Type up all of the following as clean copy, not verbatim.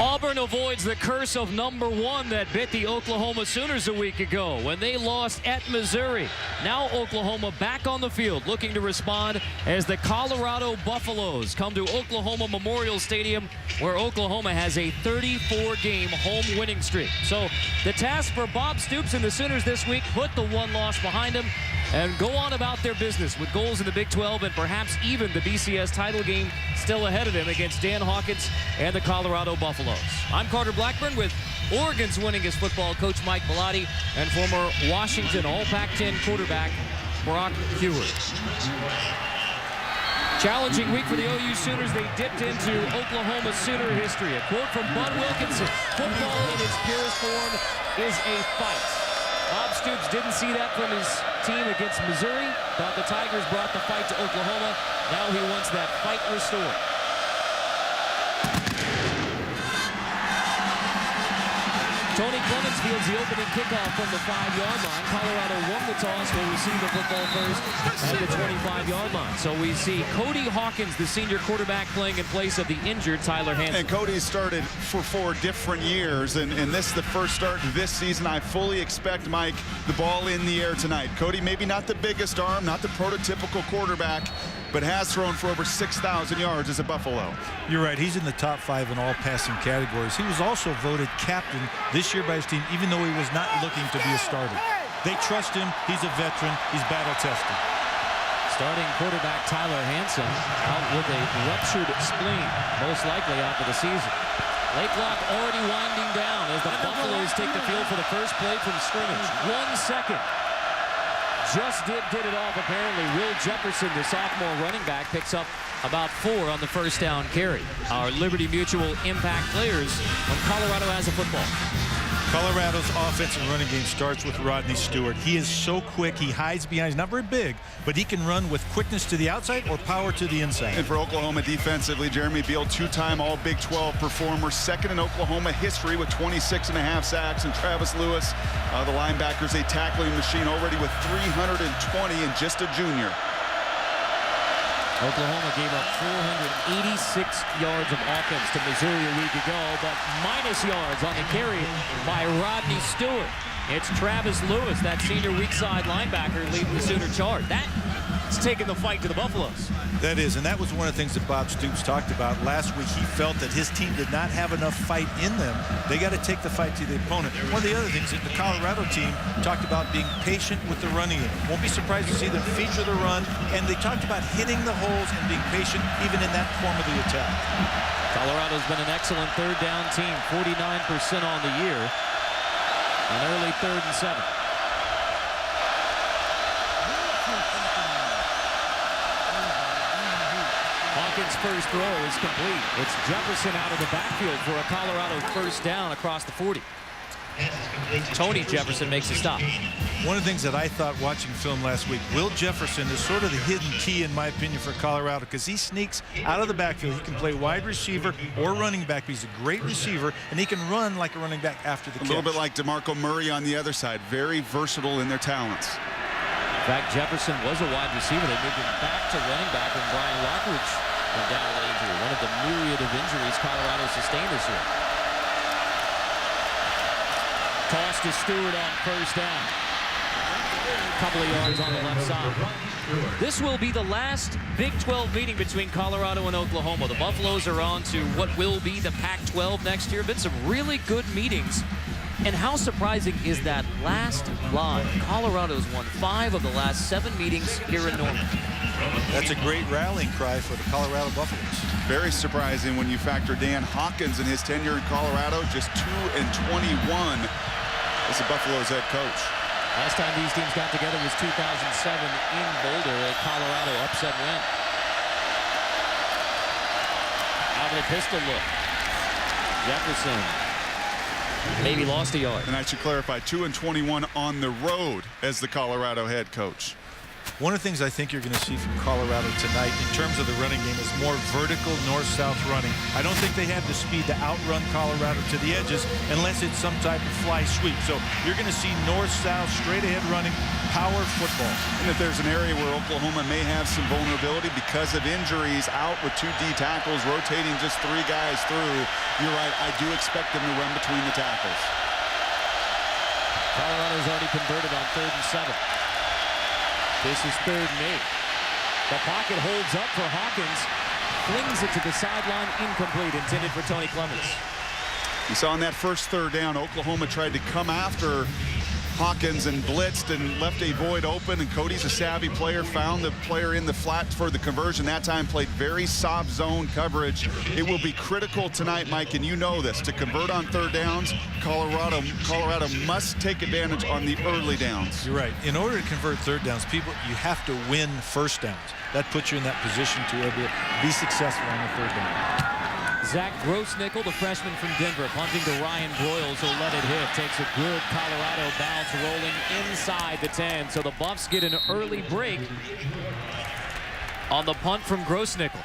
Auburn avoids the curse of #1 that bit the Oklahoma Sooners a week ago when they lost at Missouri. Now Oklahoma back on the field looking to respond as the Colorado Buffaloes come to Oklahoma Memorial Stadium, where Oklahoma has a 34-game home winning streak. So the task for Bob Stoops and the Sooners this week: put the one loss behind them and go on about their business with goals in the Big 12 and perhaps even the BCS title game still ahead of them against Dan Hawkins and the Colorado Buffaloes. I'm Carter Blackburn with Oregon's winningest football coach Mike Bellotti and former Washington All Pac-10 quarterback Brock Huard. Challenging week for the OU Sooners. They dipped into Oklahoma Sooner history. A quote from Bud Wilkinson: "Football in its purest form is a fight." Bob Stoops didn't see that from his team against Missouri. Thought the Tigers brought the fight to Oklahoma. Now he wants that fight restored. Tony Clemens fields the opening kickoff from the 5-yard line. Colorado won the toss, will receive the football first at the 25-yard line. So we see Cody Hawkins, the senior quarterback, playing in place of the injured Tyler Hansen. And Cody started for 4 different years, and this is the first start this season. I fully expect, Mike, the ball in the air tonight. Cody, maybe not the biggest arm, not the prototypical quarterback, but has thrown for over 6,000 yards as a Buffalo. You're right. He's in the top 5 in all passing categories. He was also voted captain this year by his team, even though he was not looking to be a starter. They trust him. He's a veteran. He's battle-tested. Starting quarterback Tyler Hansen out with a ruptured spleen, most likely out for the season. Late clock already winding down as the Buffaloes take the field for the first play from scrimmage. 1 second. Just did it off, apparently. Will Jefferson, the sophomore running back, picks up about 4 on the first down carry. Our Liberty Mutual impact players when Colorado has a football. Colorado's offensive running game starts with Rodney Stewart. He is so quick. He hides behind. He's not very big, but he can run with quickness to the outside or power to the inside. And for Oklahoma defensively, Jeremy Beal, 2-time All Big 12 performer, second in Oklahoma history with 26.5 sacks. And Travis Lewis, the linebackers, a tackling machine already with 320 and just a junior. Oklahoma gave up 486 yards of offense to Missouri a week ago, but minus yards on the carry by Rodney Stewart. It's Travis Lewis, that senior weak side linebacker, leading the Sooner charge. That's taking the fight to the Buffaloes. That is, and that was one of the things that Bob Stoops talked about last week. He felt that his team did not have enough fight in them. They got to take the fight to the opponent. One of the other things that the Colorado team talked about being patient with the running game. Won't be surprised to see them feature the run, and they talked about hitting the holes and being patient even in that form of the attack. Colorado's been an excellent third down team, 49% on the year. An early 3rd and 7. Hawkins' first throw is complete. It's Jefferson out of the backfield for a Colorado first down across the 40. Tony Jefferson makes a stop. One of the things that I thought watching film last week, Will Jefferson is sort of the hidden key, in my opinion, for Colorado, because he sneaks out of the backfield. He can play wide receiver or running back. He's a great receiver, and he can run like a running back after the catch. A little bit like DeMarco Murray on the other side. Very versatile in their talents. In fact, Jefferson was a wide receiver. They moved him back to running back when Brian Lockridge went down with an injury. One of the myriad of injuries Colorado sustained this year. Toss to Stewart on first down. A couple of yards on the left side. This will be the last Big 12 meeting between Colorado and Oklahoma. The Buffaloes are on to what will be the Pac-12 next year. Been some really good meetings. And how surprising is that last line? Colorado's won 5 of the last 7 meetings here in Norman. That's a great rallying cry for the Colorado Buffaloes. Very surprising when you factor Dan Hawkins in his tenure in Colorado, just 2-21 as the Buffaloes head coach. Last time these teams got together was 2007 in Boulder, a Colorado upset win. Out of the pistol look. Jefferson maybe lost a yard. And I should clarify, 2-21 on the road as the Colorado head coach. One of the things I think you're going to see from Colorado tonight in terms of the running game is more vertical north-south running. I don't think they have the speed to outrun Colorado to the edges unless it's some type of fly sweep. So you're going to see north-south, straight-ahead running, power football. And if there's an area where Oklahoma may have some vulnerability because of injuries, out with 2 D tackles, rotating just 3 guys through, you're right, I do expect them to run between the tackles. Colorado's already converted on 3rd and 7. This is 3rd and 8. The pocket holds up for Hawkins. Flings it to the sideline, incomplete, intended for Tony Clemens. You saw on that first 3rd down, Oklahoma tried to come after Hawkins and blitzed and left a void open, and Cody's a savvy player, found the player in the flat for the conversion. That time played very soft zone coverage. It will be critical tonight, Mike, and you know this, to convert on 3rd downs. Colorado must take advantage on the early downs. You're right. In order to convert 3rd downs, you have to win 1st downs. That puts you in that position to be successful on the 3rd down. Zach Grossnickel, the freshman from Denver, punting to Ryan Broyles, who'll let it hit. Takes a good Colorado bounce, rolling inside the 10. So the Buffs get an early break on the punt from Grossnickel.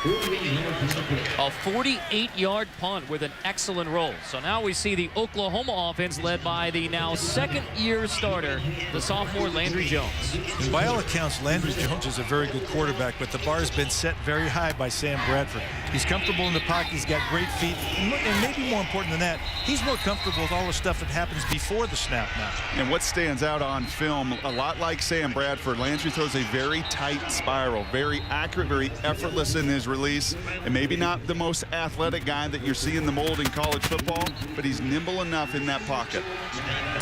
A 48-yard punt with an excellent roll. So now we see the Oklahoma offense led by the now 2nd-year starter, the sophomore Landry Jones. And by all accounts, Landry Jones is a very good quarterback, but the bar has been set very high by Sam Bradford. He's comfortable in the pocket. He's got great feet. And maybe more important than that, he's more comfortable with all the stuff that happens before the snap now. And what stands out on film, a lot like Sam Bradford, Landry throws a very tight spiral, very accurate, very effortless in his release, and maybe not the most athletic guy that you're seeing the mold in college football, but he's nimble enough in that pocket.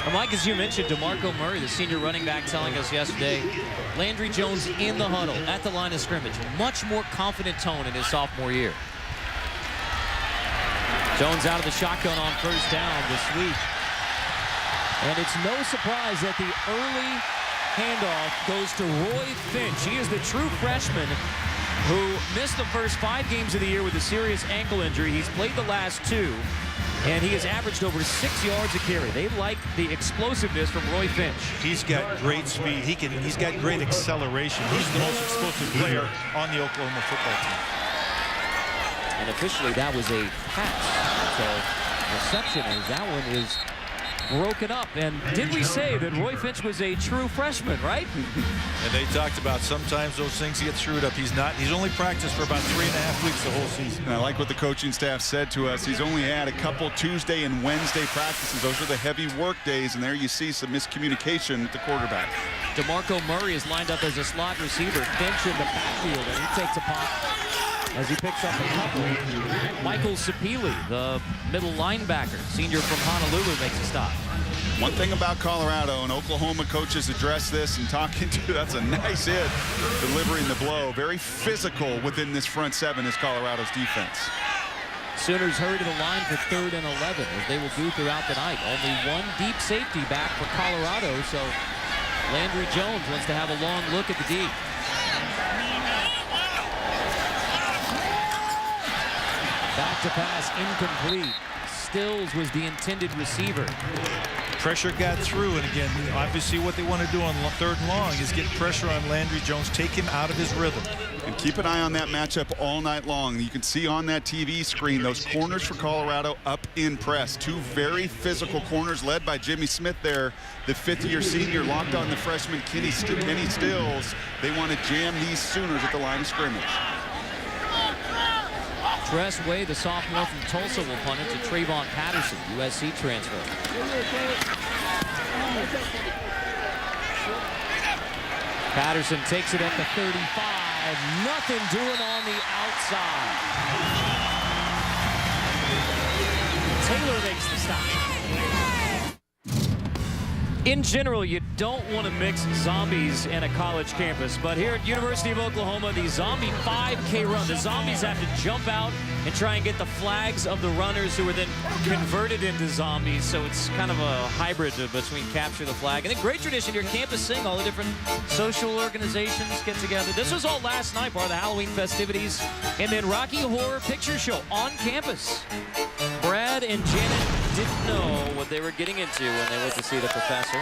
And Mike, as you mentioned, DeMarco Murray, the senior running back, telling us yesterday, Landry Jones in the huddle at the line of scrimmage. Much more confident tone in his sophomore year. Jones out of the shotgun on 1st down, the sweep. And it's no surprise that the early handoff goes to Roy Finch. He is the true freshman who missed the first 5 games of the year with a serious ankle injury. He's played the last 2, and he has averaged over 6 yards a carry. They like the explosiveness from Roy Finch. He's got great speed. He's got great acceleration. He's the most explosive player on the Oklahoma football team. And officially, that was a pass. So reception is that one is broken up. And did we say that Roy Finch was a true freshman, right? And they talked about sometimes those things get screwed up. He's only practiced for about 3.5 weeks the whole season. And I like what the coaching staff said to us. He's only had a couple Tuesday and Wednesday practices. Those are the heavy work days, and there you see some miscommunication at the quarterback. DeMarco Murray is lined up as a slot receiver. Finch in the backfield, and he takes a pop as he picks up a couple. Michael Sapili, the middle linebacker, senior from Honolulu, makes a stop. One thing about Colorado, and Oklahoma coaches address this and talking to, that's a nice hit, delivering the blow. Very physical within this front 7 is Colorado's defense. Sooners hurry to the line for 3rd and 11, as they will do throughout the night. Only one deep safety back for Colorado, so Landry Jones wants to have a long look at the D. Back to pass, incomplete. Stills was the intended receiver. Pressure got through, and again, obviously what they want to do on 3rd and long is get pressure on Landry Jones, take him out of his rhythm. And keep an eye on that matchup all night long. You can see on that TV screen those corners for Colorado up in press. 2 very physical corners led by Jimmy Smith there, the 5th-year senior, locked on the freshman Kenny Stills. They want to jam these Sooners at the line of scrimmage. Tress Way, the sophomore from Tulsa, will punt it to Trayvon Patterson, USC transfer. Patterson takes it at the 35. Nothing doing on the outside. Taylor makes the stop. In general, you don't want to mix zombies in a college campus, but here at University of Oklahoma, the zombie 5K run, the zombies have to jump out and try and get the flags of the runners who are then converted into zombies. So it's kind of a hybrid between capture the flag and then great tradition here, campus sing. All the different social organizations get together. This was all last night, part of the Halloween festivities, and then Rocky Horror Picture Show on campus. Brad Dad and Janet didn't know what they were getting into when they went to see the professor.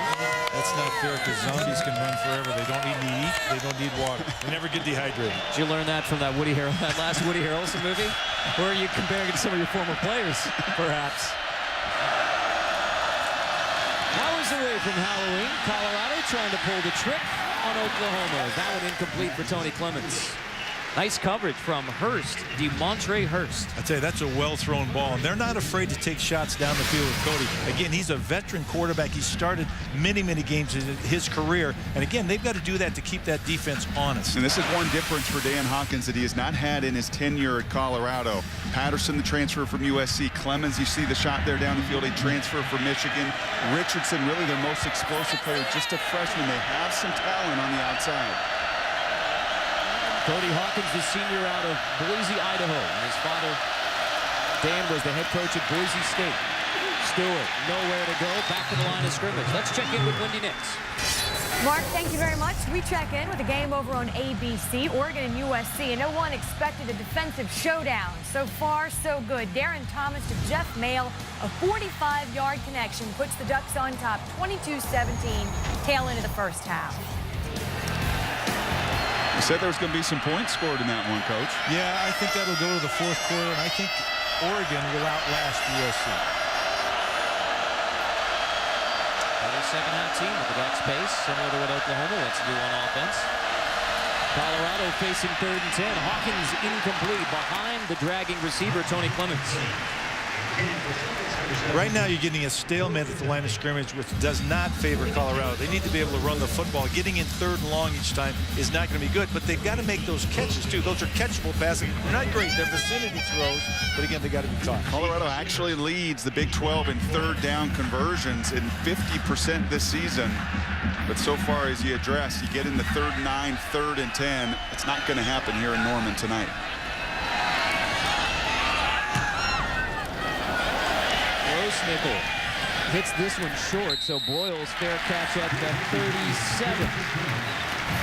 That's not fair because zombies can run forever. They don't need to eat. They don't need water. They never get dehydrated. Did you learn that from that last Woody Harrelson movie? Or are you comparing it to some of your former players, perhaps? Hours away from Halloween, Colorado trying to pull the trick on Oklahoma. That one incomplete for Tony Clements. Nice coverage from Hurst, DeMontre Hurst. I tell you, that's a well-thrown ball, and they're not afraid to take shots down the field with Cody. Again, he's a veteran quarterback. He started many, many games in his career, and again, they've got to do that to keep that defense honest. And this is one difference for Dan Hawkins that he has not had in his tenure at Colorado. Patterson, the transfer from USC. Clemens, you see the shot there down the field, a transfer from Michigan. Richardson, really their most explosive player, just a freshman. They have some talent on the outside. Cody Hawkins, the senior out of Boise, Idaho. And his father, Dan, was the head coach at Boise State. Stewart, nowhere to go. Back to the line of scrimmage. Let's check in with Wendy Nix. Mark, thank you very much. We check in with a game over on ABC, Oregon and USC, and no one expected a defensive showdown. So far, so good. Darren Thomas to Jeff Mail, a 45-yard connection, puts the Ducks on top 22-17, tail end of the first half. You said there was going to be some points scored in that one, Coach. Yeah, I think that'll go to the fourth quarter, and I think Oregon will outlast USC. Another second-half team with the Ducks pace, similar to what Oklahoma wants to do on offense. Colorado facing 3rd and 10. Hawkins incomplete behind the dragging receiver, Tony Clements. Right now, you're getting a stalemate at the line of scrimmage, which does not favor Colorado. They need to be able to run the football. Getting in 3rd and long each time is not going to be good, but they've got to make those catches, too. Those are catchable passes. They're not great. They're vicinity throws, but again, they got to be taught. Colorado actually leads the Big 12 in 3rd down conversions in 50% this season. But so far, as you address, you get in the 3rd and 9, 3rd and 10. It's not going to happen here in Norman tonight. Nickel hits this one short, so Broyles fair catch at the 37.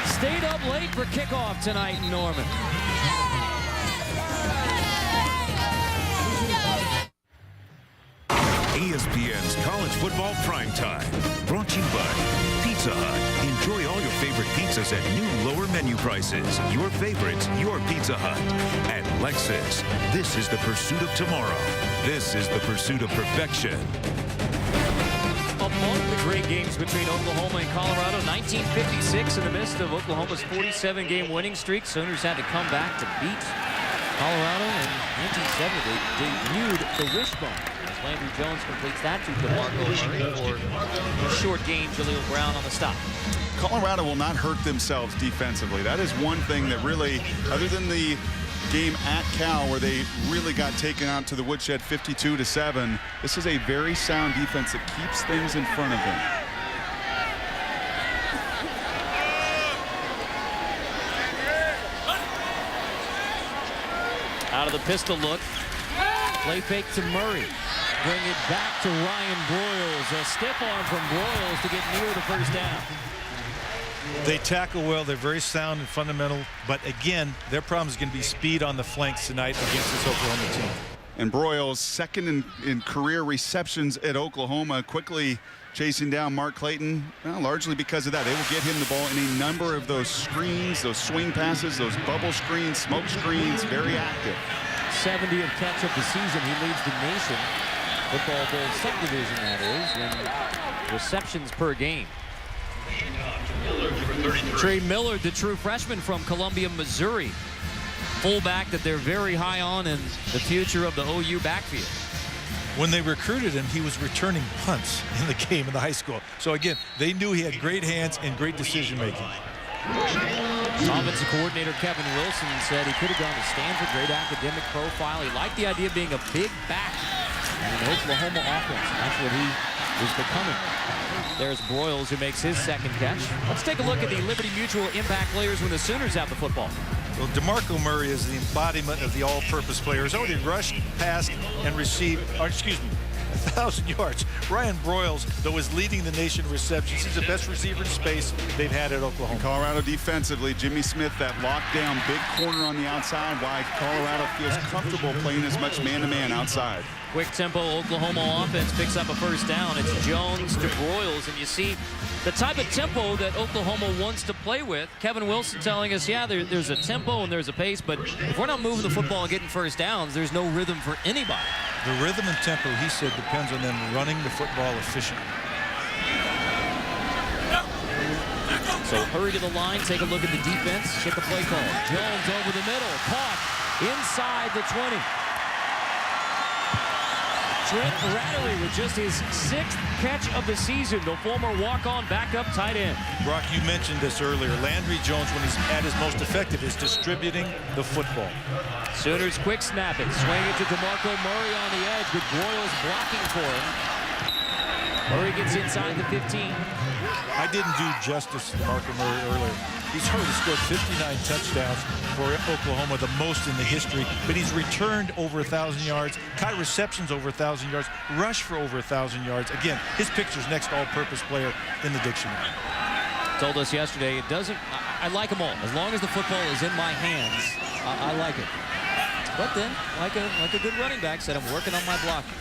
Stayed up late for kickoff tonight in Norman. ESPN's College Football Primetime, brought to you by Pizza Hut. Enjoy all your favorite pizzas at new lower menu prices. Your favorites, your Pizza Hut. And Lexus, this is the pursuit of tomorrow. This is the pursuit of perfection. Among the great games between Oklahoma and Colorado, 1956 in the midst of Oklahoma's 47-game winning streak. Sooners had to come back to beat Colorado. In 1970, they debuted the wishbone. As Landry Jones completes that to DeMarco Murray for a short game, Jaleel Brown on the stop. Colorado will not hurt themselves defensively. That is one thing that really, other than the game at Cal where they really got taken out to the woodshed 52-7, this is a very sound defense that keeps things in front of them. Out of the pistol look. Play fake to Murray. Bring it back to Ryan Broyles. A stiff arm from Broyles to get near the first down. They tackle well. They're very sound and fundamental. But again, their problem is going to be speed on the flanks tonight against this Oklahoma team. And Broyles, second in career receptions at Oklahoma, quickly chasing down Mark Clayton, well, largely because of that. They will get him the ball in a number of those screens, those swing passes, those bubble screens, smoke screens, very active. 70 of catch of the season. He leads the nation. Football Bowl subdivision, that is, in receptions per game. Trey Miller, the true freshman from Columbia, Missouri. Fullback that they're very high on in the future of the OU backfield. When they recruited him, he was returning punts in the game in the high school. So again, they knew he had great hands and great decision making. Offensive coordinator Kevin Wilson said he could have gone to Stanford, great academic profile. He liked the idea of being a big back in an Oklahoma offense. That's what he was becoming. There's Broyles, who makes his second catch. Let's take a look at the Liberty Mutual impact players when the Sooners have the football. Well, DeMarco Murray is the embodiment of the all-purpose player. He's already rushed, passed, and received, or excuse me, 1,000 yards. Ryan Broyles, though, is leading the nation in receptions. He's the best receiver in space they've had at Oklahoma. Colorado defensively, Jimmy Smith, that lockdown big corner on the outside, why Colorado feels comfortable playing as much man-to-man outside. Quick tempo Oklahoma offense picks up a first down. It's Jones to Broyles, and you see the type of tempo that Oklahoma wants to play with. Kevin Wilson telling us, yeah, there's a tempo and there's a pace, but if we're not moving the football and getting first downs, there's no rhythm for anybody. The rhythm and tempo, he said, depends on them running the football efficiently. So hurry to the line, take a look at the defense, get the play call. Jones over the middle, caught inside the 20. Trent Rattery with just his 6th catch of the season, the former walk-on backup tight end. Brock, you mentioned this earlier. Landry Jones, when he's at his most effective, is distributing the football. Sooners quick snap it, swing it to DeMarco Murray on the edge with Broyles blocking for him. Murray gets inside the 15. I didn't do justice to DeMarco Murray earlier. He's already scored 59 touchdowns for Oklahoma, the most in the history, but he's returned over 1,000 yards, caught receptions over 1,000 yards, rushed for over 1,000 yards. Again, his picture's next all-purpose player in the dictionary. Told us yesterday, it doesn't, I like them all. As long as the football is in my hands, I like it. But then, like a good running back said, I'm working on my blocking.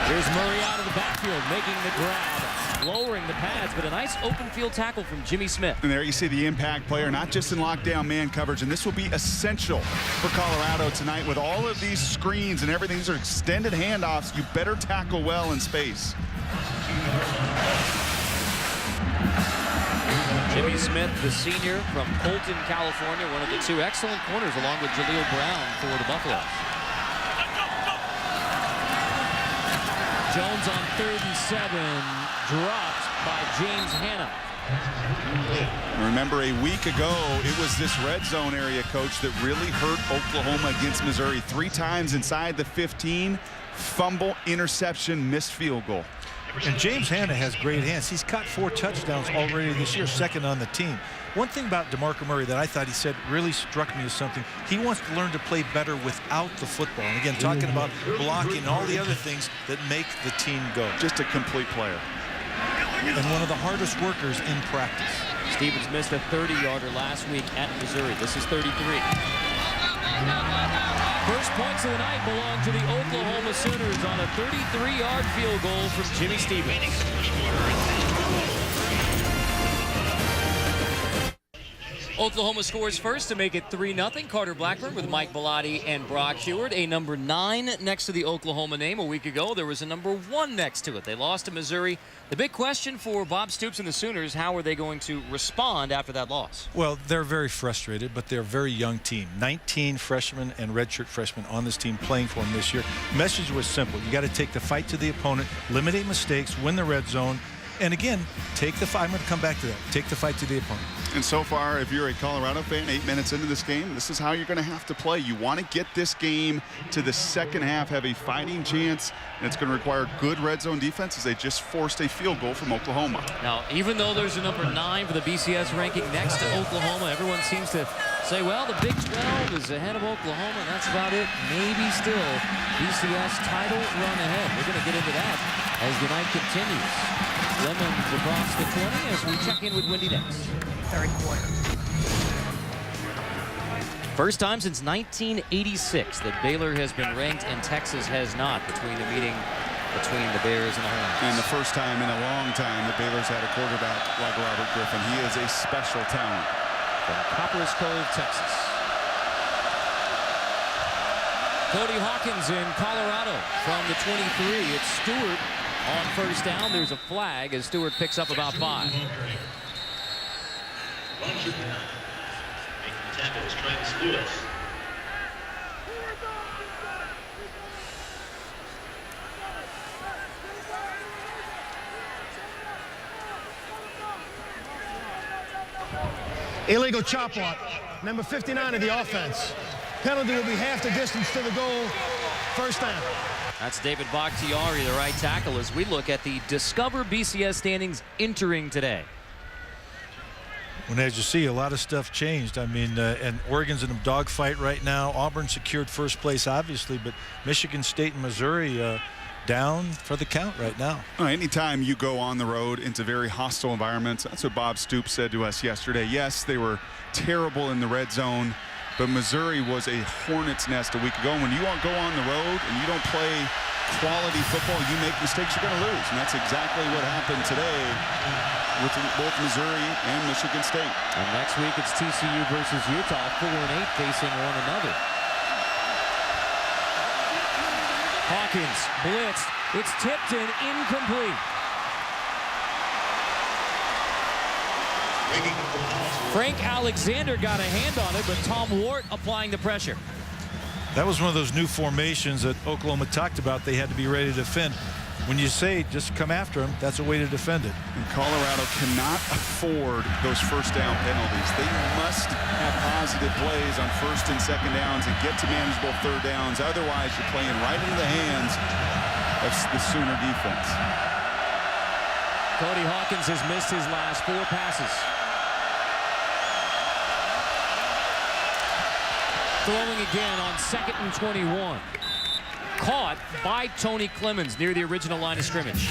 Here's Murray out of the backfield, making the grab, lowering the pads, but a nice open field tackle from Jimmy Smith. And there you see the impact player, not just in lockdown man coverage, and this will be essential for Colorado tonight with all of these screens and everything. These are extended handoffs. You better tackle well in space. Jimmy Smith, the senior from Colton, California, one of the 2 excellent corners along with Jaleel Brown for the Buffaloes. Jones on 3rd and 7, dropped by James Hanna. Remember, a week ago, it was this red zone area, Coach, that really hurt Oklahoma against Missouri. 3 times inside the 15, fumble, interception, missed field goal. And James Hanna has great hands. He's caught 4 touchdowns already this year, 2nd on the team. One thing about DeMarco Murray that I thought he said really struck me as something. He wants to learn to play better without the football. And again, talking about blocking and all the other things that make the team go. Just a complete player. And one of the hardest workers in practice. Stevens missed a 30-yarder last week at Missouri. This is 33. First points of the night belong to the Oklahoma Sooners on a 33-yard field goal from Jimmy Stevens. Oklahoma scores first to make it 3-0. Carter Blackburn with Mike Bellotti and Brock Heward. A number 9 next to the Oklahoma name. A week ago, there was a number 1 next to it. They lost to Missouri. The big question for Bob Stoops and the Sooners, how are they going to respond after that loss? Well, they're very frustrated, but they're a very young team. 19 freshmen and redshirt freshmen on this team playing for them this year. The message was simple. You got to take the fight to the opponent, eliminate mistakes, win the red zone, and again, take the fight. I'm going to come back to that. Take the fight to the opponent. And so far, if you're a Colorado fan, 8 minutes into this game, this is how you're going to have to play. You want to get this game to the second half, have a fighting chance, and it's going to require good red zone defense as they just forced a field goal from Oklahoma. Now, even though there's a number 9 for the BCS ranking next to Oklahoma, everyone seems to say, well, the Big 12 is ahead of Oklahoma, and that's about it. Maybe still BCS title run ahead. We're going to get into that as the night continues. Lemons across the 20 as we check in with Wendy next. 3rd quarter. First time since 1986 that Baylor has been ranked and Texas has not between the meeting between the Bears and the Hornets. And the first time in a long time that Baylor's had a quarterback like Robert Griffin. He is a special talent. From Copperas Cove, Texas. Cody Hawkins in Colorado from the 23. It's Stewart on first down. There's a flag as Stewart picks up about 5. Making the tackle is Travis Lewis. Illegal chop block, number 59 of the offense. Penalty will be half the distance to the goal. First down. That's David Bakhtiari, the right tackle, as we look at the Discover BCS standings entering today. When, as you see, a lot of stuff changed. I mean, and Oregon's in a dogfight right now. Auburn secured first place, obviously, but Michigan State and Missouri down for the count right now. Anytime you go on the road into very hostile environments, that's what Bob Stoops said to us yesterday. Yes, they were terrible in the red zone, but Missouri was a hornet's nest a week ago. When you go on the road and you don't play quality football, you make mistakes, you're going to lose. And that's exactly what happened today with both Missouri and Michigan State. And next week it's TCU versus Utah, 4-8 facing one another. Hawkins blitzed. It's tipped in, incomplete. Frank Alexander got a hand on it, but Tom Ward applying the pressure. That was one of those new formations that Oklahoma talked about. They had to be ready to defend. When you say just come after him, that's a way to defend it. And Colorado cannot afford those first down penalties. They must have positive plays on first and second downs and get to manageable third downs. Otherwise, you're playing right into the hands of the Sooner defense. Cody Hawkins has missed his last 4 passes. Throwing again on 2nd and 21. Caught by Tony Clemens near the original line of scrimmage.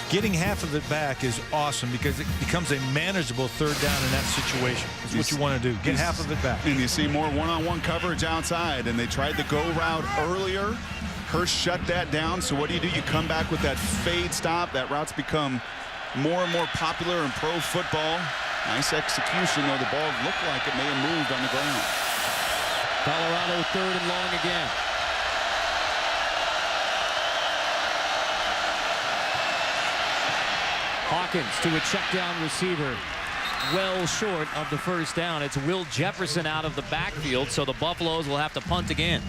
Getting half of it back is awesome because it becomes a manageable third down in that situation. That's what you want to do. Get half of it back. And you see more one-on-one coverage outside, and they tried the go route earlier. Hurst shut that down. So what do? You come back with that fade stop. That route's become more and more popular in pro football. Nice execution, though the ball looked like it may have moved on the ground. Colorado 3rd and long again. Hawkins to a check down receiver. Well short of the first down. It's Will Jefferson out of the backfield, so the Buffaloes will have to punt again.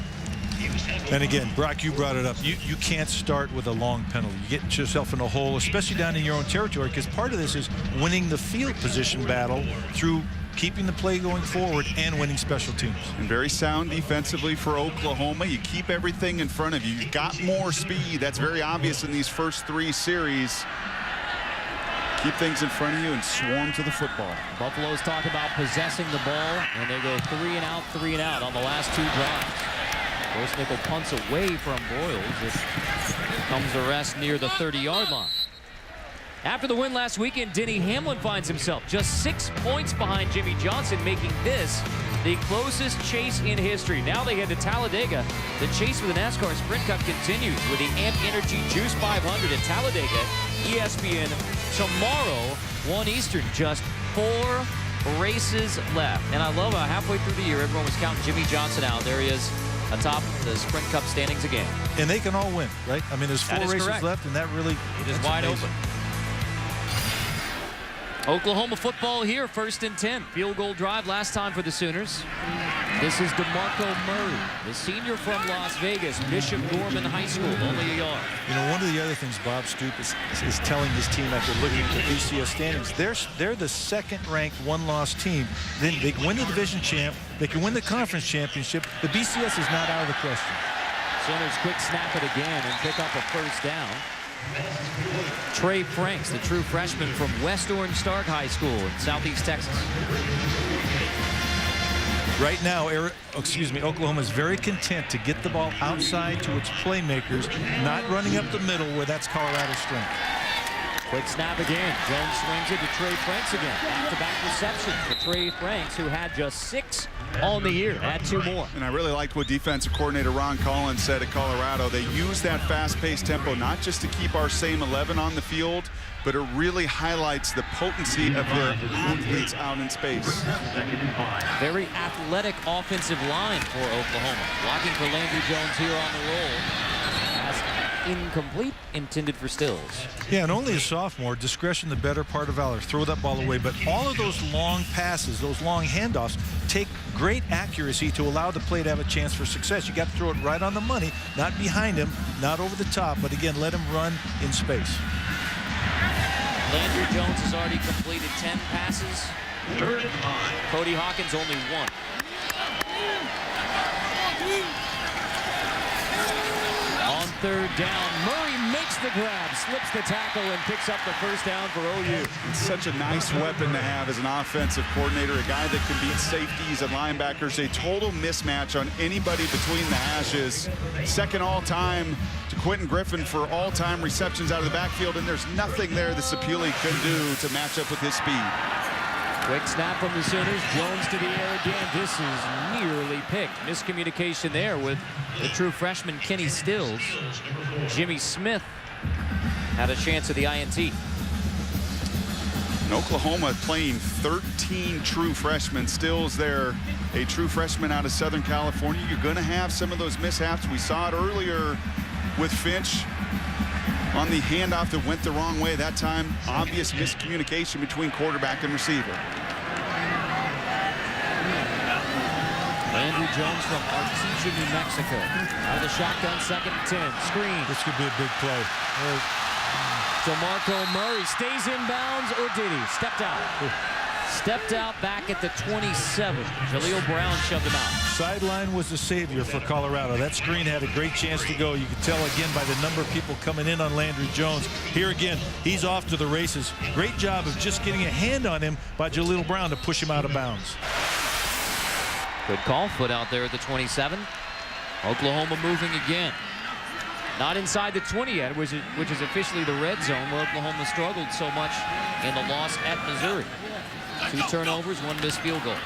And again, Brock, you brought it up. You can't start with a long penalty. You get yourself in a hole, especially down in your own territory, because part of this is winning the field position battle through keeping the play going forward and winning special teams. And very sound defensively for Oklahoma. You keep everything in front of you. You've got more speed. That's very obvious in these first 3 series. Keep things in front of you and swarm to the football. Buffaloes talk about possessing the ball, and they go 3 and out on the last 2 drives. Grossnickel punts away from Broyles. It comes to rest near the 30-yard line. After the win last weekend, Denny Hamlin finds himself just 6 points behind Jimmy Johnson, making this the closest chase in history. Now they head to Talladega. The chase for the NASCAR Sprint Cup continues with the Amp Energy Juice 500 at Talladega. ESPN tomorrow, 1 Eastern. Just 4 races left. And I love how halfway through the year, everyone was counting Jimmy Johnson out. There he is atop the Sprint Cup standings again. And they can all win, right? I mean, there's 4 races correct. left, and that really is wide open. Oklahoma football here, 1st and 10. Field goal drive last time for the Sooners. This is DeMarco Murray, the senior from Las Vegas, Bishop Gorman High School, only a yard. You know, one of the other things Bob Stoops is telling his team after looking at the BCS standings, they're the 2nd-ranked 1-loss team. Then they can win the division champ, they can win the conference championship. The BCS is not out of the question. Sooners quick snap it again and pick up a 1st down. Trey Franks, the true freshman from West Orange Stark High School in Southeast Texas. Right now, Oklahoma is very content to get the ball outside to its playmakers, not running up the middle where that's Colorado's strength. Quick snap again. Jones swings it to Trey Franks again. Back-to-back reception for Trey Franks, who had just 6 on the year. Add 2 more. And I really liked what defensive coordinator Ron Collins said at Colorado. They use that fast-paced tempo not just to keep our same 11 on the field, but it really highlights the potency of their athletes out in space. Very athletic offensive line for Oklahoma. Blocking for Landry Jones here on the roll. Pass incomplete, intended for Stills. Yeah, and only a sophomore. Discretion, the better part of valor. Throw that ball away. But all of those long passes, those long handoffs, take great accuracy to allow the play to have a chance for success. You got to throw it right on the money, not behind him, not over the top, but again, let him run in space. Landry Jones has already completed 10 passes. Cody Hawkins only 1. On third down. Murray makes the grab, slips the tackle, and picks up the first down for OU. It's such a nice weapon to have as an offensive coordinator, a guy that can beat safeties and linebackers. A total mismatch on anybody between the hashes. Second all-time to Quentin Griffin for all-time receptions out of the backfield, and there's nothing there that Sapili can do to match up with his speed. Quick snap from the Sooners. Jones to the air again. This is nearly picked. Miscommunication there with the true freshman Kenny Stills. Jimmy Smith had a chance at the INT. And Oklahoma playing 13 true freshmen. Stills there, a true freshman out of Southern California. You're going to have some of those mishaps. We saw it earlier with Finch on the handoff that went the wrong way. That time, obvious miscommunication between quarterback and receiver. Andrew Jones from Artesia, New Mexico. Out of the shotgun, 2nd and 10. Screen. This could be a big play. DeMarco Murray stays in bounds, or did he? Stepped out. Stepped out back at the 27. Jaleel Brown shoved him out. Sideline was the savior for Colorado. That screen had a great chance to go. You could tell again by the number of people coming in on Landry Jones. Here again, he's off to the races. Great job of just getting a hand on him by Jaleel Brown to push him out of bounds. Good call, foot out there at the 27. Oklahoma moving again. Not inside the 20 yet, which is officially the red zone where Oklahoma struggled so much in the loss at Missouri. 2 turnovers, 1 missed field goal.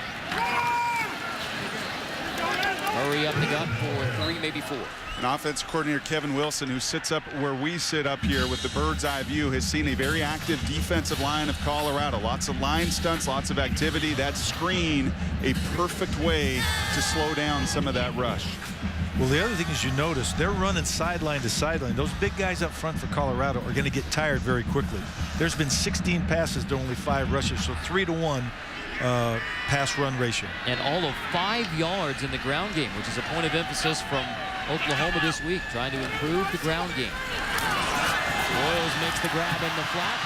Murray up the gut for 3, maybe 4. And offensive coordinator Kevin Wilson, who sits up where we sit up here with the bird's eye view, has seen a very active defensive line of Colorado. Lots of line stunts, lots of activity. That screen, a perfect way to slow down some of that rush. Well, the other thing is, you notice they're running sideline to sideline. Those big guys up front for Colorado are going to get tired very quickly. There's been 16 passes to only 5 rushes, so 3-to-1 pass run ratio. And all of 5 yards in the ground game, which is a point of emphasis from Oklahoma this week, trying to improve the ground game. Royals makes the grab in the flat,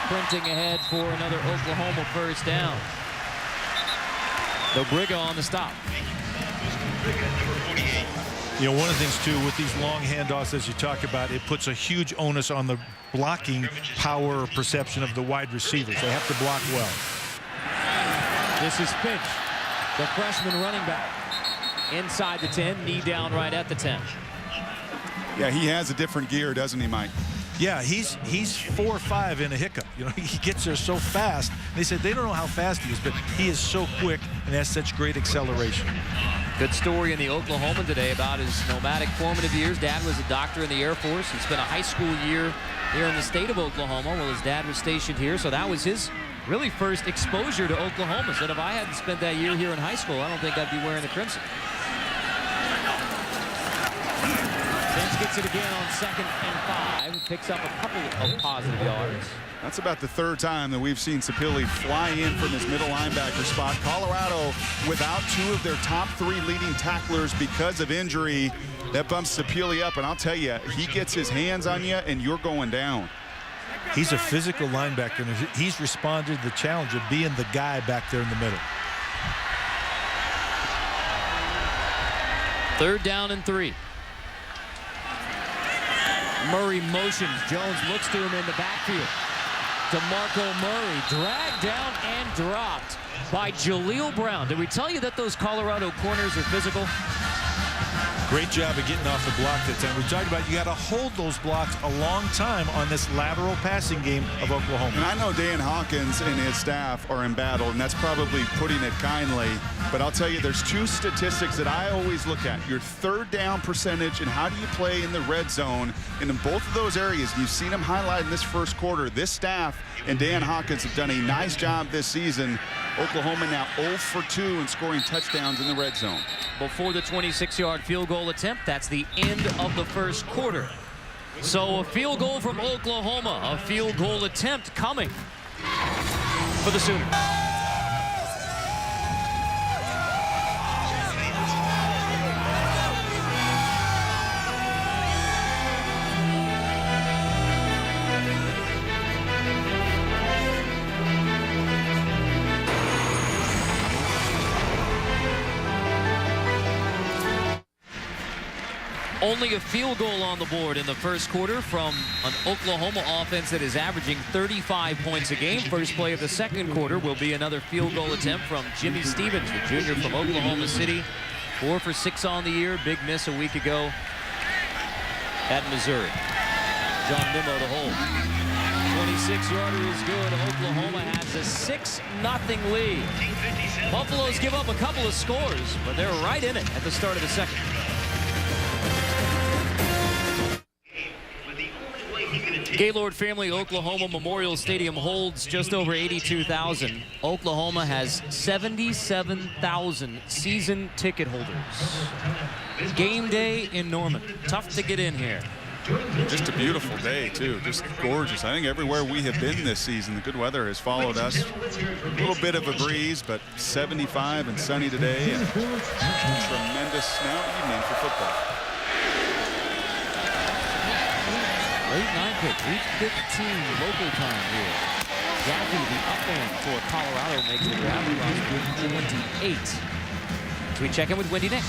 sprinting ahead for another Oklahoma first down. Dobriga on the stop. You know, one of the things, too, with these long handoffs, as you talk about, it puts a huge onus on the blocking power perception of the wide receivers. They have to block well. This is Finch, the freshman running back. Inside the 10, knee down right at the 10. Yeah, he has a different gear, doesn't he, Mike? Yeah, he's 4.5 in a hiccup. You know, he gets there so fast. They said they don't know how fast he is, but he is so quick and has such great acceleration. Good story in the Oklahoman today about his nomadic formative years. Dad was a doctor in the Air Force. He spent a high school year here in the state of Oklahoma while his dad was stationed here. So that was his really first exposure to Oklahoma. Said if I hadn't spent that year here in high school, I don't think I'd be wearing the crimson. Finch gets it again on 2nd and 5. Picks up a couple of positive yards. That's about the 3rd time that we've seen Sapili fly in from his middle linebacker spot. Colorado without 2 of their top 3 leading tacklers because of injury. That bumps Sapili up, and I'll tell you, he gets his hands on you, and you're going down. He's a physical linebacker, and he's responded to the challenge of being the guy back there in the middle. 3rd down and 3. Murray motions. Jones looks to him in the backfield. DeMarco Murray dragged down and dropped by Jaleel Brown. Did we tell you that those Colorado corners are physical? Great job of getting off the block that time. We talked about you got to hold those blocks a long time on this lateral passing game of Oklahoma. And I know Dan Hawkins and his staff are in battle, and that's probably putting it kindly. But I'll tell you, there's 2 statistics that I always look at. Your 3rd down percentage and how do you play in the red zone. And in both of those areas, you've seen them highlighted in this first quarter. This staff and Dan Hawkins have done a nice job this season. Oklahoma now 0 for 2 in scoring touchdowns in the red zone. Before the 26-yard field goal attempt, that's the end of the first quarter. So a field goal from Oklahoma, a field goal attempt coming for the Sooners. Only a field goal on the board in the first quarter from an Oklahoma offense that is averaging 35 points a game. First play of the second quarter will be another field goal attempt from Jimmy Stevens, the junior from Oklahoma City. 4 for 6 on the year. Big miss a week ago at Missouri. John Nimmo to hold. 26-yarder is good. Oklahoma has a 6-0 lead. Buffaloes give up a couple of scores, but they're right in it at the start of the second. Gaylord Family Oklahoma Memorial Stadium holds just over 82,000. Oklahoma has 77,000 season ticket holders. Game day in Norman. Tough to get in here. Just a beautiful day, too. Just gorgeous. I think everywhere we have been this season, the good weather has followed us. A little bit of a breeze, but 75 and sunny today. And tremendous now evening for football. Late 9 pick, 8:15 local time here. Jackie, the up man for Colorado, makes the grab across 28. So we check in with Wendy Nix.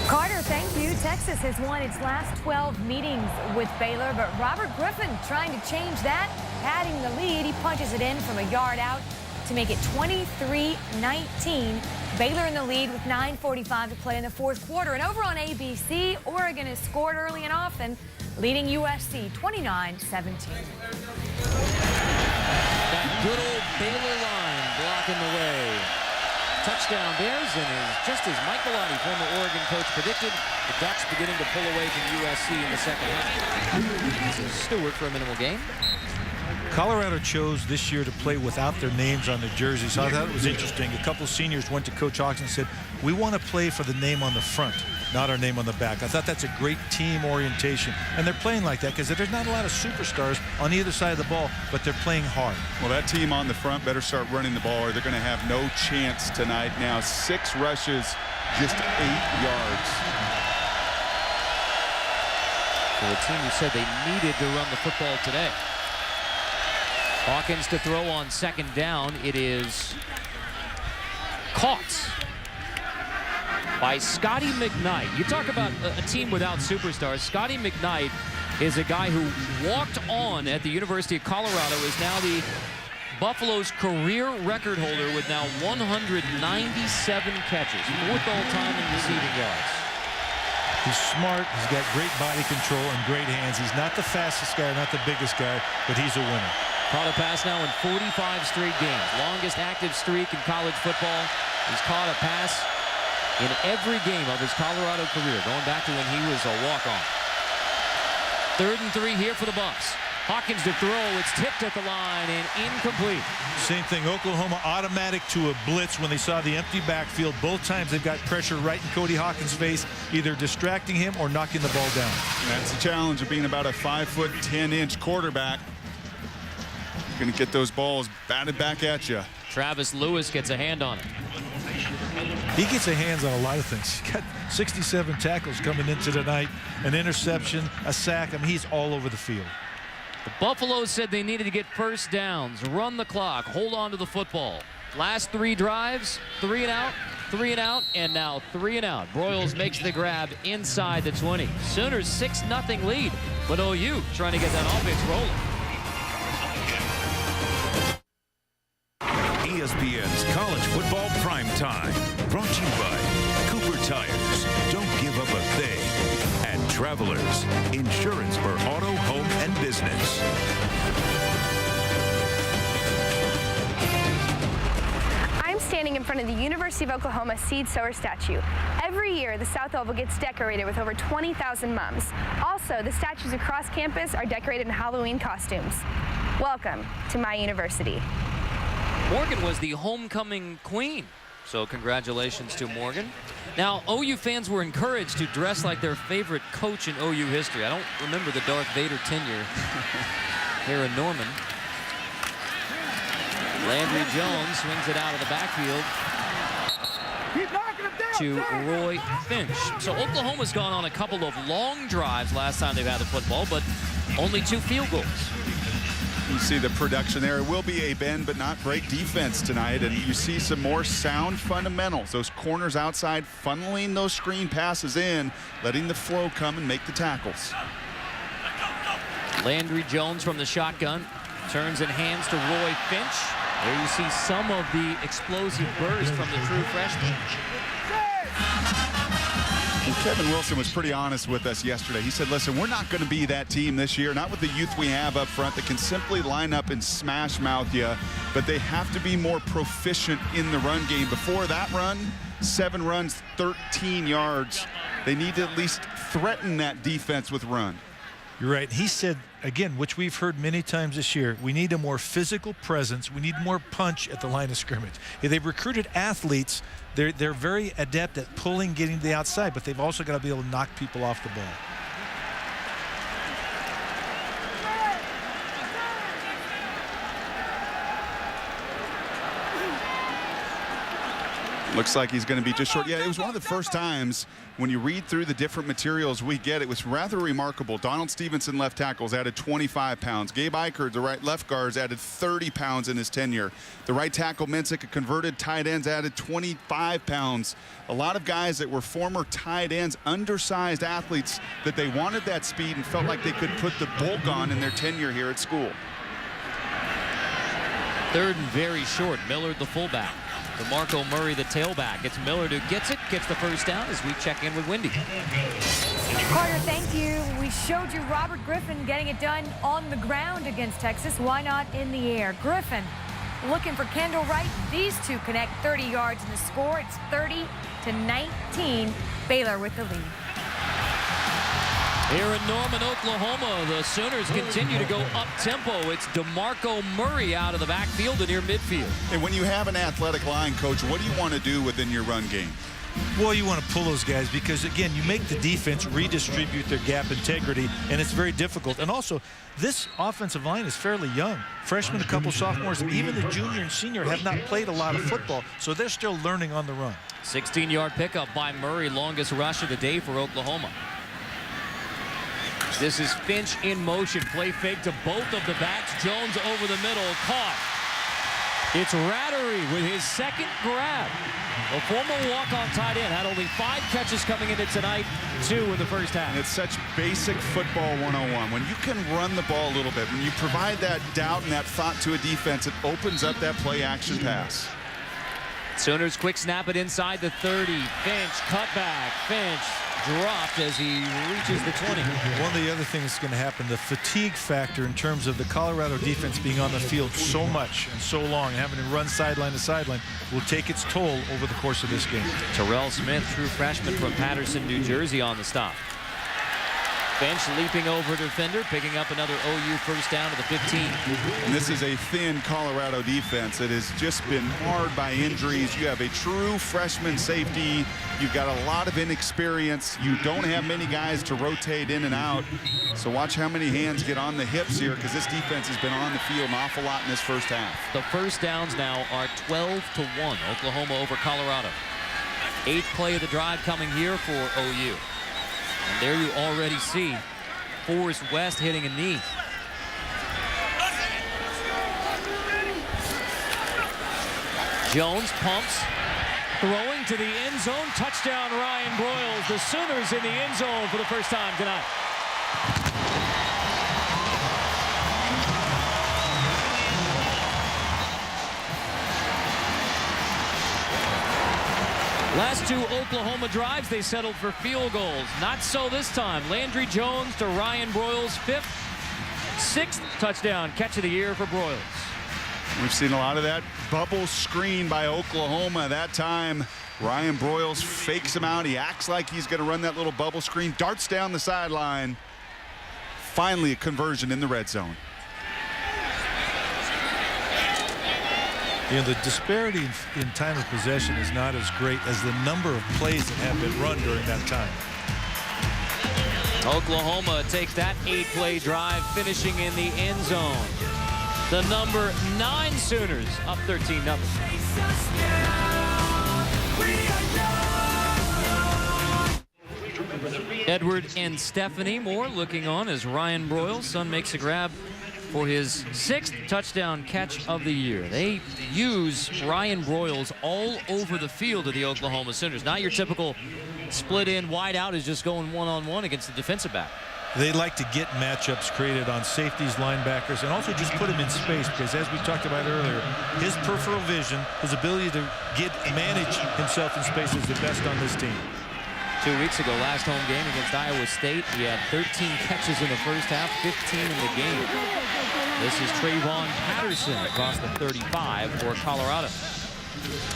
Carter, thank you. Texas has won its last 12 meetings with Baylor, but Robert Griffin trying to change that, padding the lead. He punches it in from a yard out to make it 23-19. Baylor in the lead with 9:45 to play in the fourth quarter. And over on ABC, Oregon has scored early and often, leading USC 29-17. That good old Baylor line blocking the way. Touchdown Bears, and just as Mike Bellotti, former Oregon coach, predicted, the Ducks beginning to pull away from USC in the second half. This is Stewart for a minimal game. Colorado chose this year to play without their names on the jerseys. So I thought it was interesting. A couple seniors went to Coach Hawkins and said, we want to play for the name on the front, not our name on the back. I thought that's a great team orientation. And they're playing like that because there's not a lot of superstars on either side of the ball, but they're playing hard. Well, that team on the front better start running the ball or they're going to have no chance tonight. Now 6 rushes, just 8 yards. For a team who said they needed to run the football today. Hawkins to throw on second down. It is caught by Scotty McKnight. You talk about a team without superstars. Scotty McKnight is a guy who walked on at the University of Colorado, is now the Buffalo's career record holder with now 197 catches, 4th all-time in receiving yards. He's smart, he's got great body control and great hands. He's not the fastest guy, not the biggest guy, but he's a winner. Caught a pass now in 45 straight games. Longest active streak in college football. He's caught a pass in every game of his Colorado career, going back to when he was a walk-on. 3rd and 3 here for the Buffs. Hawkins to throw. It's tipped at the line and incomplete. Same thing. Oklahoma automatic to a blitz when they saw the empty backfield. Both times they've got pressure right in Cody Hawkins' face, either distracting him or knocking the ball down. That's the challenge of being about a 5'10" quarterback. Going to get those balls batted back at you. Travis Lewis gets a hand on it. He gets a hands on a lot of things. He's got 67 tackles coming into tonight, an interception, a sack. I mean, he's all over the field. The Buffaloes said they needed to get first downs, run the clock, hold on to the football. Last 3 drives, 3 and out, 3 and out, and now 3 and out. Broyles makes the grab inside the 20. Sooners 6-0 lead, but OU trying to get that offense rolling. ESPN's College Football Primetime. Brought to you by Cooper Tires. Don't give up a thing. And Travelers. Insurance for auto, home, and business. I'm standing in front of the University of Oklahoma seed sower statue. Every year, the South Oval gets decorated with over 20,000 mums. Also, the statues across campus are decorated in Halloween costumes. Welcome to my university. Morgan was the homecoming queen, so congratulations to Morgan. Now, OU fans were encouraged to dress like their favorite coach in OU history. I don't remember the Darth Vader tenure here in Norman. Landry Jones swings it out of the backfield to Roy Finch. So Oklahoma's gone on a couple of long drives last time they've had the football, but only 2 field goals. You see the production there. It will be a bend but not break defense tonight, and you see some more sound fundamentals. Those corners outside funneling those screen passes in, letting the flow come and make the tackles. Landry Jones from the shotgun turns and hands to Roy Finch. There you see some of the explosive burst from the true freshman. And Kevin Wilson was pretty honest with us yesterday. He said, listen, we're not going to be that team this year, not with the youth we have up front that can simply line up and smash mouth you, but they have to be more proficient in the run game. Before that run, 7 runs, 13 yards. They need to at least threaten that defense with run. You're right. He said, again, which we've heard many times this year, we need a more physical presence. We need more punch at the line of scrimmage. Yeah, they've recruited athletes. They're very adept at pulling, getting to the outside, but they've also got to be able to knock people off the ball. Looks like he's going to be just short. Yeah, it was one of the first times when you read through the different materials we get, it was rather remarkable. Donald Stevenson, left tackles, added 25 pounds. Gabe Eichert, the right left guards, added 30 pounds in his tenure. The right tackle, Mensick, a converted tight ends, added 25 pounds. A lot of guys that were former tight ends, undersized athletes, that they wanted that speed and felt like they could put the bulk on in their tenure here at school. 3rd and very short. Millard, the fullback. DeMarco Murray, the tailback. It's Millard who gets it, gets the first down as we check in with Wendy. Carter, thank you. We showed you Robert Griffin getting it done on the ground against Texas. Why not in the air? Griffin looking for Kendall Wright. These two connect 30 yards in the score. It's 30-19. Baylor with the lead. Here in Norman, Oklahoma, the Sooners continue to go up-tempo. It's DeMarco Murray out of the backfield and near midfield. And when you have an athletic line, Coach, what do you want to do within your run game? Well, you want to pull those guys because, again, you make the defense redistribute their gap integrity, and it's very difficult. And also, this offensive line is fairly young. Freshmen, a couple sophomores, even the junior and senior have not played a lot of football, so they're still learning on the run. 16-yard pickup by Murray, longest rush of the day for Oklahoma. This is Finch in motion. Play fake to both of the backs. Jones over the middle. Caught. It's Rattery with his second grab. A former walk-on tight end had only 5 catches coming into tonight, 2 in the first half. And it's such basic football 101. When you can run the ball a little bit, when you provide that doubt and that thought to a defense, it opens up that play-action pass. Sooners quick snap it inside the 30. Finch, cutback. Finch dropped as he reaches the 20. One of the other things that's going to happen, the fatigue factor in terms of the Colorado defense being on the field so much and so long and having to run sideline to sideline will take its toll over the course of this game. Terrell Smith, true freshman from Patterson, New Jersey, on the stop. Finch leaping over defender, picking up another OU first down to the 15. And this is a thin Colorado defense that has just been marred by injuries. You have a true freshman safety. You've got a lot of inexperience. You don't have many guys to rotate in and out. So watch how many hands get on the hips here, because this defense has been on the field an awful lot in this first half. The first downs now are 12-1. Oklahoma over Colorado. 8th play of the drive coming here for OU. And there you already see Forrest West hitting a knee. Jones pumps, throwing to the end zone. Touchdown, Ryan Broyles. The Sooners in the end zone for the first time tonight. Last 2 Oklahoma drives, they settled for field goals. Not so this time. Landry Jones to Ryan Broyles' 5th, 6th touchdown catch of the year for Broyles. We've seen a lot of that bubble screen by Oklahoma. That time, Ryan Broyles fakes him out. He acts like he's going to run that little bubble screen, darts down the sideline. Finally, a conversion in the red zone. You know, the disparity in time of possession is not as great as the number of plays that have been run during that time. Oklahoma takes that 8-play drive, finishing in the end zone. The number 9 Sooners up 13-0. Edward and Stephanie Moore looking on as Ryan Broyles. Son makes a grab for his 6th touchdown catch of the year. They use Ryan Broyles all over the field of the Oklahoma Sooners. Not your typical split in wide out is just going one-on-one against the defensive back. They like to get matchups created on safeties, linebackers, and also just put him in space because, as we talked about earlier, his peripheral vision, his ability to manage himself in space is the best on this team. 2 weeks ago, last home game against Iowa State, he had 13 catches in the first half, 15 in the game. This is Trayvon Patterson across the 35 for Colorado.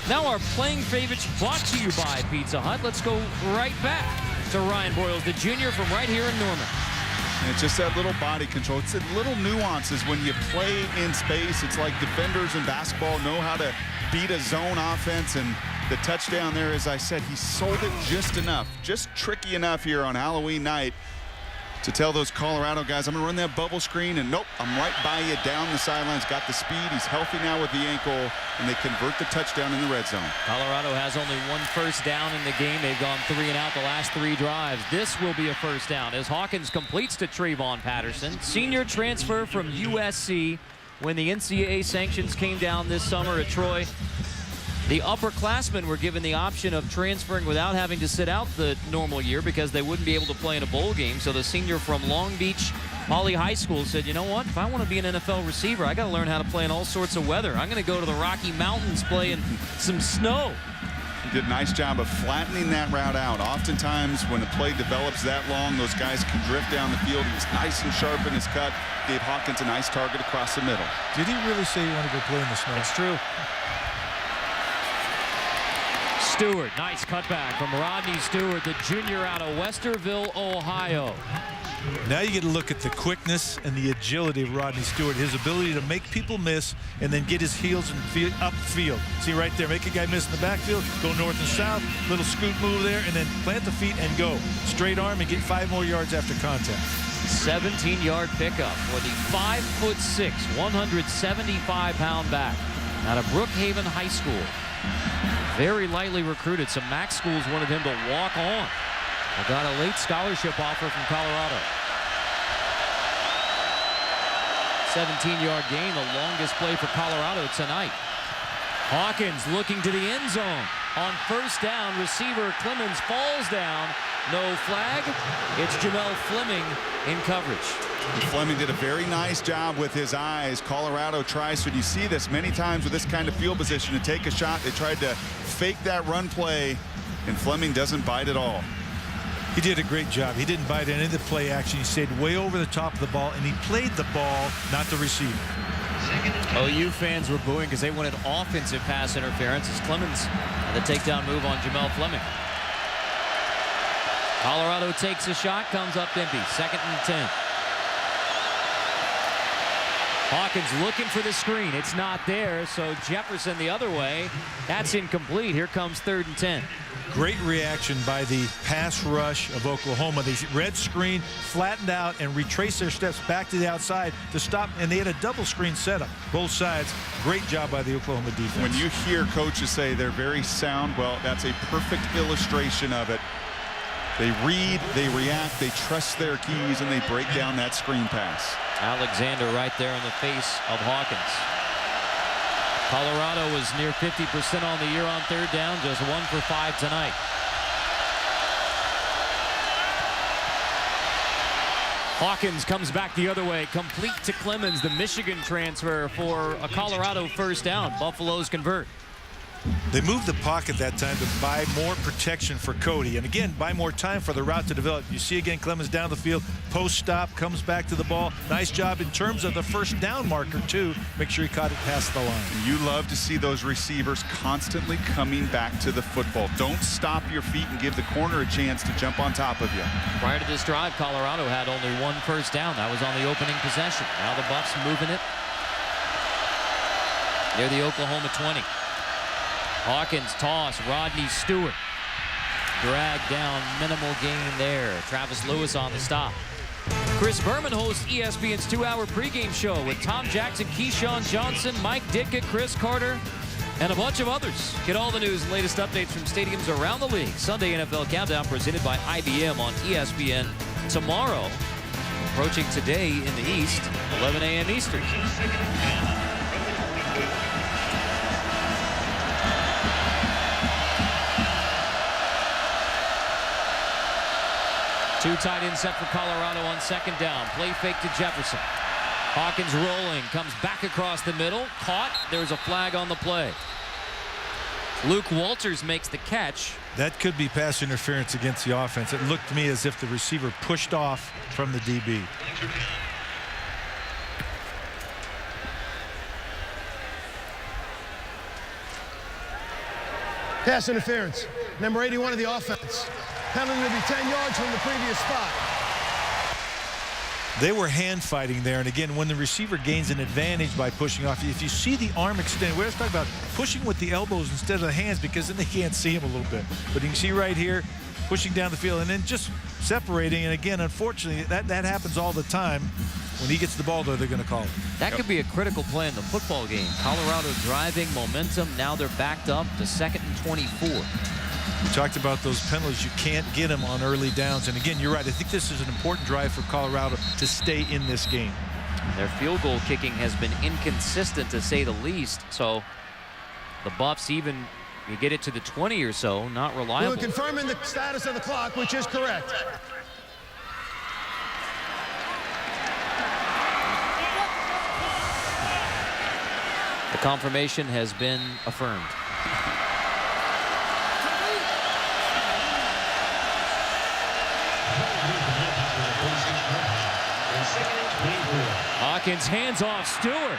Now our playing favorites brought to you by Pizza Hut. Let's go right back to Ryan Broyles, the junior from right here in Norman. And it's just that little body control. It's the little nuances when you play in space. It's like defenders in basketball know how to beat a zone offense, and the touchdown there, as I said, he sold it just enough, just tricky enough here on Halloween night to tell those Colorado guys, I'm going to run that bubble screen, and nope, I'm right by you down the sidelines. Got the speed. He's healthy now with the ankle, and they convert the touchdown in the red zone. Colorado has only 1 first down in the game. They've gone 3 and out the last 3 drives. This will be a first down as Hawkins completes to Trayvon Patterson, senior transfer from USC. When the NCAA sanctions came down this summer at Troy, the upperclassmen were given the option of transferring without having to sit out the normal year because they wouldn't be able to play in a bowl game. So the senior from Long Beach Poly High School said, you know what, if I want to be an NFL receiver, I got to learn how to play in all sorts of weather. I'm going to go to the Rocky Mountains, play in some snow. He did a nice job of flattening that route out. Oftentimes when a play develops that long, those guys can drift down the field. He was nice and sharp in his cut. Gave Hawkins a nice target across the middle. Did he really say he wanted to go play in the snow? That's true. Stewart, nice cutback from Rodney Stewart, the junior out of Westerville, Ohio. Now you get to look at the quickness and the agility of Rodney Stewart, his ability to make people miss and then get his heels and upfield. See right there, make a guy miss in the backfield, go north and south, little scoot move there, and then plant the feet and go. Straight arm and get 5 more yards after contact. 17-yard pickup for the 5'6", 175-pound back out of Brookhaven High School. Very lightly recruited. Some MAC schools wanted him to walk on. I got a late scholarship offer from Colorado. 17-yard gain, the longest play for Colorado tonight. Hawkins looking to the end zone. On first down, receiver Clemens falls down. No flag. It's Jamel Fleming in coverage. Fleming did a very nice job with his eyes. Colorado tries to, you see this many times with this kind of field position, to take a shot. They tried to fake that run play, and Fleming doesn't bite at all. He did a great job. He didn't bite any of the play action. He stayed way over the top of the ball, and he played the ball, not the receiver. OU fans were booing because they wanted offensive pass interference as Clemens had the takedown move on Jamel Fleming. Colorado takes a shot, comes up empty. 2nd and 10. Hawkins looking for the screen. It's not there, so Jefferson the other way. That's incomplete. Here comes 3rd and 10. Great reaction by the pass rush of Oklahoma. They read screen, flattened out, and retraced their steps back to the outside to stop, and they had a double screen setup. Both sides, great job by the Oklahoma defense. When you hear coaches say they're very sound, well, that's a perfect illustration of it. They read, they react, they trust their keys, and they break down that screen pass. Alexander right there in the face of Hawkins. Colorado was near 50% on the year on 3rd down, just 1 for 5 tonight. Hawkins comes back the other way, complete to Clemens, the Michigan transfer for a Colorado first down. Buffaloes convert. They moved the pocket that time to buy more protection for Cody, and again buy more time for the route to develop. You see again Clemens down the field, post stop, comes back to the ball. Nice job in terms of the first down marker too. Make sure he caught it past the line. You love to see those receivers constantly coming back to the football. Don't stop your feet and give the corner a chance to jump on top of you. Prior to this drive, Colorado had only 1 first down. That was on the opening possession. Now the Buffs moving it near the Oklahoma 20. Hawkins toss, Rodney Stewart dragged down, minimal gain there. Travis Lewis on the stop. Chris Berman hosts ESPN's 2-hour pregame show with Tom Jackson, Keyshawn Johnson, Mike Ditka, Chris Carter, and a bunch of others. Get all the news and latest updates from stadiums around the league. Sunday NFL Countdown presented by IBM on ESPN tomorrow approaching today in the East, 11 a.m. Eastern. Two tight end set for Colorado on second down. Play fake to Jefferson. Hawkins rolling, comes back across the middle, caught. There's a flag on the play. Luke Walters makes the catch. That could be pass interference against the offense. It looked to me as if the receiver pushed off from the DB. Pass interference. Number 81 of the offense. Penalty will be 10 yards from the previous spot. They were hand fighting there, and again, when the receiver gains an advantage by pushing off, if you see the arm extend, we're just talking about pushing with the elbows instead of the hands, because then they can't see him a little bit. But you can see right here, pushing down the field and then just separating. And again, unfortunately, that happens all the time. When he gets the ball, though, they're going to call it. That could be a critical play in the football game. Colorado driving momentum. Now they're backed up to 2nd and 24. We talked about those penalties. You can't get them on early downs. And again, you're right. I think this is an important drive for Colorado to stay in this game. Their field goal kicking has been inconsistent, to say the least. So the Buffs, even you get it to the 20 or so, not reliable. We're confirming the status of the clock, which is correct. The confirmation has been affirmed. Hawkins hands off Stewart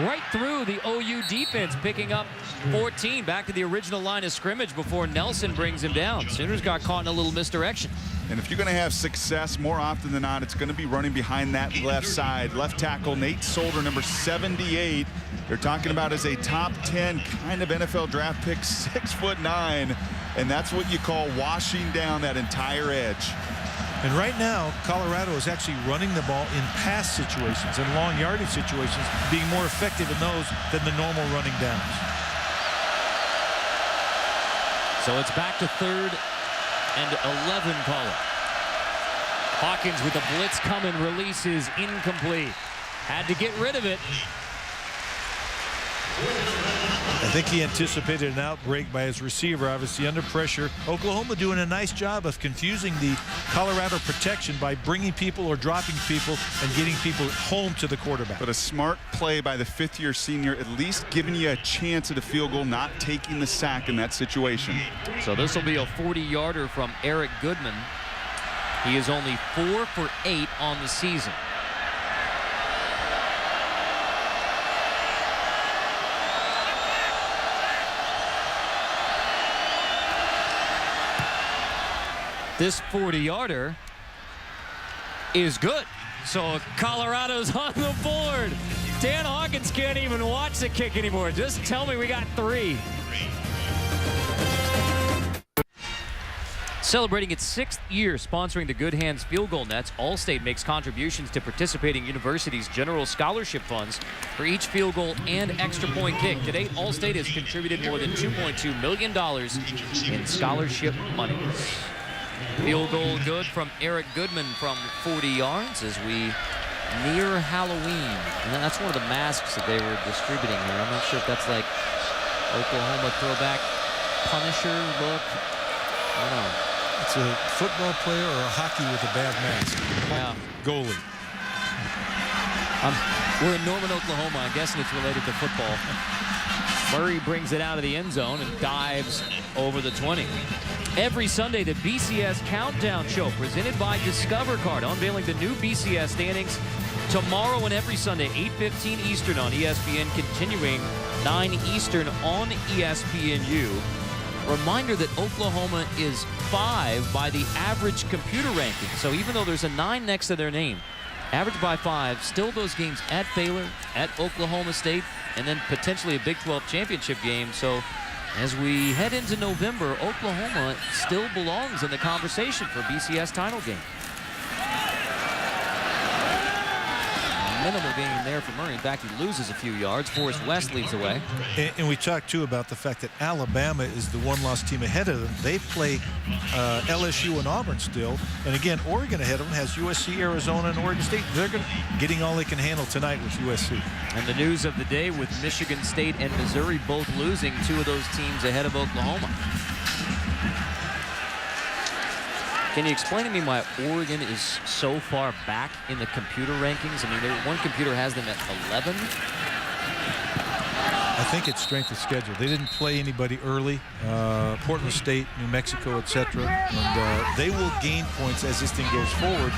right through the OU defense, picking up 14 back to the original line of scrimmage before Nelson brings him down. Sooners got caught in a little misdirection. And if you're going to have success, more often than not, it's going to be running behind that left side. Left tackle Nate Solder, number 78. They're talking about as a top 10 kind of NFL draft pick, 6'9", and that's what you call washing down that entire edge. And right now, Colorado is actually running the ball in pass situations and long yardage situations, being more effective in those than the normal running downs. So it's back to 3rd and 11, call it. Hawkins with the blitz coming, releases incomplete. Had to get rid of it. I think he anticipated an outbreak by his receiver, obviously under pressure. Oklahoma doing a nice job of confusing the Colorado protection by bringing people or dropping people and getting people home to the quarterback. But a smart play by the 5th-year senior, at least giving you a chance at a field goal, not taking the sack in that situation. So this will be a 40-yarder from Eric Goodman. He is only 4 for 8 on the season. This 40-yarder is good. So Colorado's on the board. Dan Hawkins can't even watch the kick anymore. Just tell me we got 3. Celebrating its 6th year sponsoring the Good Hands Field Goal Nets, Allstate makes contributions to participating universities' general scholarship funds for each field goal and extra point kick. To date, Allstate has contributed more than $2.2 million in scholarship monies. Field goal good from Eric Goodman from 40 yards as we near Halloween. And that's one of the masks that they were distributing here. I'm not sure if that's like Oklahoma throwback Punisher look. I don't know. It's a football player or a hockey with a bad mask. Yeah. Goalie. We're in Norman, Oklahoma. I'm guessing it's related to football. Murray brings it out of the end zone and dives over the 20. Every Sunday, the BCS Countdown Show presented by Discover Card, unveiling the new BCS standings tomorrow and every Sunday, 8:15 Eastern on ESPN, continuing 9 Eastern on ESPNU. Reminder that Oklahoma is 5 by the average computer ranking. So even though there's a 9 next to their name, average by 5, still those games at Baylor, at Oklahoma State, and then potentially a Big 12 championship game. So as we head into November, Oklahoma still belongs in the conversation for BCS title game. minimal gain there for Murray. In fact, he loses a few yards. Forrest West leads away. And we talked, too, about the fact that Alabama is the one-loss team ahead of them. They play LSU and Auburn still. And, again, Oregon ahead of them has USC, Arizona, and Oregon State. They're getting all they can handle tonight with USC. And the news of the day with Michigan State and Missouri both losing, 2 of those teams ahead of Oklahoma. Can you explain to me why Oregon is so far back in the computer rankings? I mean, one computer has them at 11. I think it's strength of schedule. They didn't play anybody early. Portland State, New Mexico, etc. And they will gain points as this thing goes forward,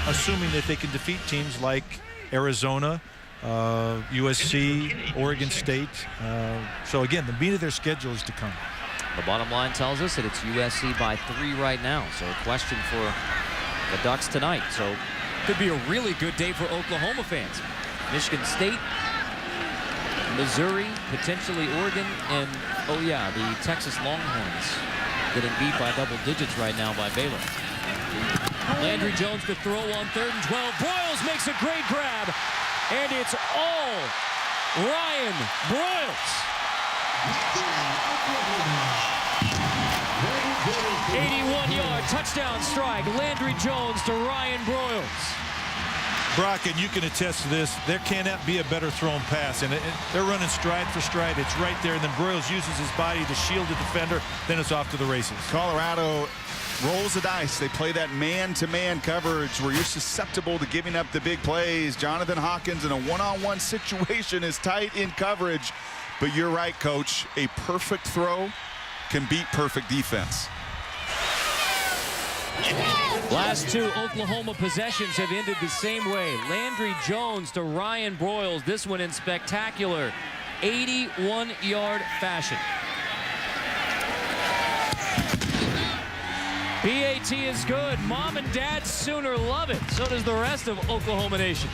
assuming that they can defeat teams like Arizona, USC, Oregon State. So again, the meat of their schedule is to come. The bottom line tells us that it's USC by 3 right now. So a question for the Ducks tonight. So could be a really good day for Oklahoma fans. Michigan State, Missouri, potentially Oregon, and, oh yeah, the Texas Longhorns getting beat by double digits right now by Baylor. Landry Jones to throw on 3rd and 12. Broyles makes a great grab, and it's all Ryan Broyles. 81-yard touchdown strike. Landry Jones to Ryan Broyles. Brock, and you can attest to this, there cannot be a better thrown pass. And they're running stride for stride. It's right there. And then Broyles uses his body to shield the defender. Then it's off to the races. Colorado rolls the dice. They play that man-to-man coverage where you're susceptible to giving up the big plays. Jonathan Hawkins in a one-on-one situation is tight in coverage. But you're right, Coach. A perfect throw can beat perfect defense. Last 2 Oklahoma possessions have ended the same way. Landry Jones to Ryan Broyles. This one in spectacular 81-yard fashion. PAT is good. Mom and Dad Sooner love it. So does the rest of Oklahoma Nation.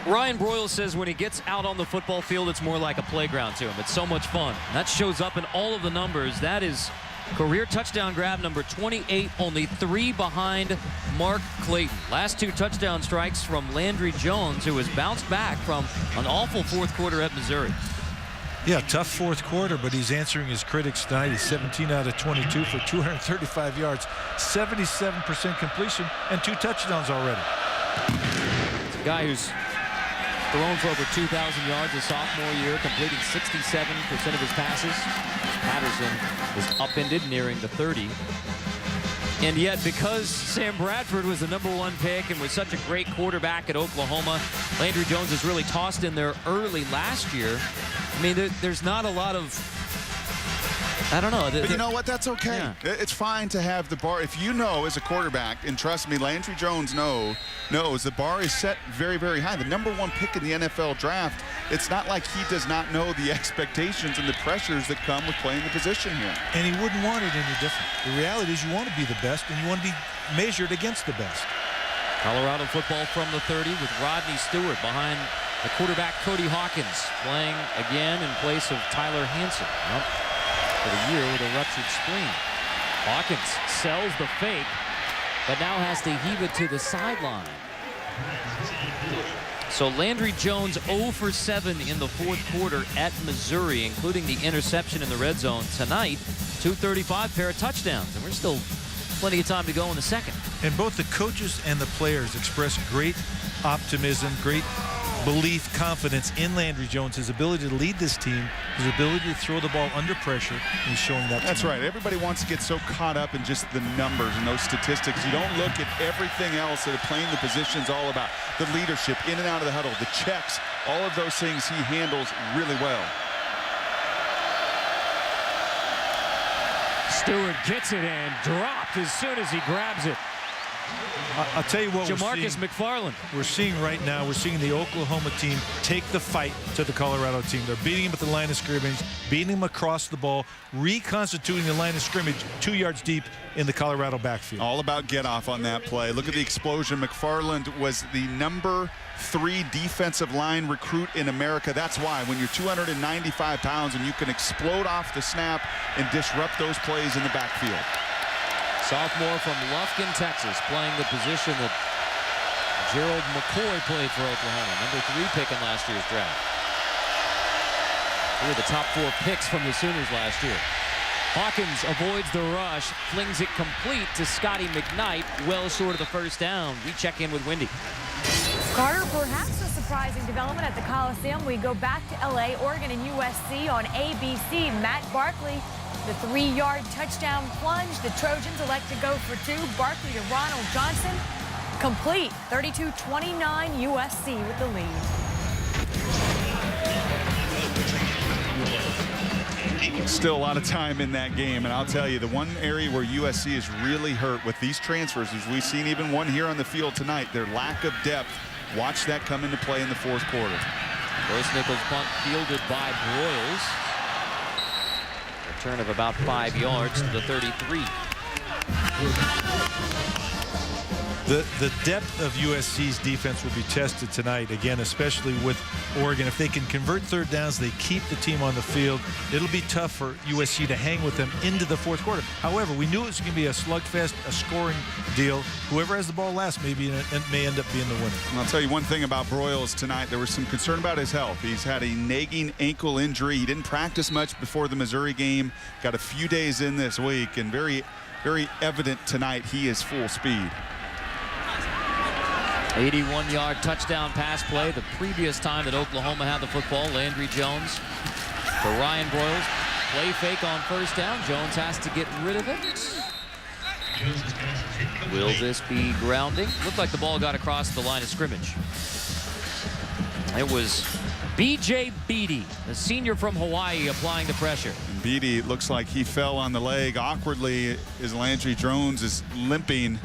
Ryan Broyles says when he gets out on the football field, it's more like a playground to him. It's so much fun. That shows up in all of the numbers. That is career touchdown grab number 28, only 3 behind Mark Clayton. Last 2 touchdown strikes from Landry Jones, who has bounced back from an awful 4th quarter at Missouri. Yeah, tough 4th quarter, but he's answering his critics tonight. He's 17 out of 22 for 235 yards, 77% completion, and 2 touchdowns already. It's a guy who's thrown for over 2,000 yards his sophomore year, completing 67% of his passes. Patterson is upended, nearing the 30. And yet, because Sam Bradford was the #1 pick and was such a great quarterback at Oklahoma, Landry Jones is really tossed in there early last year. I mean, there's not a lot of, I don't know. But you know what? That's okay. Yeah. It's fine to have the bar. If you know as a quarterback, and trust me, Landry Jones knows the bar is set very, very high. The #1 pick in the NFL draft, it's not like he does not know the expectations and the pressures that come with playing the position here. And he wouldn't want it any different. The reality is you want to be the best, and you want to be measured against the best. Colorado football from the 30 with Rodney Stewart behind the quarterback Cody Hawkins, playing again in place of Tyler Hansen. For the year with a ruptured spleen. Hawkins sells the fake, but now has to heave it to the sideline. So Landry Jones 0 for 7 in the 4th quarter at Missouri, including the interception in the red zone. Tonight, 235, pair of touchdowns, and we're still plenty of time to go in the 2nd. And both the coaches and the players express great optimism, great belief, confidence in Landry Jones, his ability to lead this team, his ability to throw the ball under pressure, and he's showing that. That's right. Everybody wants to get so caught up in just the numbers and those statistics. You don't look at everything else that playing the position's all about. The leadership, in and out of the huddle, the checks, all of those things he handles really well. Stewart gets it and dropped as soon as he grabs it. I'll tell you what Jamarcus McFarland. We're seeing right now, we're seeing the Oklahoma team take the fight to the Colorado team. They're beating him at the line of scrimmage, beating him across the ball, reconstituting the line of scrimmage 2 yards deep in the Colorado backfield. All about get off on that play. Look at the explosion. McFarland was the #3 defensive line recruit in America. That's why when you're 295 pounds and you can explode off the snap and disrupt those plays in the backfield. Sophomore from Lufkin, Texas, playing the position that Gerald McCoy played for Oklahoma. Number 3 pick in last year's draft. Here are the top 4 picks from the Sooners last year. Hawkins avoids the rush, flings it complete to Scotty McKnight, well short of the first down. We check in with Wendy. Carter, perhaps a surprising development at the Coliseum. We go back to LA, Oregon and USC on ABC. Matt Barkley, the 3-yard touchdown plunge. The Trojans elect to go for 2. Barkley to Ronald Johnson. Complete. 32-29, USC with the lead. Still a lot of time in that game, and I'll tell you, the one area where USC is really hurt with these transfers, as we've seen even one here on the field tonight, their lack of depth. Watch that come into play in the 4th quarter. First Nichols punt fielded by Broyles. Return of about 5 yards to the 33. The depth of USC's defense will be tested tonight, again, especially with Oregon. If they can convert 3rd downs, they keep the team on the field. It'll be tough for USC to hang with them into the 4th quarter. However, we knew it was going to be a slugfest, a scoring deal. Whoever has the ball last may end up being the winner. And I'll tell you one thing about Broyles tonight. There was some concern about his health. He's had a nagging ankle injury. He didn't practice much before the Missouri game. Got a few days in this week, and very, very evident tonight he is full speed. 81-yard touchdown pass play. The previous time that Oklahoma had the football, Landry Jones to Ryan Broyles. Play fake on first down. Jones has to get rid of it. Will this be grounding? Looked like the ball got across the line of scrimmage. It was B.J. Beatty, the senior from Hawaii, applying the pressure. And Beatty looks like he fell on the leg awkwardly as Landry Jones is limping.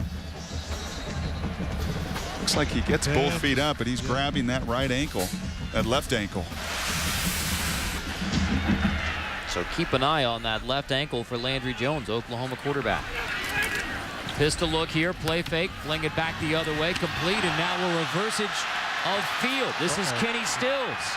Looks like he gets both feet up, but he's grabbing that right ankle, that left ankle. So keep an eye on that left ankle for Landry Jones, Oklahoma quarterback. Pistol look here, play fake, fling it back the other way, complete, and now a reversage of field. This is Kenny Stills.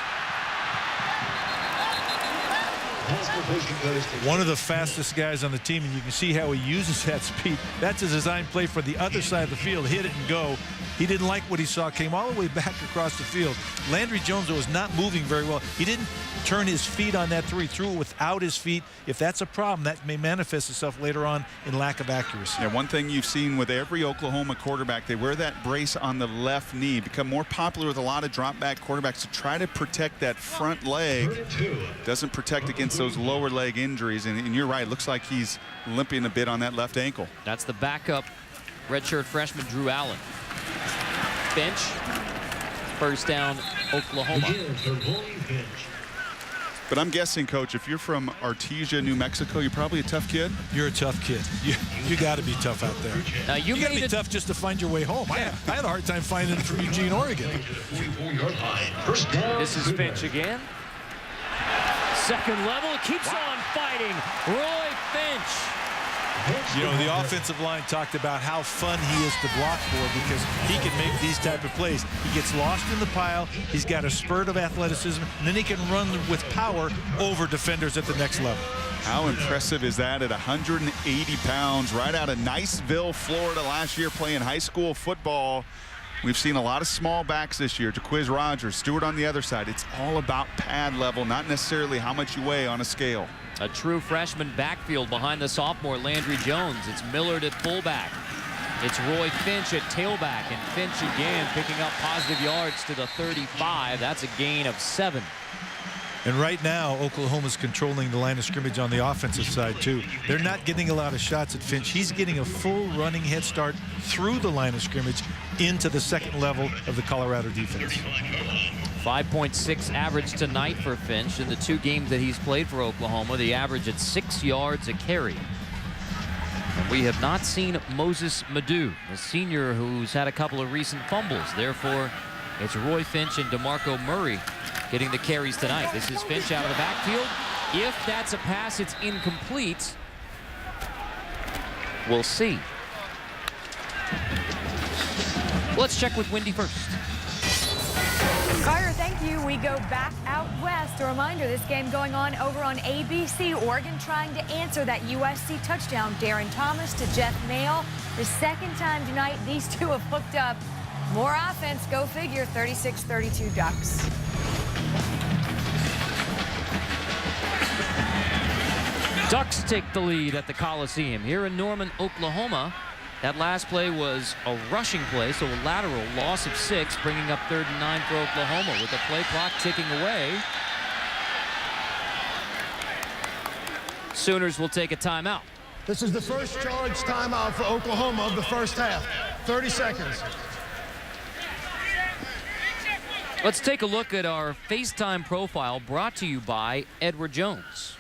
One of the fastest guys on the team, and you can see how he uses that speed. That's a design play for the other side of the field. Hit it and go. He didn't like what he saw, came all the way back across the field. Landry Jones was not moving very well. He didn't turn his feet on that throw. He threw it without his feet. If that's a problem, that may manifest itself later on in lack of accuracy. Yeah, one thing you've seen with every Oklahoma quarterback, they wear that brace on the left knee. Become more popular with a lot of drop back quarterbacks to try to protect that front leg. Doesn't protect against those lower leg injuries. And you're right, looks like he's limping a bit on that left ankle. That's the backup redshirt freshman Drew Allen. Finch, first down, Oklahoma. But I'm guessing, Coach, if you're from Artesia, New Mexico, you're probably a tough kid. You're a tough kid. You got to be tough out there. Now you got to be tough just to find your way home. I had a hard time finding it from Eugene, Oregon. This is Finch again. Second level, keeps on fighting. Roy Finch. You know, the offensive line talked about how fun he is to block for because he can make these type of plays. He gets lost in the pile. He's got a spurt of athleticism, and then he can run with power over defenders at the next level. How impressive is that at 180 pounds, right out of Niceville, Florida last year playing high school football. We've seen a lot of small backs this year. Jaquiz Rogers, Stewart on the other side. It's all about pad level, not necessarily how much you weigh on a scale. A true freshman backfield behind the sophomore Landry Jones. It's Millard at fullback. It's Roy Finch at tailback, and Finch again picking up positive yards to the 35. That's a gain of 7. And right now, Oklahoma's controlling the line of scrimmage on the offensive side, too. They're not getting a lot of shots at Finch. He's getting a full running head start through the line of scrimmage into the second level of the Colorado defense. 5.6 average tonight for Finch in the 2 games that he's played for Oklahoma. The average at 6 yards a carry. And we have not seen Moses Madu, a senior who's had a couple of recent fumbles. Therefore, it's Roy Finch and DeMarco Murray getting the carries tonight. This is Finch out of the backfield. If that's a pass, it's incomplete. We'll see. Let's check with Wendy first. Carter, thank you. We go back out west. A reminder, this game going on over on ABC. Oregon trying to answer that USC touchdown. Darren Thomas to Jeff Mail. The second time tonight these two have hooked up. More offense, go figure, 36-32 Ducks. Ducks take the lead at the Coliseum here in Norman, Oklahoma. That last play was a rushing play, so a lateral loss of 6, bringing up 3rd and 9 for Oklahoma with the play clock ticking away. Sooners will take a timeout. This is the first charged timeout for Oklahoma of the first half. 30 seconds. Let's take a look at our FaceTime profile brought to you by Edward Jones.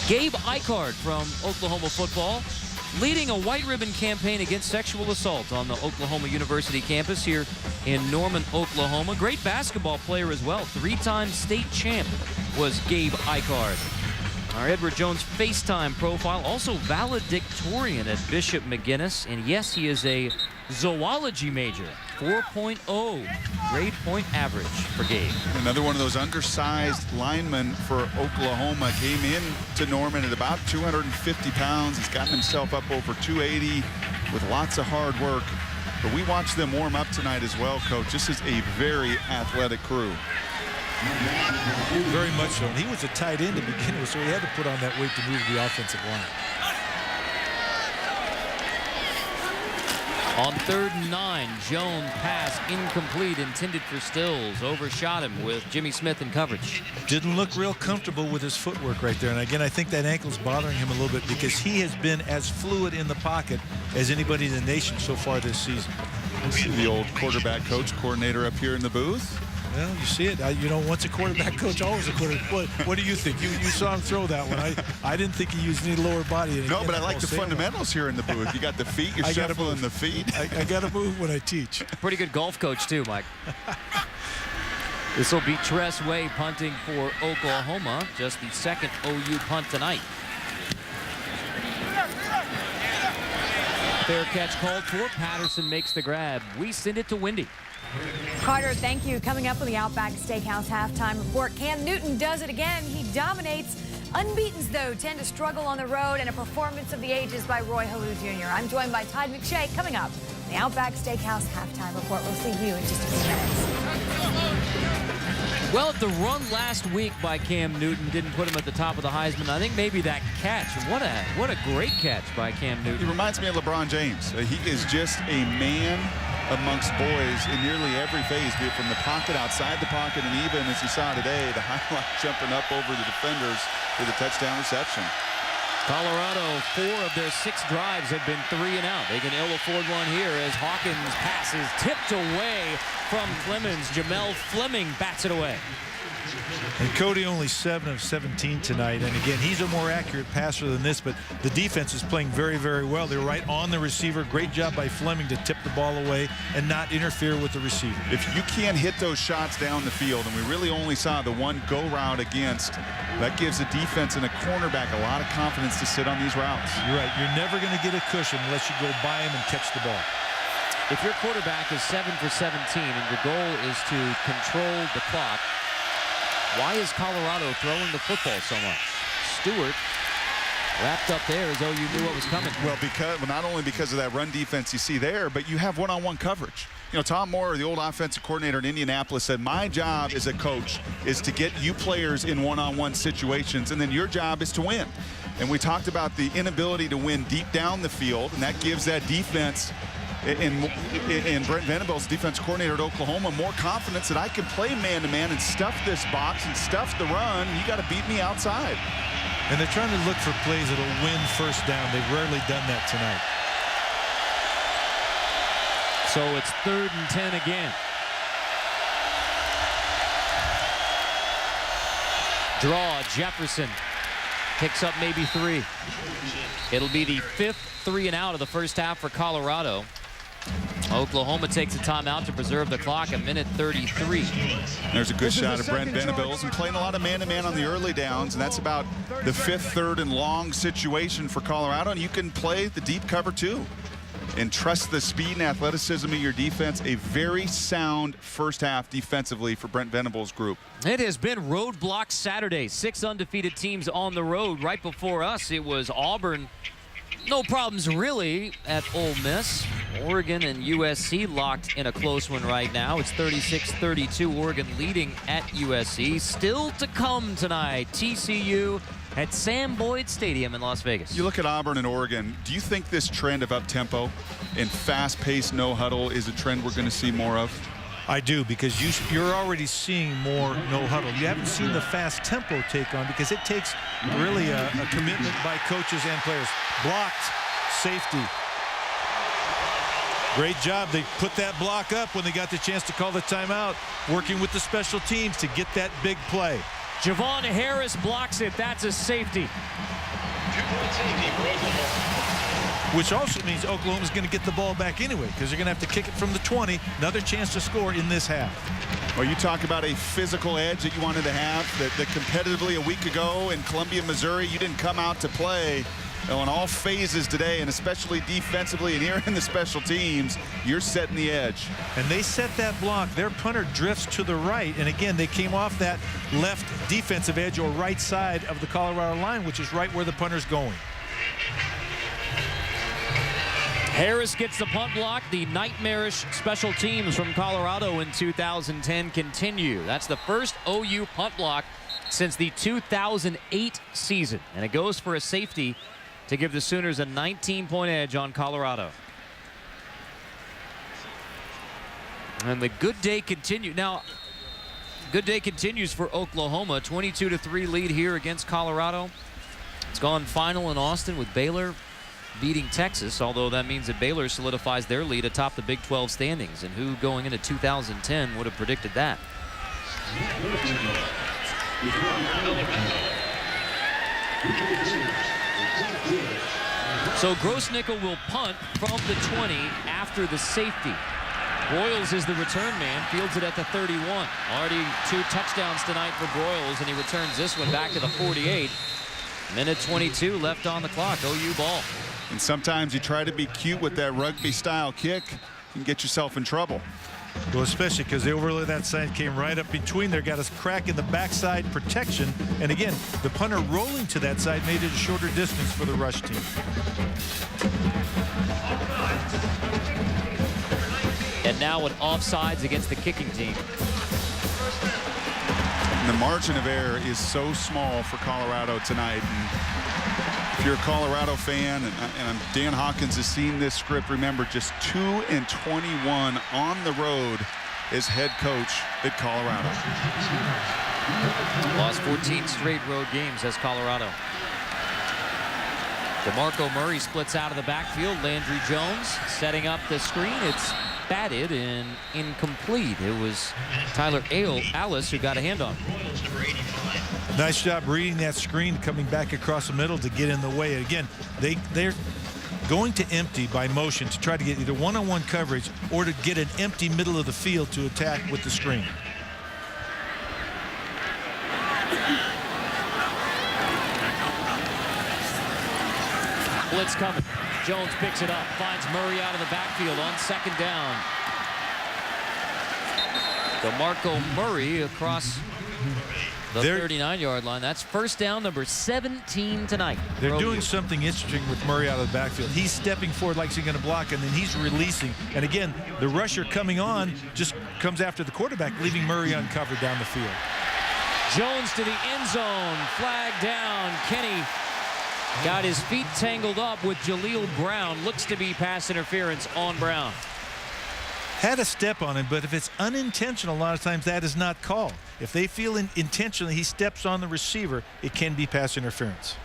Gabe Icard from Oklahoma football leading a white ribbon campaign against sexual assault on the Oklahoma University campus here in Norman, Oklahoma. Great basketball player as well. 3-time state champ was Gabe Icard. Our Edward Jones FaceTime profile, also valedictorian at Bishop McGuinness. And yes, he is a zoology major. 4.0 grade point average for Gabe. Another one of those undersized linemen for Oklahoma. Came in to Norman at about 250 pounds. He's gotten himself up over 280 with lots of hard work. But we watched them warm up tonight as well, Coach. This is a very athletic crew. Very much so. And he was a tight end to begin with, so he had to put on that weight to move the offensive line. On 3rd and 9, Jones pass incomplete, intended for Stills. Overshot him with Jimmy Smith in coverage. Didn't look real comfortable with his footwork right there. And again, I think that ankle's bothering him a little bit because he has been as fluid in the pocket as anybody in the nation so far this season. You see the old quarterback coach coordinator up here in the booth. Well, you see it. You know, once a quarterback coach, always a quarterback. What do you think? You saw him throw that one. I didn't think he used any lower body. No, but I like the fundamentals here in the booth. You got the feet. You're shuffling the feet. I got to move when I teach. Pretty good golf coach, too, Mike. This will be Tress Way punting for Oklahoma. Just the second OU punt tonight. Fair catch called for. Patterson makes the grab. We send it to Wendy. Carter, thank you. Coming up on the Outback Steakhouse halftime report, Cam Newton does it again. He dominates. Unbeatens, though, tend to struggle on the road, and a performance of the ages by Roy Halou Jr. I'm joined by Todd McShay. Coming up, the Outback Steakhouse halftime report. We'll see you in just a few minutes. Well, the run last week by Cam Newton didn't put him at the top of the Heisman. I think maybe that catch, what a great catch by Cam Newton. He reminds me of LeBron James. He is just a man amongst boys in nearly every phase, be it from the pocket, outside the pocket, and even, as you saw today, the highlight jumping up over the defenders for the touchdown reception. Colorado, 4 of their 6 drives have been 3 and out. They can ill afford one here as Hawkins passes tipped away from Clemens. Jamel Fleming bats it away. And Cody only 7 of 17 tonight. And again, he's a more accurate passer than this, but the defense is playing very, very well. They're right on the receiver. Great job by Fleming to tip the ball away and not interfere with the receiver. If you can't hit those shots down the field, and we really only saw the one go route against, that gives a defense and a cornerback a lot of confidence to sit on these routes. You're right. You're never going to get a cushion unless you go by him and catch the ball. If your quarterback is 7 for 17 and your goal is to control the clock, why is Colorado throwing the football so much? Stewart wrapped up there as though you knew what was coming. Well, not only because of that run defense you see there, but you have one-on-one coverage. You know, Tom Moore, the old offensive coordinator in Indianapolis, said, my job as a coach is to get you players in one-on-one situations, and then your job is to win. And we talked about the inability to win deep down the field, and that gives that defense and Brent Venables, defense coordinator at Oklahoma, more confidence that I can play man-to-man and stuff this box and stuff the run. You got to beat me outside. And they're trying to look for plays that'll win first down. They've rarely done that tonight. So it's 3rd and 10 again. Draw, Jefferson picks up maybe 3. It'll be the 5th 3 and out of the first half for Colorado. Oklahoma takes a timeout to preserve the clock, 1:33. There's a good shot of Brent Venables, and playing a lot of man-to-man on the early downs, and that's about the 5th, 3rd, and long situation for Colorado, and you can play the deep cover too. and trust the speed and athleticism of your defense. A very sound first half defensively for Brent Venables' group. It has been roadblock Saturday. 6 undefeated teams on the road. Right before us, it was Auburn. No problems really at Ole Miss. Oregon and USC locked in a close one right now. It's 36-32, Oregon leading at USC. Still to come tonight, TCU at Sam Boyd Stadium in Las Vegas. You look at Auburn and Oregon, do you think this trend of up-tempo and fast-paced no-huddle is a trend we're going to see more of? I do, because you're already seeing more no huddle. You haven't seen the fast tempo take on, because it takes really a commitment by coaches and players. Blocked, safety. Great job. They put that block up when they got the chance to call the timeout, working with the special teams to get that big play. Javon Harris blocks it. That's a safety. 2-point safety for Oklahoma. Which also means Oklahoma's going to get the ball back anyway, because they're going to have to kick it from the 20. Another chance to score in this half. Well, you talk about a physical edge that you wanted to have, that competitively a week ago in Columbia, Missouri, you didn't come out to play. Well, in all phases today, and especially defensively and here in the special teams, you're setting the edge. And they set that block. Their punter drifts to the right. And again, they came off that left defensive edge or right side of the Colorado line, which is right where the punter's going. Harris gets the punt block. The nightmarish special teams from Colorado in 2010 continue. That's the first OU punt block since the 2008 season. And it goes for a safety to give the Sooners a 19-point edge on Colorado. And the good day continues. Now, good day continues for Oklahoma. 22-3 lead here against Colorado. It's gone final in Austin with Baylor beating Texas, although that means that Baylor solidifies their lead atop the Big 12 standings. And who going into 2010 would have predicted that? So Grossnickel will punt from the 20 after the safety. Broyles is the return man, fields it at the 31. Already 2 touchdowns tonight for Broyles, and he returns this one back to the 48. Minute 22 left on the clock. OU ball. And sometimes you try to be cute with that rugby-style kick and get yourself in trouble. Well, especially because the overlay that side came right up between there, got us crack in the backside protection. And again, the punter rolling to that side made it a shorter distance for the rush team. And now an offsides against the kicking team. And the margin of error is so small for Colorado tonight. And if you're a Colorado fan, and Dan Hawkins has seen this script, remember, just 2-21 on the road as head coach at Colorado. Lost 14 straight road games as Colorado. DeMarco Murray splits out of the backfield. Landry Jones setting up the screen. It's batted and incomplete. It was Tyler Alice who got a hand on it. Nice job reading that screen, coming back across the middle to get in the way. Again, they're going to empty by motion to try to get either one-on-one coverage or to get an empty middle of the field to attack with the screen. Blitz coming. Jones picks it up, finds Murray out of the backfield on second down. DeMarco Murray across the 39-yard line. That's first down number 17 tonight. They're doing something interesting with Murray out of the backfield. He's stepping forward like he's going to block, and then he's releasing. And again, the rusher coming on just comes after the quarterback, leaving Murray uncovered down the field. Jones to the end zone. Flag down. Kenny got his feet tangled up with Jaleel Brown. Looks to be pass interference on Brown. Had a step on him, but if it's unintentional, a lot of times that is not called. If they feel intentionally he steps on the receiver, it can be pass interference.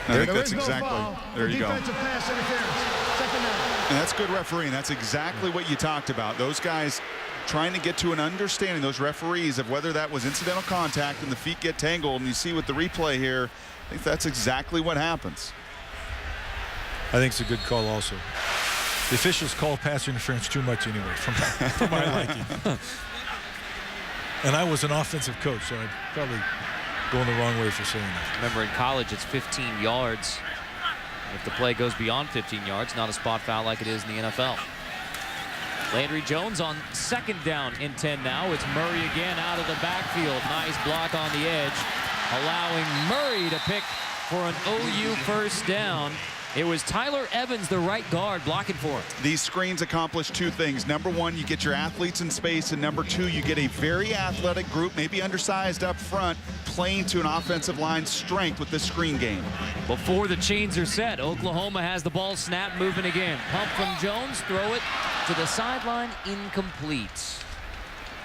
I think that's exactly. There you go. Defensive pass interference. Second down. And that's good refereeing. That's exactly what you talked about. Those guys trying to get to an understanding, those referees, of whether that was incidental contact and the feet get tangled. And you see with the replay here, I think that's exactly what happens. I think it's a good call also. The officials call pass interference too much anyway, for my liking. And I was an offensive coach, so I'd probably going the wrong way for saying that. Remember, in college, it's 15 yards. If the play goes beyond 15 yards, not a spot foul like it is in the NFL. Landry Jones on second down and 10 now. It's Murray again out of the backfield. Nice block on the edge, allowing Murray to pick for an OU first down. It was Tyler Evans, the right guard, blocking for it. These screens accomplish two things. Number one, you get your athletes in space, and number two, you get a very athletic group, maybe undersized up front, playing to an offensive line strength with this screen game. Before the chains are set, Oklahoma has the ball snap, moving again. Pump from Jones, throw it to the sideline, incomplete.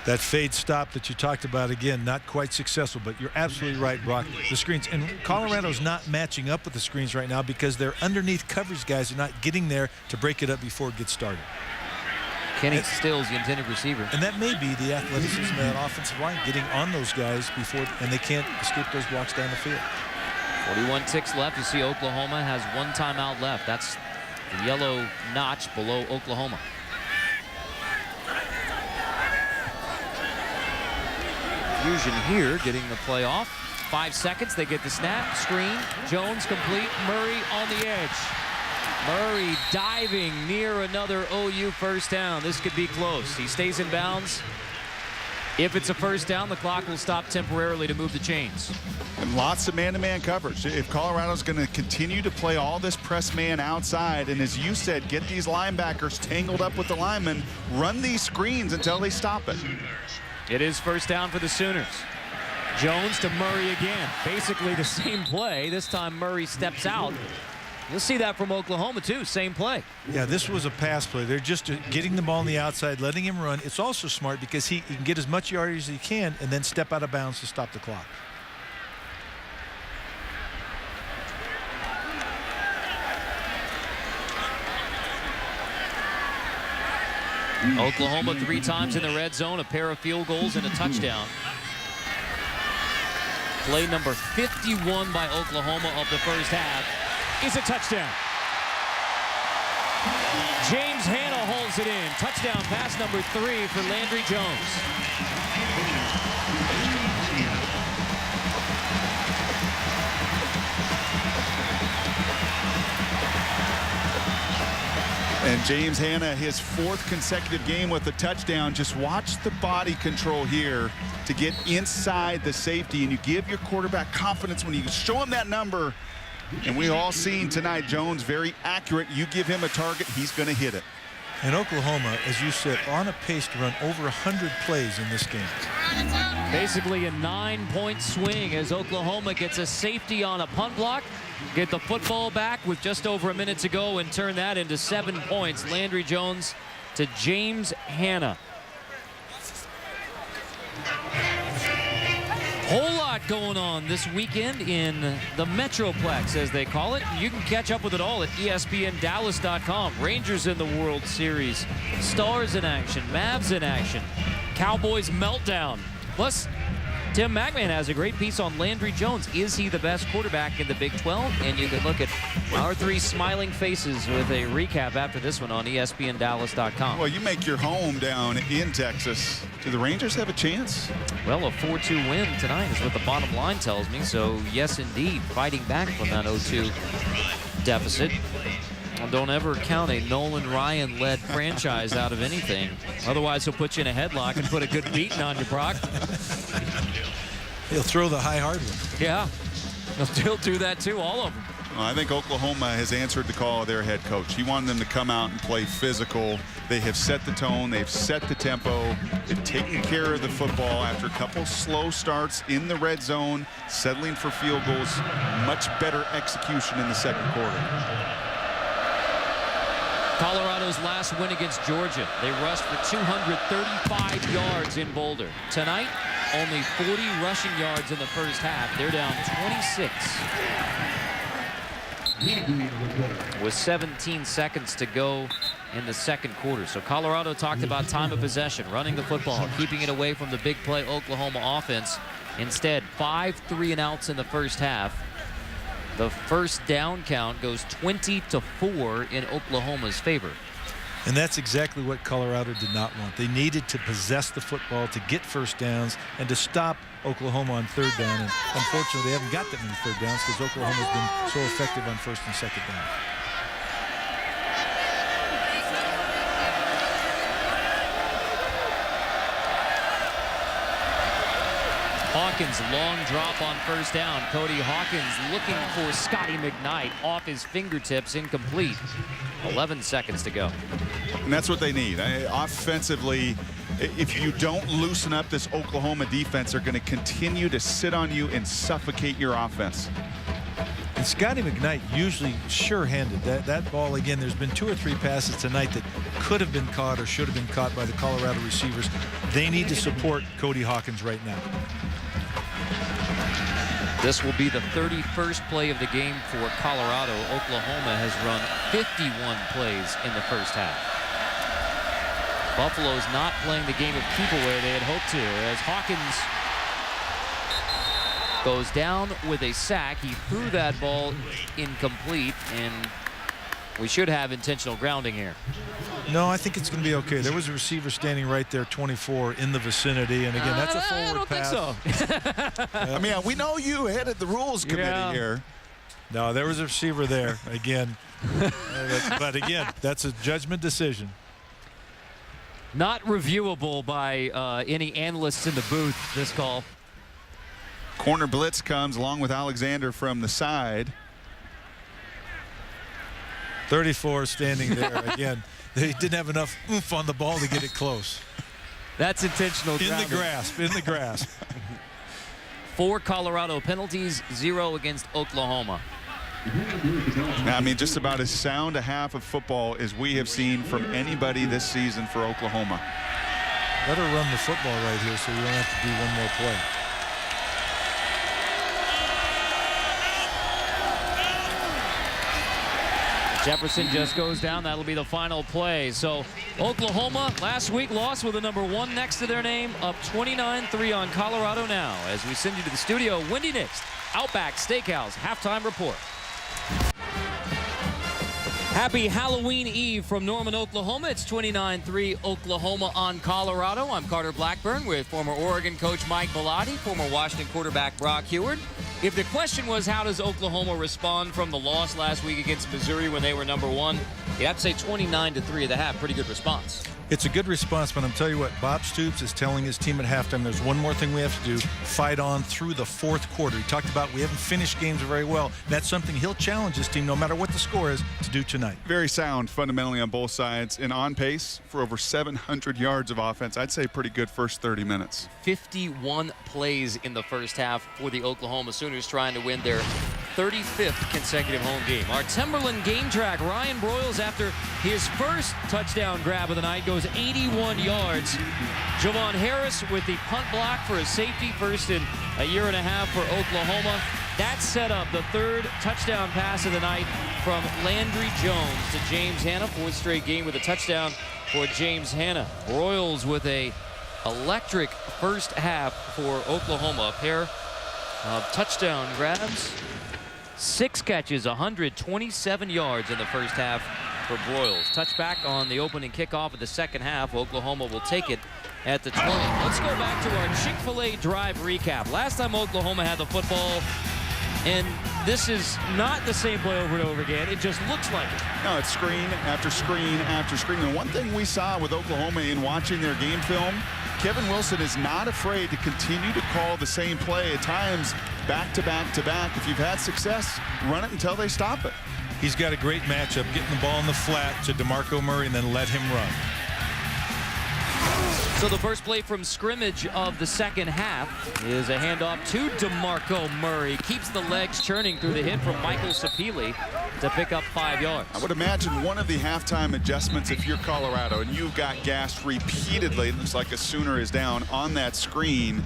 That fade stop that you talked about, again, not quite successful, but you're absolutely right, Brock. The screens, and Colorado's not matching up with the screens right now because their underneath coverage guys are not getting there to break it up before it gets started. Kenny Stills, the intended receiver. And that may be the athleticism of that offensive line, getting on those guys before, and they can't escape those blocks down the field. 41 ticks left. You see Oklahoma has one timeout left. That's the yellow notch below Oklahoma. Fusion here, getting the play off. 5 seconds, they get the snap, screen, Jones complete, Murray on the edge. Murray diving near another OU first down. This could be close. He stays in bounds. If it's a first down, the clock will stop temporarily to move the chains. And lots of man-to-man coverage. If Colorado's going to continue to play all this press man outside, and as you said, get these linebackers tangled up with the linemen, run these screens until they stop it. It is first down for the Sooners. Jones to Murray again. Basically the same play. This time Murray steps out. You'll see that from Oklahoma too. Same play. Yeah, this was a pass play. They're just getting the ball on the outside, letting him run. It's also smart because he can get as much yardage as he can and then step out of bounds to stop the clock. Oklahoma 3 times in the red zone, a pair of field goals and a touchdown. Play number 51 by Oklahoma of the first half is a touchdown. James Hanna holds it in. Touchdown pass number 3 for Landry Jones. And James Hanna, his 4th consecutive game with a touchdown. Just watch the body control here to get inside the safety, and you give your quarterback confidence when you show him that number. And we all seen tonight, Jones very accurate. You give him a target, he's going to hit it. And Oklahoma, as you said, on a pace to run over 100 plays in this game. Basically a 9-point swing as Oklahoma gets a safety on a punt block. Get the football back with just over a minute to go and turn that into 7 points. Landry Jones to James Hanna. Whole lot going on this weekend in the Metroplex, as they call it. You can catch up with it all at ESPNDallas.com. Rangers in the World Series, Stars in action, Mavs in action, Cowboys meltdown. Plus, Tim McMahon has a great piece on Landry Jones. Is he the best quarterback in the Big 12? And you can look at our 3 smiling faces with a recap after this one on ESPNDallas.com. Well, you make your home down in Texas. Do the Rangers have a chance? Well, a 4-2 win tonight is what the bottom line tells me. So, yes, indeed, fighting back from that 0-2 deficit. Well, don't ever count a Nolan Ryan-led franchise out of anything. Otherwise, he'll put you in a headlock and put a good beating on you, Brock. He'll throw the high hard one. Yeah, he'll do that too, all of them. Well, I think Oklahoma has answered the call of their head coach. He wanted them to come out and play physical. They have set the tone. They've set the tempo. They've taken care of the football after a couple slow starts in the red zone, settling for field goals. Much better execution in the second quarter. Colorado's last win against Georgia. They rushed for 235 yards in Boulder. Tonight, only 40 rushing yards in the first half. They're down 26 with 17 seconds to go in the second quarter. So Colorado talked about time of possession, running the football, keeping it away from the big play Oklahoma offense. Instead, 5 3-and-outs in the first half. The first down count goes 20-4 in Oklahoma's favor. And that's exactly what Colorado did not want. They needed to possess the football to get first downs and to stop Oklahoma on third down. And unfortunately, they haven't got that many third downs because Oklahoma's been so effective on first and second down. Hawkins, long drop on first down. Cody Hawkins looking for Scotty McKnight off his fingertips, incomplete. 11 seconds to go. And that's what they need. Offensively, if you don't loosen up this Oklahoma defense, they're going to continue to sit on you and suffocate your offense. And Scotty McKnight usually sure-handed. That ball, again, there's been 2 or 3 passes tonight that could have been caught or should have been caught by the Colorado receivers. They need to support Cody Hawkins right now. This will be the 31st play of the game for Colorado. Oklahoma has run 51 plays in the first half. Buffalo's not playing the game of keep away they had hoped to, as Hawkins goes down with a sack. He threw that ball incomplete, and we should have intentional grounding here. No, I think it's going to be okay. There was a receiver standing right there, 24, in the vicinity. And again, that's a forward pass. I don't think so. I mean, we know you headed the rules committee here. No, there was a receiver there again. But again, that's a judgment decision. Not reviewable by any analysts in the booth, this call. Corner blitz comes along with Alexander from the side. 34 standing there again. They didn't have enough oomph on the ball to get it close. That's intentional in grounding. the grasp, in the grasp. 4 Colorado penalties, 0 against Oklahoma. I mean, just about as sound a half of football as we have seen from anybody this season for Oklahoma. Let her run the football right here so you don't have to do one more play. Jefferson just goes down. That'll be the final play. So Oklahoma last week lost with a number 1 next to their name, up 29-3 on Colorado now. As we send you to the studio, Wendy Nix, Outback Steakhouse halftime report. Happy Halloween Eve from Norman, Oklahoma. It's 29-3 Oklahoma on Colorado. I'm Carter Blackburn with former Oregon coach Mike Bellotti, former Washington quarterback Brock Heward. If the question was how does Oklahoma respond from the loss last week against Missouri when they were number 1, you have to say 29-3 at the half. Pretty good response. It's a good response, but I'm telling you what, Bob Stoops is telling his team at halftime there's one more thing we have to do, fight on through the 4th quarter. He talked about we haven't finished games very well. That's something he'll challenge his team, no matter what the score is, to do tonight. Very sound fundamentally on both sides and on pace for over 700 yards of offense. I'd say pretty good first 30 minutes. 51 plays in the first half for the Oklahoma Sooners, trying to win their 35th consecutive home game. Our Timberland game track, Ryan Broyles, after his first touchdown grab of the night, goes 81 yards. Javon Harris with the punt block for a safety, first in a year and a half for Oklahoma. That set up the 3rd touchdown pass of the night from Landry Jones to James Hanna. 4th straight game with a touchdown for James Hanna. Broyles with a electric first half for Oklahoma. A pair of touchdown grabs. 6 catches, 127 yards in the first half for Broyles. Touchback on the opening kickoff of the second half. Oklahoma will take it at the 20. Let's go back to our Chick-fil-A drive recap. Last time Oklahoma had the football, and this is not the same play over and over again. It just looks like it. No, it's screen after screen after screen. And one thing we saw with Oklahoma in watching their game film, Kevin Wilson is not afraid to continue to call the same play at times back to back to back. If you've had success, run it until they stop it. He's got a great matchup, getting the ball in the flat to DeMarco Murray and then let him run. So the first play from scrimmage of the second half is a handoff to DeMarco Murray. Keeps the legs churning through the hit from Michael Sapili to pick up 5 yards. I would imagine one of the halftime adjustments, if you're Colorado and you've got gassed repeatedly, it looks like a Sooner is down on that screen,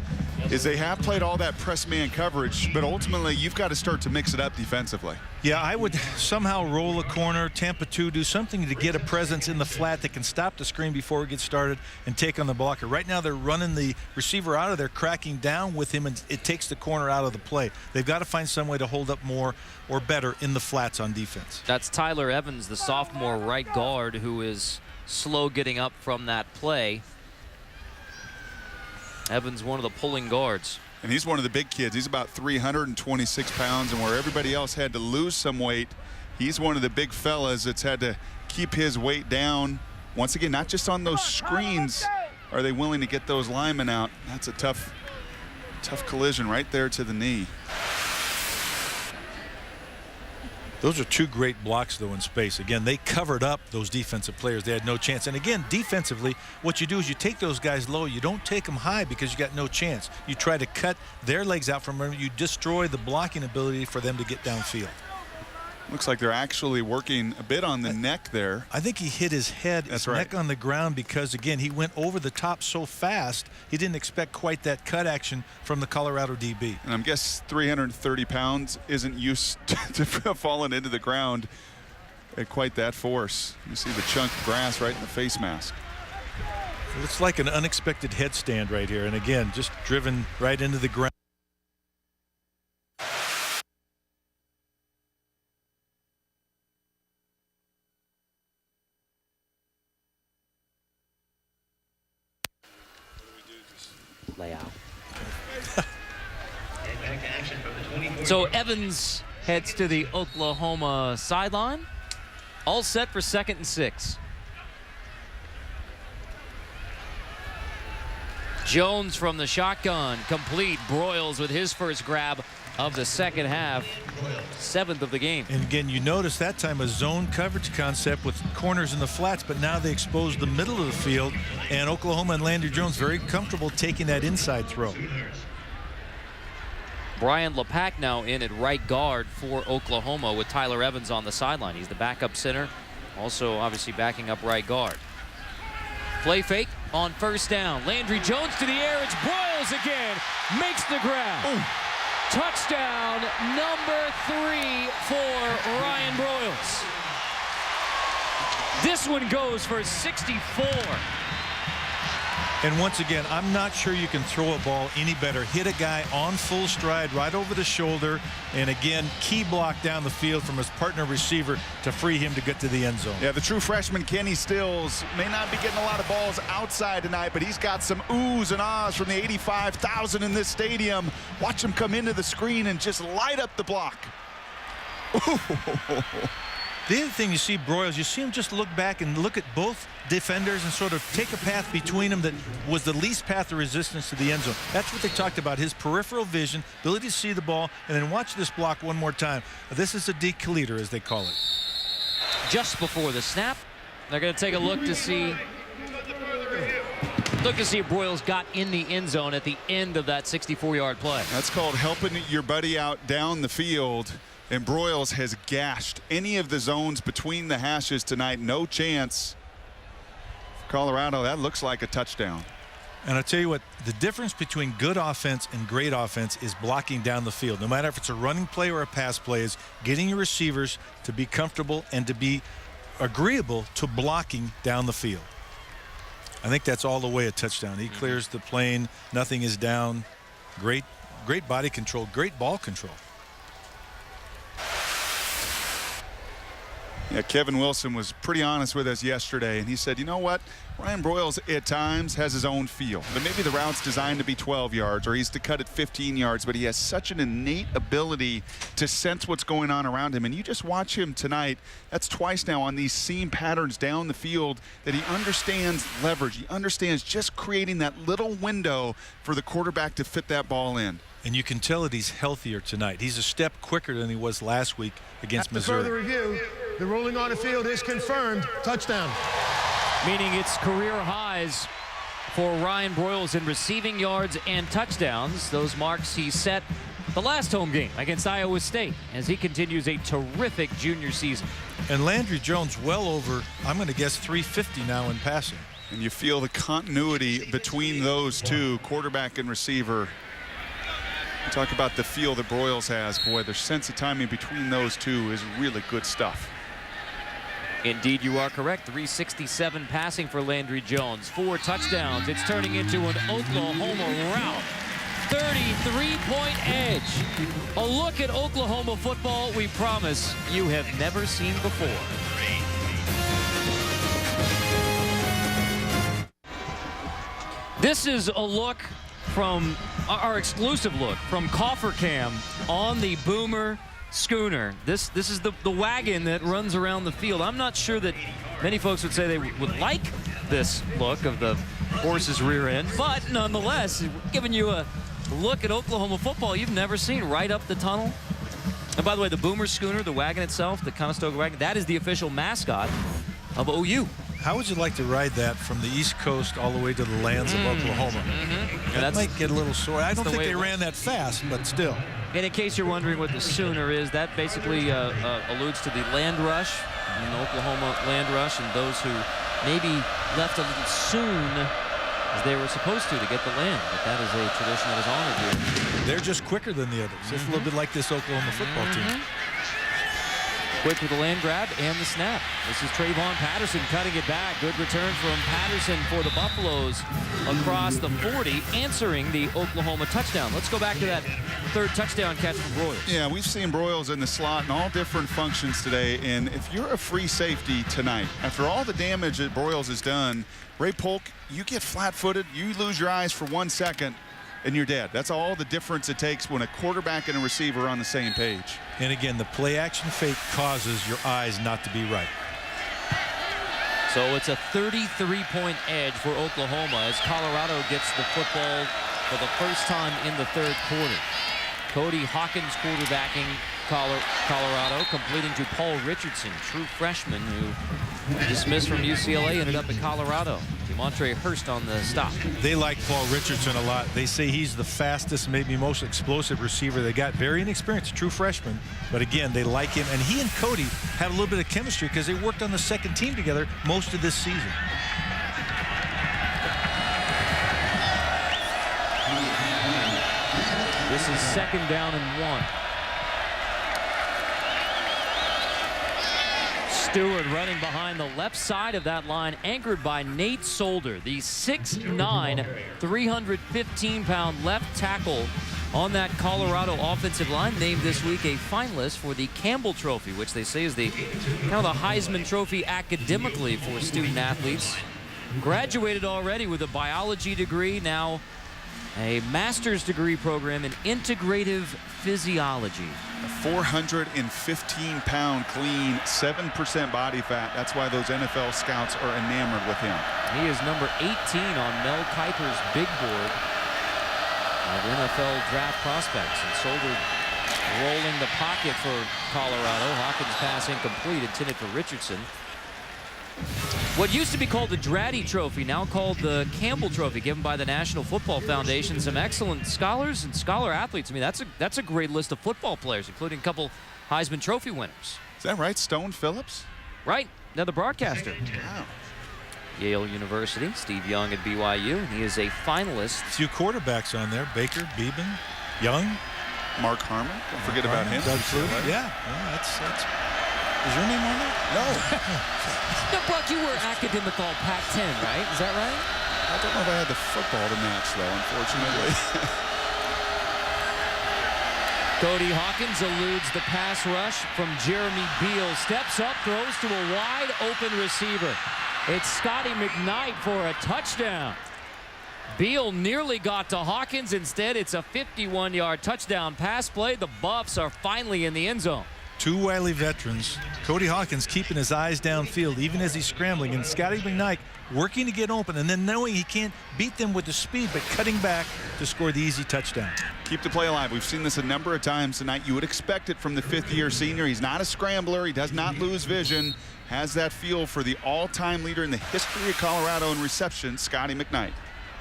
is they have played all that press man coverage, but ultimately you've got to start to mix it up defensively. Yeah, I would somehow roll a corner, Tampa 2, do something to get a presence in the flat that can stop the screen before it gets started and take on the blocker. Right now they're running the receiver out of there, cracking down with him, and it takes the corner out of the play. They've got to find some way to hold up more or better in the flats on defense. That's Tyler Evans, the sophomore right guard, who is slow getting up from that play. Evans, one of the pulling guards. And he's one of the big kids. He's about 326 pounds, and where everybody else had to lose some weight, he's one of the big fellas that's had to keep his weight down. Once again, not just on those screens are they willing to get those linemen out. That's a tough collision right there to the knee. Those are two great blocks, though, in space. Again, they covered up those defensive players. They had no chance. And again, defensively, what you do is you take those guys low. You don't take them high because you got no chance. You try to cut their legs out from them. You destroy the blocking ability for them to get downfield. Looks like they're actually working a bit on the neck there. I think he hit his head, his neck on the ground, because, again, he went over the top so fast, he didn't expect quite that cut action from the Colorado DB. And I'm guessing 330 pounds isn't used to falling into the ground at quite that force. You see the chunk of grass right in the face mask. It looks like an unexpected headstand right here. And, again, just driven right into the ground. Layout. So Evans heads to the Oklahoma sideline. All set for 2nd and 6. Jones from the shotgun, complete. Broyles with his first grab of the second half, 7th of the game. And again, you notice that time a zone coverage concept with corners in the flats, but now they expose the middle of the field, and Oklahoma and Landry Jones very comfortable taking that inside throw. Brian LePack now in at right guard for Oklahoma with Tyler Evans on the sideline. He's the backup center, also obviously backing up right guard. Play fake on 1st down. Landry Jones to the air. It's Broyles again. Makes the grab. Ooh. Touchdown number 3 for Ryan Broyles. This one goes for 64. And once again, I'm not sure you can throw a ball any better. Hit a guy on full stride right over the shoulder, and again, key block down the field from his partner receiver to free him to get to the end zone. Yeah, the true freshman Kenny Stills may not be getting a lot of balls outside tonight, but he's got some oohs and ahs from the 85,000 in this stadium. Watch him come into the screen and just light up the block. The other thing you see Broyles, you see him just look back and look at both defenders and sort of take a path between them that was the least path of resistance to the end zone. That's what they talked about, his peripheral vision, ability to see the ball, and then watch this block one more time. This is a decleater, as they call it. Just before the snap, they're going to take a look to see if Broyles got in the end zone at the end of that 64-yard play. That's called helping your buddy out down the field. And Broyles has gashed any of the zones between the hashes tonight. No chance for Colorado. That looks like a touchdown. And I'll tell you what, the difference between good offense and great offense is blocking down the field. No matter if it's a running play or a pass play, is getting your receivers to be comfortable and to be agreeable to blocking down the field. I think that's all the way a touchdown. He clears the plane. Nothing is down. Great body control. Great ball control. Yeah, Kevin Wilson was pretty honest with us yesterday, and he said, you know what, Ryan Broyles at times has his own feel, but maybe the route's designed to be 12 yards or he's to cut it 15 yards, but he has such an innate ability to sense what's going on around him. And you just watch him tonight. That's twice now on these seam patterns down the field that he understands leverage. He understands just creating that little window for the quarterback to fit that ball in. And you can tell that he's healthier tonight. He's a step quicker than he was last week against Missouri. After further review, the ruling on the field is confirmed. Touchdown. Meaning it's career highs for Ryan Broyles in receiving yards and touchdowns. Those marks he set the last home game against Iowa State as he continues a terrific junior season. And Landry Jones well over, I'm going to guess, 350 now in passing. And you feel the continuity between those two, quarterback and receiver. Talk about the feel that Broyles has. Boy, their sense of timing between those two is really good stuff. Indeed, you are correct. 367 passing for Landry Jones. 4 touchdowns. It's turning into an Oklahoma rout. 33-point edge. A look at Oklahoma football we promise you have never seen before. This is a look from our exclusive look from Coffer Cam on the Boomer Schooner. This is the wagon that runs around the field. I'm not sure that many folks would say they would like this look of the horse's rear end, but nonetheless, giving you a look at Oklahoma football you've never seen right up the tunnel. And by the way, the Boomer Schooner, the wagon itself, the Conestoga wagon, that is the official mascot of OU. How would you like to ride that from the East Coast all the way to the lands of Oklahoma? That might get a little sore. I don't think they ran that fast, but still. And in case you're wondering what the Sooner is, that basically alludes to the land rush, the Oklahoma land rush, and those who maybe left a little soon as they were supposed to get the land. But that is a tradition that is honored here. They're just quicker than the others. Just a little bit like this Oklahoma football team. Quick with the land grab and the snap. This is Trayvon Patterson cutting it back. Good return from Patterson for the Buffaloes across the 40, answering the Oklahoma touchdown. Let's go back to that third touchdown catch from Broyles. Yeah, we've seen Broyles in the slot in all different functions today. And if you're a free safety tonight, after all the damage that Broyles has done, Ray Polk, you get flat-footed, you lose your eyes for 1 second, and you're dead. That's all the difference it takes when a quarterback and a receiver are on the same page. And again, the play action fake causes your eyes not to be right. So it's a 33-point edge for Oklahoma as Colorado gets the football for the first time in the third quarter. Cody Hawkins quarterbacking Colorado, completing to Paul Richardson, true freshman who dismissed from UCLA, ended up at Colorado. Demontre Hurst on the stop. They like Paul Richardson a lot. They say he's the fastest, maybe most explosive receiver they got. Very inexperienced, true freshman. But again, they like him. And he and Cody have a little bit of chemistry because they worked on the second team together most of this season. This is 2nd down and 1. Stewart running behind the left side of that line, anchored by Nate Solder, the 6'9", 315-pound left tackle on that Colorado offensive line, named this week a finalist for the Campbell Trophy, which they say is the kind of the Heisman Trophy academically for student athletes. Graduated already with a biology degree, now a master's degree program in integrative physiology. A 415-pound clean, 7% body fat. That's why those NFL scouts are enamored with him. He is number 18 on Mel Kiper's big board of NFL draft prospects. And Solder rolling the pocket for Colorado. Hawkins pass incomplete, intended for Richardson. What used to be called the Dratty Trophy, now called the Campbell Trophy, given by the National Football Foundation. Some excellent scholars and scholar athletes. I mean, that's a great list of football players, including a couple Heisman Trophy winners. Is that right, Stone Phillips? Right, another broadcaster. Wow. Yale University, Steve Young at BYU. He is a finalist. A few quarterbacks on there: Baker, Beeben, Young, Mark Harmon. Don't forget about him. Doug Flutie. Yeah, that's. Is your name on there? No. No, Buck, you were academic all Pac-10, right? Is that right? I don't know if I had the football to match, though, unfortunately. Cody Hawkins eludes the pass rush from Jeremy Beal. Steps up, throws to a wide open receiver. It's Scotty McKnight for a touchdown. Beal nearly got to Hawkins. Instead, it's a 51-yard touchdown pass play. The Buffs are finally in the end zone. Two wily veterans. Cody Hawkins keeping his eyes downfield even as he's scrambling, and Scotty McKnight working to get open and then knowing he can't beat them with the speed, but cutting back to score the easy touchdown. Keep the play alive. We've seen this a number of times tonight. You would expect it from the fifth-year senior. He's not a scrambler. He does not lose vision. Has that feel for the all-time leader in the history of Colorado in reception, Scotty McKnight.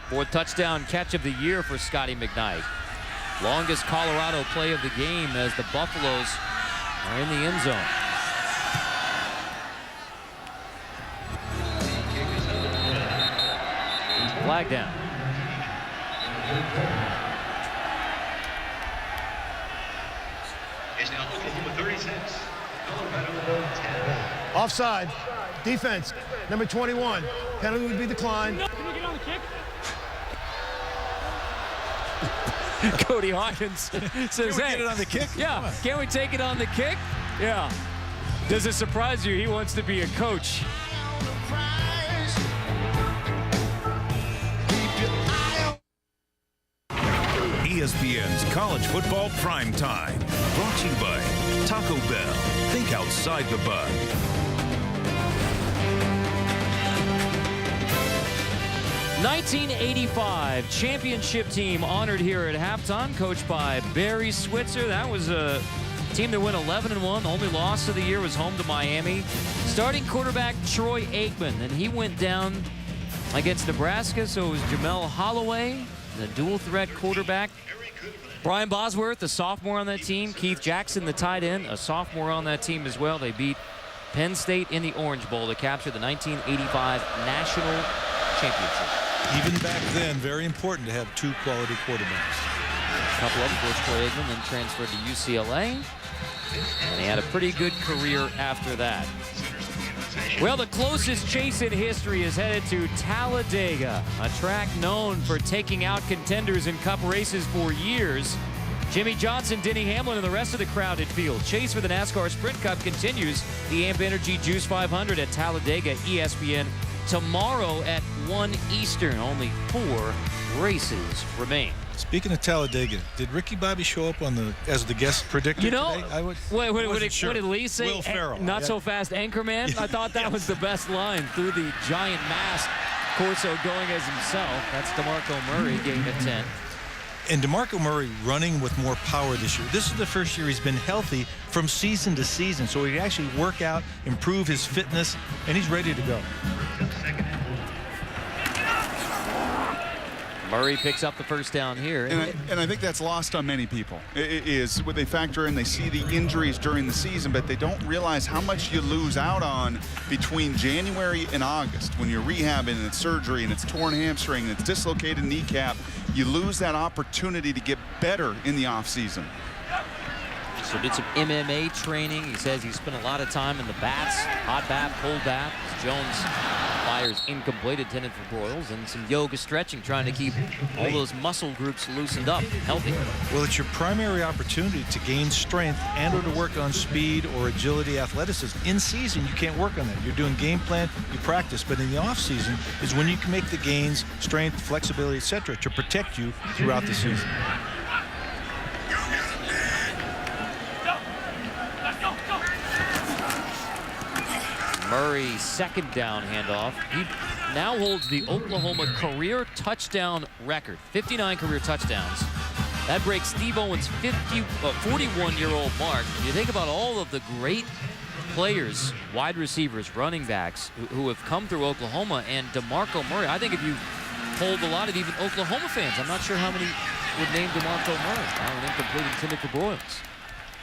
4th touchdown catch of the year for Scotty McKnight. Longest Colorado play of the game as the Buffaloes are in the end zone. Flag down. It's now Oklahoma 36, Colorado 10. Offside. Defense. Number 21. Penalty would be declined. Can we get on the kick? Cody Hawkins says, Can we get it on the kick? Yeah, can we take it on the kick? Yeah. Does it surprise you? He wants to be a coach. Keep your ESPN's College Football Prime Time. Brought to you by Taco Bell. Think outside the bun. '85 championship team honored here at halftime, coached by Barry Switzer. That was a team that went 11-1. The only loss of the year was home to Miami. Starting quarterback Troy Aikman, and he went down against Nebraska, so it was Jamel Holloway, the dual threat quarterback. Brian Bosworth, the sophomore on that team. Keith Jackson, the tight end, a sophomore on that team as well. They beat Penn State in the Orange Bowl to capture the 1985 national championship. Even back then, very important to have two quality quarterbacks. A couple of them, George Troy Aikman, then transferred to UCLA. And he had a pretty good career after that. Well, the closest chase in history is headed to Talladega, a track known for taking out contenders in cup races for years. Jimmy Johnson, Denny Hamlin, and the rest of the crowded field. Chase for the NASCAR Sprint Cup continues. The AMP Energy Juice 500 at Talladega, ESPN, tomorrow at 1 Eastern. Only 4 races remain. Speaking of Talladega, did Ricky Bobby show up on as the guest predictor today? What did Lee say? Will Ferrell. Not so fast, Anchorman. I thought that was the best line through the giant mask. Corso going as himself. That's DeMarco Murray getting a 10. And DeMarco Murray running with more power this year. This is the first year he's been healthy from season to season, so he can actually work out, improve his fitness, and he's ready to go. Murray picks up the first down here. And I think that's lost on many people. It is what they factor in. They see the injuries during the season, but they don't realize how much you lose out on between January and August when you're rehabbing and it's surgery and it's torn hamstring and it's dislocated kneecap. You lose that opportunity to get better in the offseason. So did some MMA training. He says he spent a lot of time in the baths, hot bath, cold bath. Jones fires incomplete, intended for Broyles, and some yoga stretching, trying to keep all those muscle groups loosened up, healthy. Well, it's your primary opportunity to gain strength and or to work on speed or agility, athleticism. In season, you can't work on that. You're doing game plan, you practice, but in the off season is when you can make the gains, strength, flexibility, etc., to protect you throughout the season. Murray, second down handoff. He now holds the Oklahoma career touchdown record, 59 career touchdowns. That breaks Steve Owens' 41-year-old mark. You think about all of the great players, wide receivers, running backs who have come through Oklahoma, and DeMarco Murray. I think if you polled a lot of even Oklahoma fans, I'm not sure how many would name DeMarco Murray. Now an incomplete intended for Broyles.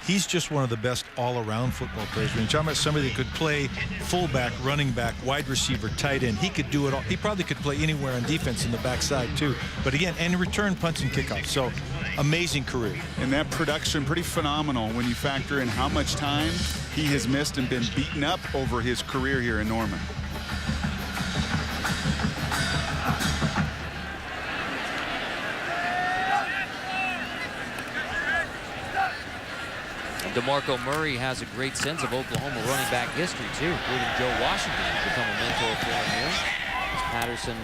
He's just one of the best all-around football players. When you're talking about somebody that could play fullback, running back, wide receiver, tight end, he could do it all. He probably could play anywhere on defense in the backside too. But again, and return punts and kickoffs. So amazing career. And that production pretty phenomenal when you factor in how much time he has missed and been beaten up over his career here in Norman. DeMarco Murray has a great sense of Oklahoma running back history, too, including Joe Washington, who's become a mentor for him here. As Patterson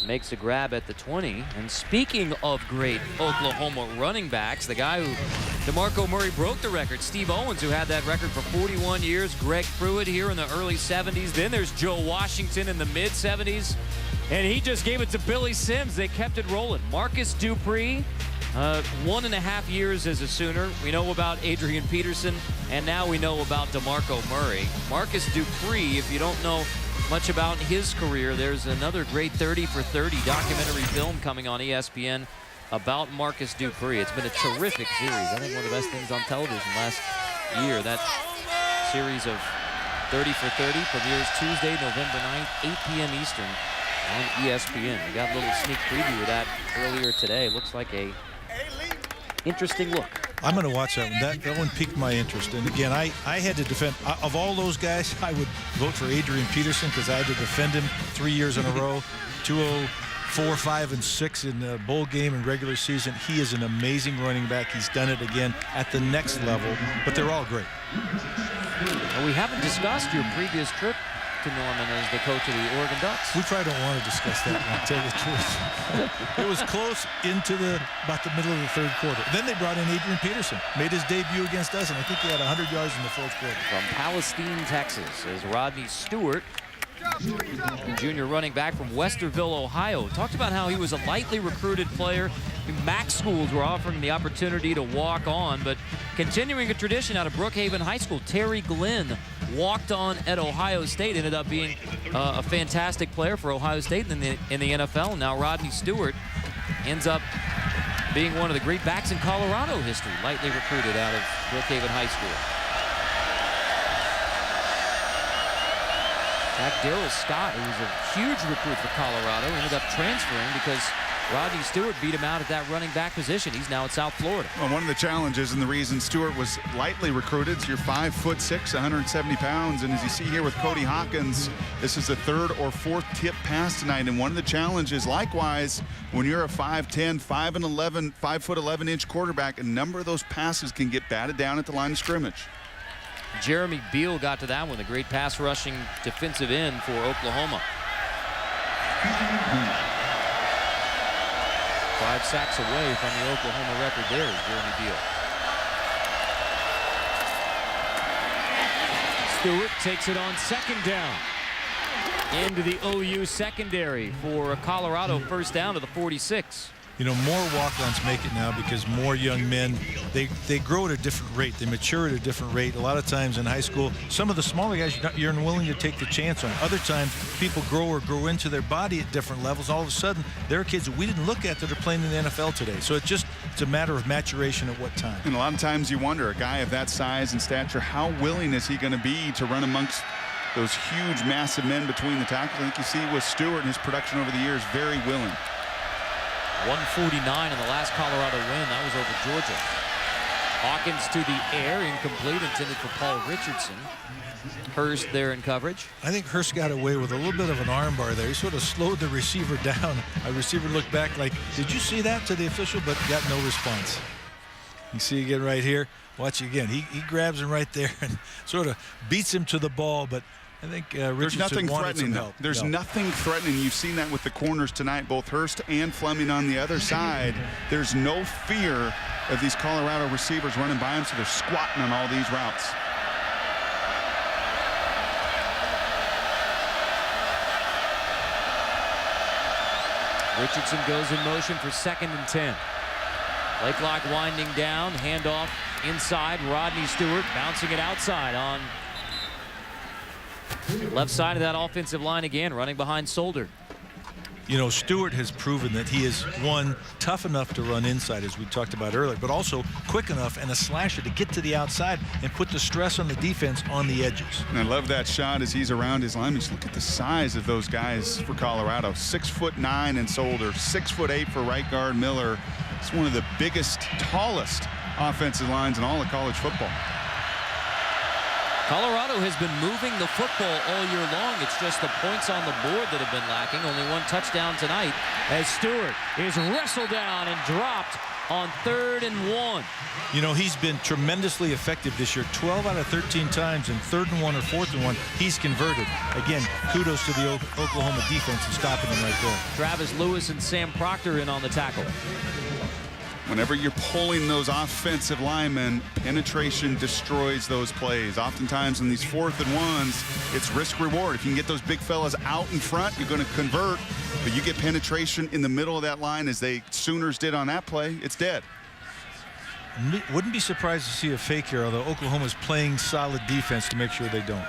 makes a grab at the 20. And speaking of great Oklahoma running backs, the guy who DeMarco Murray broke the record, Steve Owens, who had that record for 41 years, Greg Pruitt here in the early 70s. Then there's Joe Washington in the mid-70s. And he just gave it to Billy Sims. They kept it rolling. Marcus Dupree. 1.5 years as a Sooner. We know about Adrian Peterson, and now we know about DeMarco Murray. Marcus Dupree, if you don't know much about his career, there's another great 30 for 30 documentary film coming on ESPN about Marcus Dupree. It's been a terrific series. I think one of the best things on television last year. That series of 30 for 30 premieres Tuesday, November 9th, 8 p.m. Eastern on ESPN. We got a little sneak preview of that earlier today. Looks like a interesting look. I'm going to watch that one. That one piqued my interest. And again, I had to defend. Of all those guys, I would vote for Adrian Peterson because I had to defend him 3 years in a row. 204, 5, and 6 in the bowl game and regular season. He is an amazing running back. He's done it again at the next level. But they're all great. And we haven't discussed your previous trip to Norman as the coach of the Oregon Ducks. We probably don't want to discuss that one, to tell you the truth. It was close into about the middle of the third quarter. Then they brought in Adrian Peterson, made his debut against us, and I think he had 100 yards in the fourth quarter. From Palestine, Texas, is Rodney Stewart, junior running back from Westerville, Ohio. Talked about how he was a lightly recruited player. MAC schools were offering the opportunity to walk on, but continuing a tradition out of Brookhaven High School, Terry Glenn walked on at Ohio State, ended up being a fantastic player for Ohio State in the NFL. Now Rodney Stewart ends up being one of the great backs in Colorado history, lightly recruited out of Brookhaven High School. Back Darrell Scott, who was a huge recruit for Colorado, ended up transferring because Rodney Stewart beat him out at that running back position. He's now at South Florida. Well, one of the challenges and the reason Stewart was lightly recruited is you're 5'6", 170 pounds. And as you see here with Cody Hawkins, this is the third or fourth tip pass tonight. And one of the challenges, likewise, when you're a 5'10", 5'11" quarterback, a number of those passes can get batted down at the line of scrimmage. Jeremy Beal got to that one, the great pass rushing defensive end for Oklahoma. 5 sacks away from the Oklahoma record there is Jeremy Beal. Stewart takes it on second down into the OU secondary for a Colorado first down to the 46. You know, more walk-ons make it now because more young men, they grow at a different rate. They mature at a different rate. A lot of times in high school, some of the smaller guys you're unwilling to take the chance on. Other times, people grow into their body at different levels. All of a sudden, there are kids that we didn't look at that are playing in the NFL today. So it's a matter of maturation at what time. And a lot of times you wonder, a guy of that size and stature, how willing is he going to be to run amongst those huge, massive men between the tackles? I think you see with Stewart and his production over the years, very willing. 149 in the last Colorado win. That was over Georgia. Hawkins to the air, incomplete, intended for Paul Richardson. Hurst there in coverage. I think Hurst got away with a little bit of an arm bar there. He sort of slowed the receiver down. A receiver looked back like, did you see that, to the official, but got no response. You see again right here. Watch again. He grabs him right there and sort of beats him to the ball, but I think Richardson wanted some help. There's nothing threatening. You've seen that with the corners tonight, both Hurst and Fleming on the other side. There's no fear of these Colorado receivers running by him, so they're squatting on all these routes. Richardson goes in motion for 2nd and 10. Play clock winding down, handoff inside. Rodney Stewart bouncing it outside on left side of that offensive line again, running behind Solder. You know, Stewart has proven that he is, one, tough enough to run inside, as we talked about earlier, but also quick enough and a slasher to get to the outside and put the stress on the defense on the edges. And I love that shot as he's around his linemen. Just look at the size of those guys for Colorado. 6'9" in Solder, 6'8" for right guard Miller. It's one of the biggest, tallest offensive lines in all of college football. Colorado has been moving the football all year long. It's just the points on the board that have been lacking. Only one touchdown tonight as Stewart is wrestled down and dropped on 3rd and 1. You know, he's been tremendously effective this year. 12 out of 13 times in 3rd and 1 or 4th and 1, he's converted. Again, kudos to the Oklahoma defense for stopping him right there. Travis Lewis and Sam Proctor in on the tackle. Whenever you're pulling those offensive linemen, penetration destroys those plays. Oftentimes in these 4th and 1s, it's risk reward. If you can get those big fellas out in front, you're going to convert. But you get penetration in the middle of that line, as they Sooners did on that play, it's dead. Wouldn't be surprised to see a fake here, although Oklahoma's playing solid defense to make sure they don't.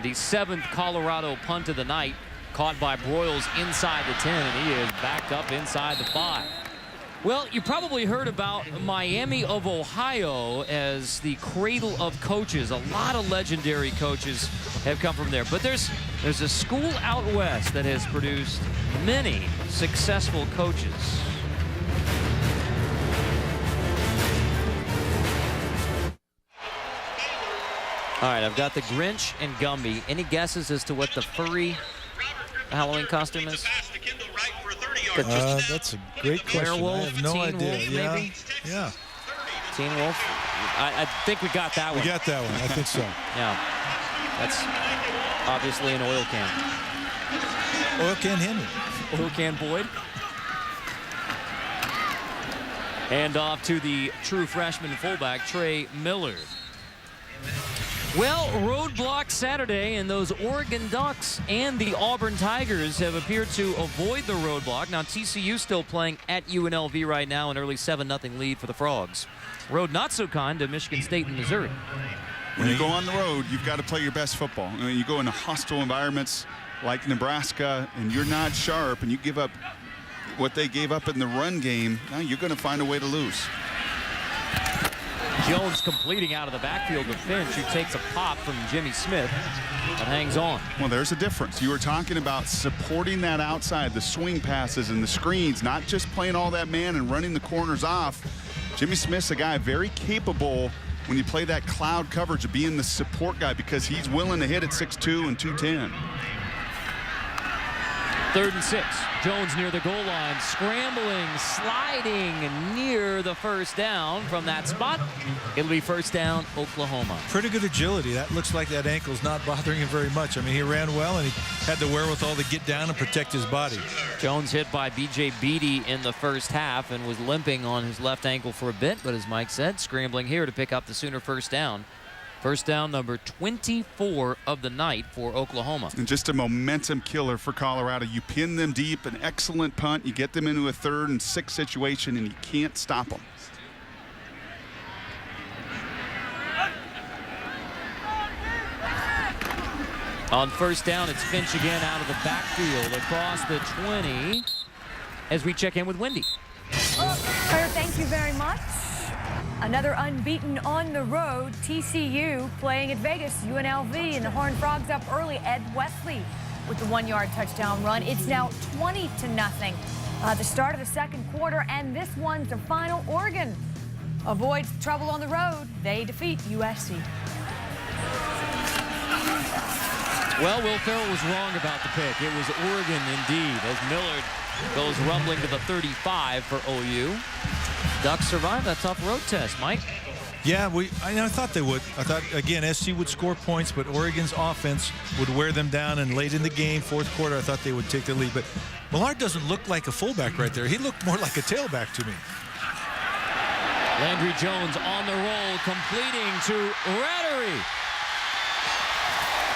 The 7th Colorado punt of the night, caught by Broyles inside the 10, and he is backed up inside the 5. Well, you probably heard about Miami of Ohio as the cradle of coaches. A lot of legendary coaches have come from there. But there's a school out west that has produced many successful coaches. All right, I've got the Grinch and Gumby. Any guesses as to what the furry Halloween costume is? That's a great question. Werewolf, I have no Teen idea. Wolf, Yeah, maybe? yeah. Teen Wolf? I think we got that one. We got that one. I think so. Yeah. That's Obviously an oil can. Oil can Henry. Oil can Boyd. And off to the true freshman fullback, Trey Miller. Well, roadblock Saturday, and those Oregon Ducks and the Auburn Tigers have appeared to avoid the roadblock. Now, TCU still playing at UNLV right now, an early 7-0 lead for the Frogs. Road not so kind to Michigan State and Missouri. When you go on the road, you've got to play your best football. When you go into hostile environments like Nebraska and you're not sharp and you give up what they gave up in the run game, now you're going to find a way to lose. Jones completing out of the backfield to Finch, who takes a pop from Jimmy Smith and hangs on. Well, there's a difference. You were talking about supporting that outside, the swing passes and the screens, not just playing all that man and running the corners off. Jimmy Smith's a guy very capable when you play that cloud coverage of being the support guy, because he's willing to hit at 6'2" and 210. 3rd and 6. Jones near the goal line, scrambling, sliding near the first down from that spot. It'll be first down, Oklahoma. Pretty good agility. That looks like that ankle's not bothering him very much. I mean, he ran well, and he had the wherewithal to get down and protect his body. Jones hit by B.J. Beatty in the first half and was limping on his left ankle for a bit, but as Mike said, scrambling here to pick up the Sooner first down. First down number 24 of the night for Oklahoma. And just a momentum killer for Colorado. You pin them deep, an excellent punt. You get them into a 3rd and 6 situation, and you can't stop them. On first down, it's Finch again out of the backfield across the 20 as we check in with Wendy. Claire, thank you very much. Another unbeaten on the road, TCU playing at Vegas, UNLV, and the Horned Frogs up early. Ed Wesley with the 1-yard touchdown run. It's now 20-0. The start of the second quarter, and this one's the final. Oregon avoids trouble on the road. They defeat USC. Well, Will Ferrell was wrong about the pick. It was Oregon indeed, as Millard goes rumbling to the 35 for OU. Ducks survived that tough road test, Mike. Yeah, I thought they would. I thought, again, SC would score points, but Oregon's offense would wear them down, and late in the game, fourth quarter, I thought they would take the lead. But Millard doesn't look like a fullback right there. He looked more like a tailback to me. Landry Jones on the roll, completing to Rattery.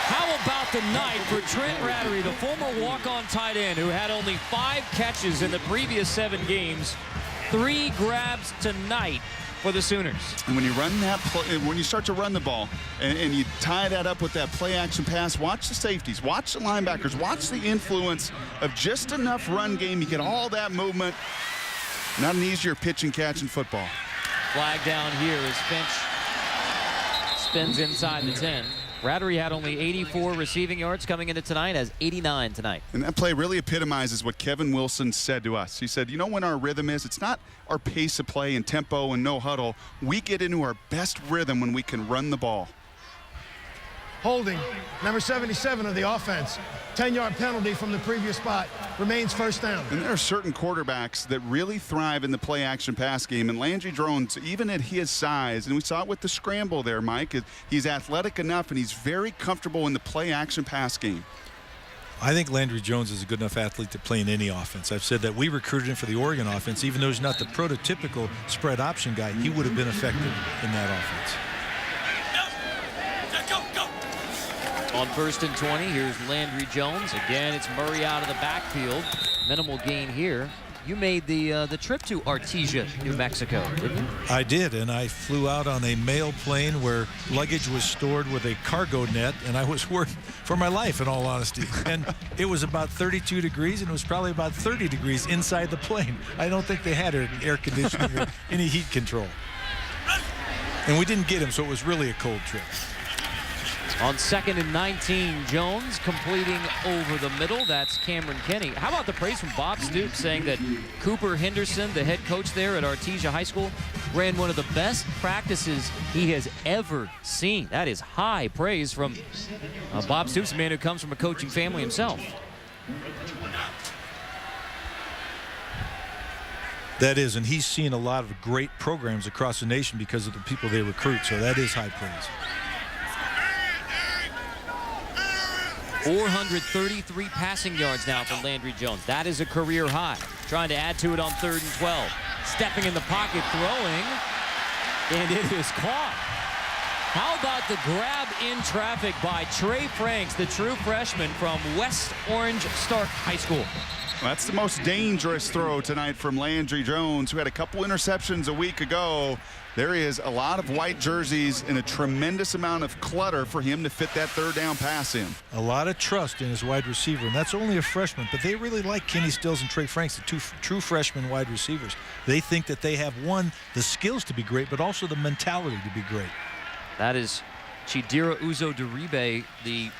How about the night for Trent Rattery, the former walk-on tight end who had only 5 catches in the previous 7 games. 3 grabs tonight for the Sooners. And when you run that play, when you start to run the ball and you tie that up with that play action pass, watch the safeties, watch the linebackers, watch the influence of just enough run game. You get all that movement. Not an easier pitch and catch in football. Flag down here as Finch spins inside the 10. Rattery had only 84 receiving yards coming into tonight, has 89 tonight. And that play really epitomizes what Kevin Wilson said to us. He said, you know when our rhythm is? It's not our pace of play and tempo and no huddle. We get into our best rhythm when we can run the ball. Holding, number 77 of the offense. 10-yard penalty from the previous spot. Remains first down. And there are certain quarterbacks that really thrive in the play-action pass game. And Landry Jones, even at his size, and we saw it with the scramble there, Mike, he's athletic enough and he's very comfortable in the play-action pass game. I think Landry Jones is a good enough athlete to play in any offense. I've said that we recruited him for the Oregon offense. Even though he's not the prototypical spread option guy, he would have been effective in that offense. On 1st and 20, here's Landry Jones. Again, it's Murray out of the backfield. Minimal gain here. You made the trip to Artesia, New Mexico, didn't you? I did, and I flew out on a mail plane where luggage was stored with a cargo net, and I was worried for my life, in all honesty. And it was about 32 degrees, and it was probably about 30 degrees inside the plane. I don't think they had air conditioning or any heat control. And we didn't get him, so it was really a cold trip. On 2nd and 19, Jones completing over the middle. That's Cameron Kenny. How about the praise from Bob Stoops saying that Cooper Henderson, the head coach there at Artesia High School, ran one of the best practices he has ever seen. That is high praise from Bob Stoops, a man who comes from a coaching family himself. That is, and he's seen a lot of great programs across the nation because of the people they recruit, so that is high praise. 433 passing yards now for Landry Jones. That is a career high. Trying to add to it on 3rd and 12. Stepping in the pocket, throwing, and it is caught. How about the grab in traffic by Trey Franks, the true freshman from West Orange Stark High School? That's the most dangerous throw tonight from Landry Jones, who had a couple interceptions a week ago. There is a lot of white jerseys and a tremendous amount of clutter for him to fit that 3rd down pass in. A lot of trust in his wide receiver, and that's only a freshman, but they really like Kenny Stills and Trey Franks, the 2 true freshman wide receivers. They think that they have, one, the skills to be great, but also the mentality to be great. That is Chidera Uzo-Deribe, the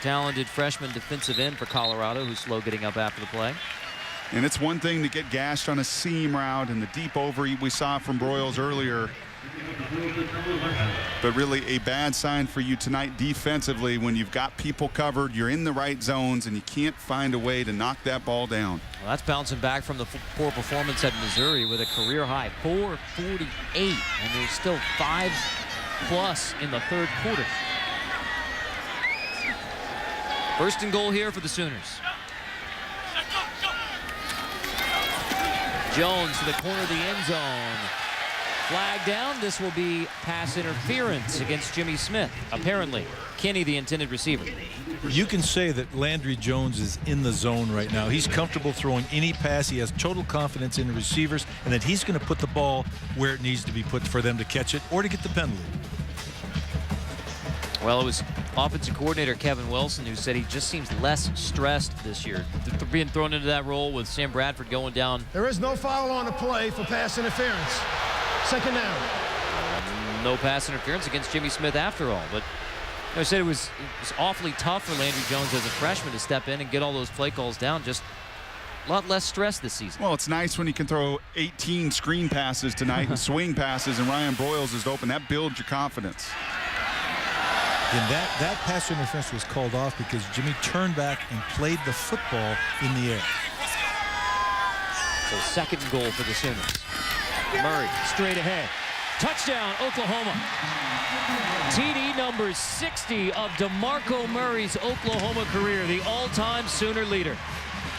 talented freshman defensive end for Colorado, who's slow getting up after the play. And it's one thing to get gashed on a seam route and the deep overeat we saw from Broyles earlier. But really a bad sign for you tonight defensively when you've got people covered, you're in the right zones, and you can't find a way to knock that ball down. Well, that's bouncing back from the poor performance at Missouri with a career high 448, and there's still 5+ in the 3rd quarter. 1st and goal here for the Sooners. Jones to the corner of the end zone. Flag down. This will be pass interference against Jimmy Smith. Apparently, Kenny, the intended receiver. You can say that Landry Jones is in the zone right now. He's comfortable throwing any pass. He has total confidence in the receivers, and that he's going to put the ball where it needs to be put for them to catch it or to get the penalty. Well, it was offensive coordinator Kevin Wilson who said he just seems less stressed this year. Being thrown into that role with Sam Bradford going down. There is no foul on the play for pass interference. 2nd down. No pass interference against Jimmy Smith after all. But I said it was awfully tough for Landry Jones as a freshman to step in and get all those play calls down. Just a lot less stress this season. Well, it's nice when you can throw 18 screen passes tonight and swing passes, and Ryan Broyles is open. That builds your confidence. And that pass interference was called off because Jimmy turned back and played the football in the air. So 2nd and goal for the Sooners. Murray straight ahead. Touchdown, Oklahoma. TD number 60 of DeMarco Murray's Oklahoma career, the all-time Sooner leader.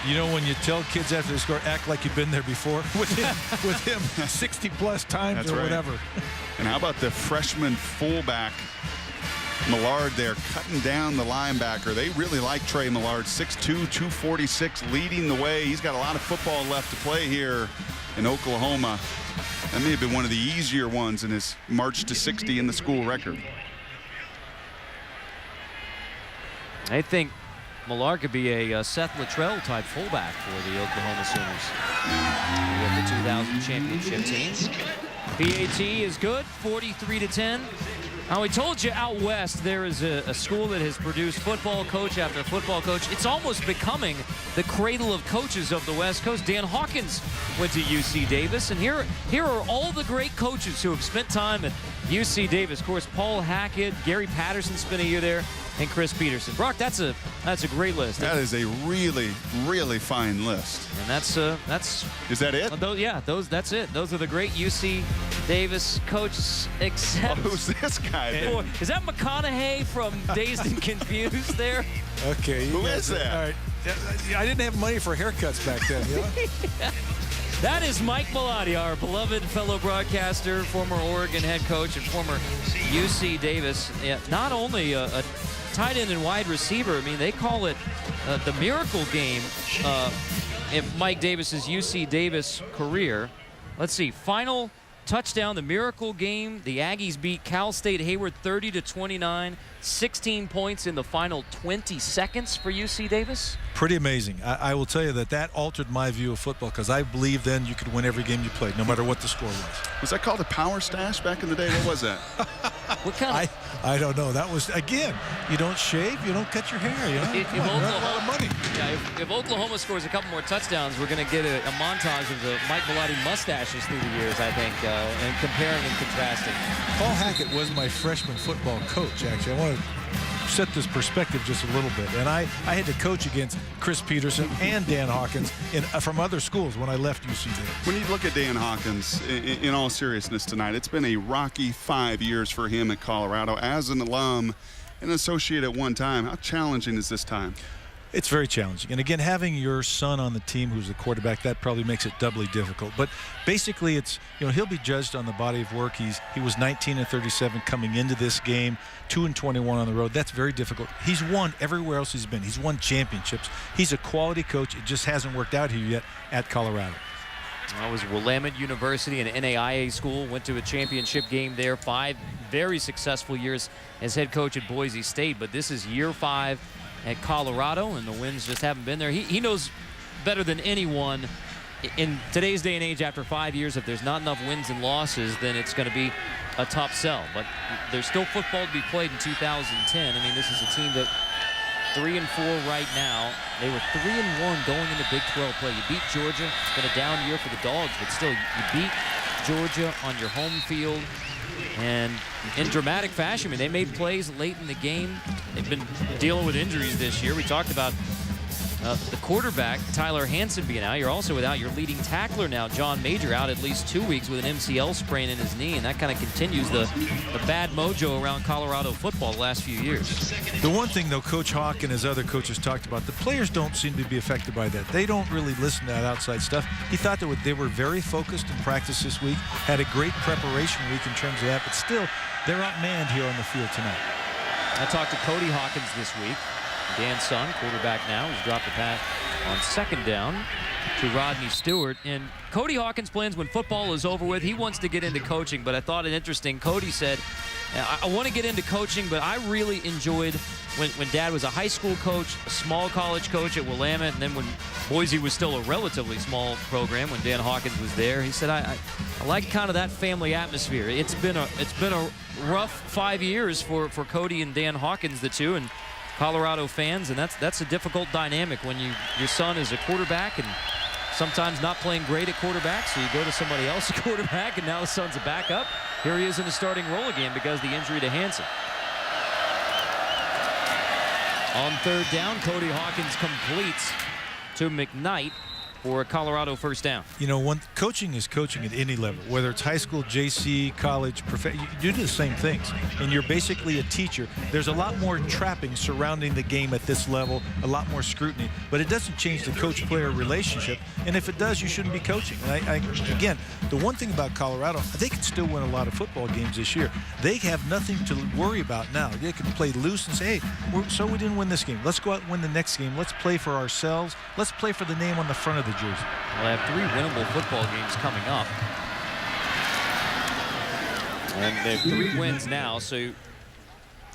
You know, when you tell kids after they score, act like you've been there before with him 60+ times. That's or right. Whatever. And how about the freshman fullback Millard there cutting down the linebacker? They really like Trey Millard, 6'2", 246, leading the way. He's got a lot of football left to play here in Oklahoma. That may have been one of the easier ones in his march to 60 in the school record. I think Millard could be a Seth Luttrell type fullback for the Oklahoma Sooners. With the 2000 championship team. PAT is good, 43-10. Now, we told you out west there is a school that has produced football coach after football coach. It's almost becoming the cradle of coaches of the West Coast. Dan Hawkins went to UC Davis, and here are all the great coaches who have spent time at UC Davis. Of course, Paul Hackett, Gary Patterson spent a year there, and Chris Peterson. Brock, that's a great list. That is a really, really fine list. And that's is that it? That's it. Those are the great UC Davis coaches. Except who's this guy? Is that McConaughey from Dazed and Confused there? Okay. Who is that? All right. I didn't have money for haircuts back then. Yeah. That is Mike Bellotti, our beloved fellow broadcaster, former Oregon head coach, and former UC Davis. Yeah, not only a tight end and wide receiver. I mean, they call it the miracle game in Mike Davis's UC Davis career. Let's see, final touchdown, the miracle game. The Aggies beat Cal State Hayward 30-29, 16 points in the final 20 seconds for UC Davis. Pretty amazing. I will tell you that altered my view of football, because I believed then you could win every game you played, no matter what the score was. Was that called a power stash back in the day? What was that? What kind of? I don't know. That was, again, you don't shave, you don't cut your hair. You know? If Oklahoma, a lot of money. Yeah, if Oklahoma scores a couple more touchdowns, we're going to get a montage of the Mike Bellotti mustaches through the years, I think, and comparing and contrasting. Paul Hackett was my freshman football coach, actually. I want to set this perspective just a little bit. And I had to coach against Chris Peterson and Dan Hawkins from other schools when I left UC Davis. When you look at Dan Hawkins, in all seriousness tonight, it's been a rocky 5 years for him at Colorado. As an alum, and associate at one time. How challenging is this time? It's very challenging. And again, having your son on the team who's the quarterback, that probably makes it doubly difficult. But basically, it's, he'll be judged on the body of work. He was 19-37 coming into this game, 2-21 on the road. That's very difficult. He's won everywhere else he's been. He's won championships. He's a quality coach. It just hasn't worked out here yet at Colorado. I was Willamette University, an NAIA school, went to a championship game there, 5 very successful years as head coach at Boise State, but this is year 5 at Colorado, and the wins just haven't been there. He knows better than anyone in today's day and age, after 5 years, if there's not enough wins and losses, then it's going to be a tough sell. But there's still football to be played in 2010. I mean, this is a team that 3-4 right now. They were 3-1 going into Big 12 play. You beat Georgia. It's been a down year for the Dogs, but still, you beat Georgia on your home field. And in dramatic fashion, I mean, they made plays late in the game. They've been dealing with injuries this year. We talked about the quarterback, Tyler Hansen, being out. You're also without your leading tackler now, John Major, out at least 2 weeks with an MCL sprain in his knee, and that kind of continues the bad mojo around Colorado football the last few years. The one thing, though, Coach Hawk and his other coaches talked about, the players don't seem to be affected by that. They don't really listen to that outside stuff. He thought that they were very focused in practice this week, had a great preparation week in terms of that, but still, they're outmanned here on the field tonight. I talked to Cody Hawkins this week. Dan's son, quarterback now, has dropped the pass on 2nd down to Rodney Stewart. And Cody Hawkins plans when football is over with. He wants to get into coaching, but I thought it interesting. Cody said, I want to get into coaching, but I really enjoyed when Dad was a high school coach, a small college coach at Willamette, and then when Boise was still a relatively small program when Dan Hawkins was there. He said, I like kind of that family atmosphere. It's been a rough 5 years for Cody and Dan Hawkins, the two, and Colorado fans, and that's a difficult dynamic when your son is a quarterback and sometimes not playing great at quarterback, so you go to somebody else at quarterback, and now the son's a backup. Here he is in the starting role again because of the injury to Hansen. On 3rd down, Cody Hawkins completes to McKnight for a Colorado 1st down. When coaching is coaching at any level, whether it's high school, JC, college, you do the same things, and you're basically a teacher. There's a lot more trappings surrounding the game at this level, a lot more scrutiny, but it doesn't change the coach-player relationship, and if it does, you shouldn't be coaching. And again, the one thing about Colorado, they can still win a lot of football games this year. They have nothing to worry about now. They can play loose and say, hey, so we didn't win this game. Let's go out and win the next game. Let's play for ourselves. Let's play for the name on the front of the jersey. We'll have 3 winnable football games coming up. And they have 3 wins now, so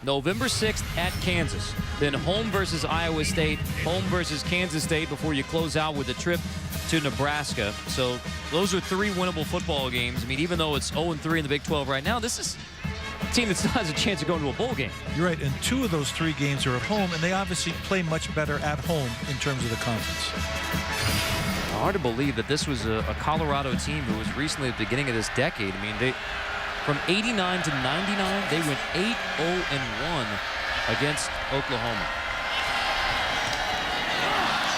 November 6th at Kansas. Then home versus Iowa State, home versus Kansas State before you close out with a trip to Nebraska. So those are 3 winnable football games. I mean, even though it's 0-3 in the Big 12 right now, this is a team that still has a chance of going to a bowl game. You're right, and 2 of those 3 games are at home, and they obviously play much better at home in terms of the conference. Hard to believe that this was a Colorado team who was recently at the beginning of this decade. I mean, from 89 to 99, they went 8-0-1 against Oklahoma.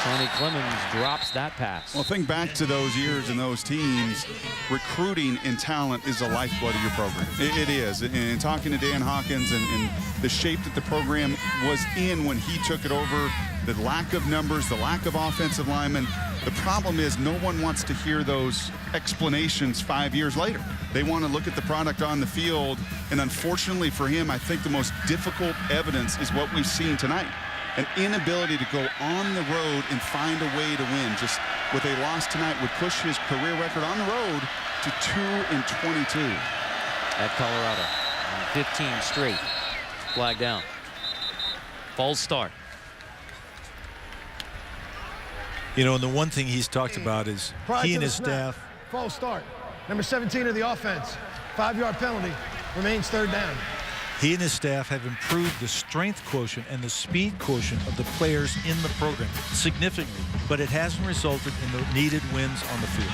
Tony Clemens drops that pass. Well, think back to those years and those teams. Recruiting and talent is the lifeblood of your program. It is. And talking to Dan Hawkins and the shape that the program was in when he took it over, the lack of numbers, the lack of offensive linemen. The problem is no one wants to hear those explanations 5 years later. They want to look at the product on the field, and unfortunately for him, I think the most difficult evidence is what we've seen tonight. An inability to go on the road and find a way to win. Just with a loss tonight would push his career record on the road to 2-22. At Colorado, 15 straight. Flag down. False start. And the one thing he's talked about is he and his staff. False start. Number 17 of the offense. 5-yard penalty. Remains 3rd down. He and his staff have improved the strength quotient and the speed quotient of the players in the program significantly, but it hasn't resulted in the needed wins on the field.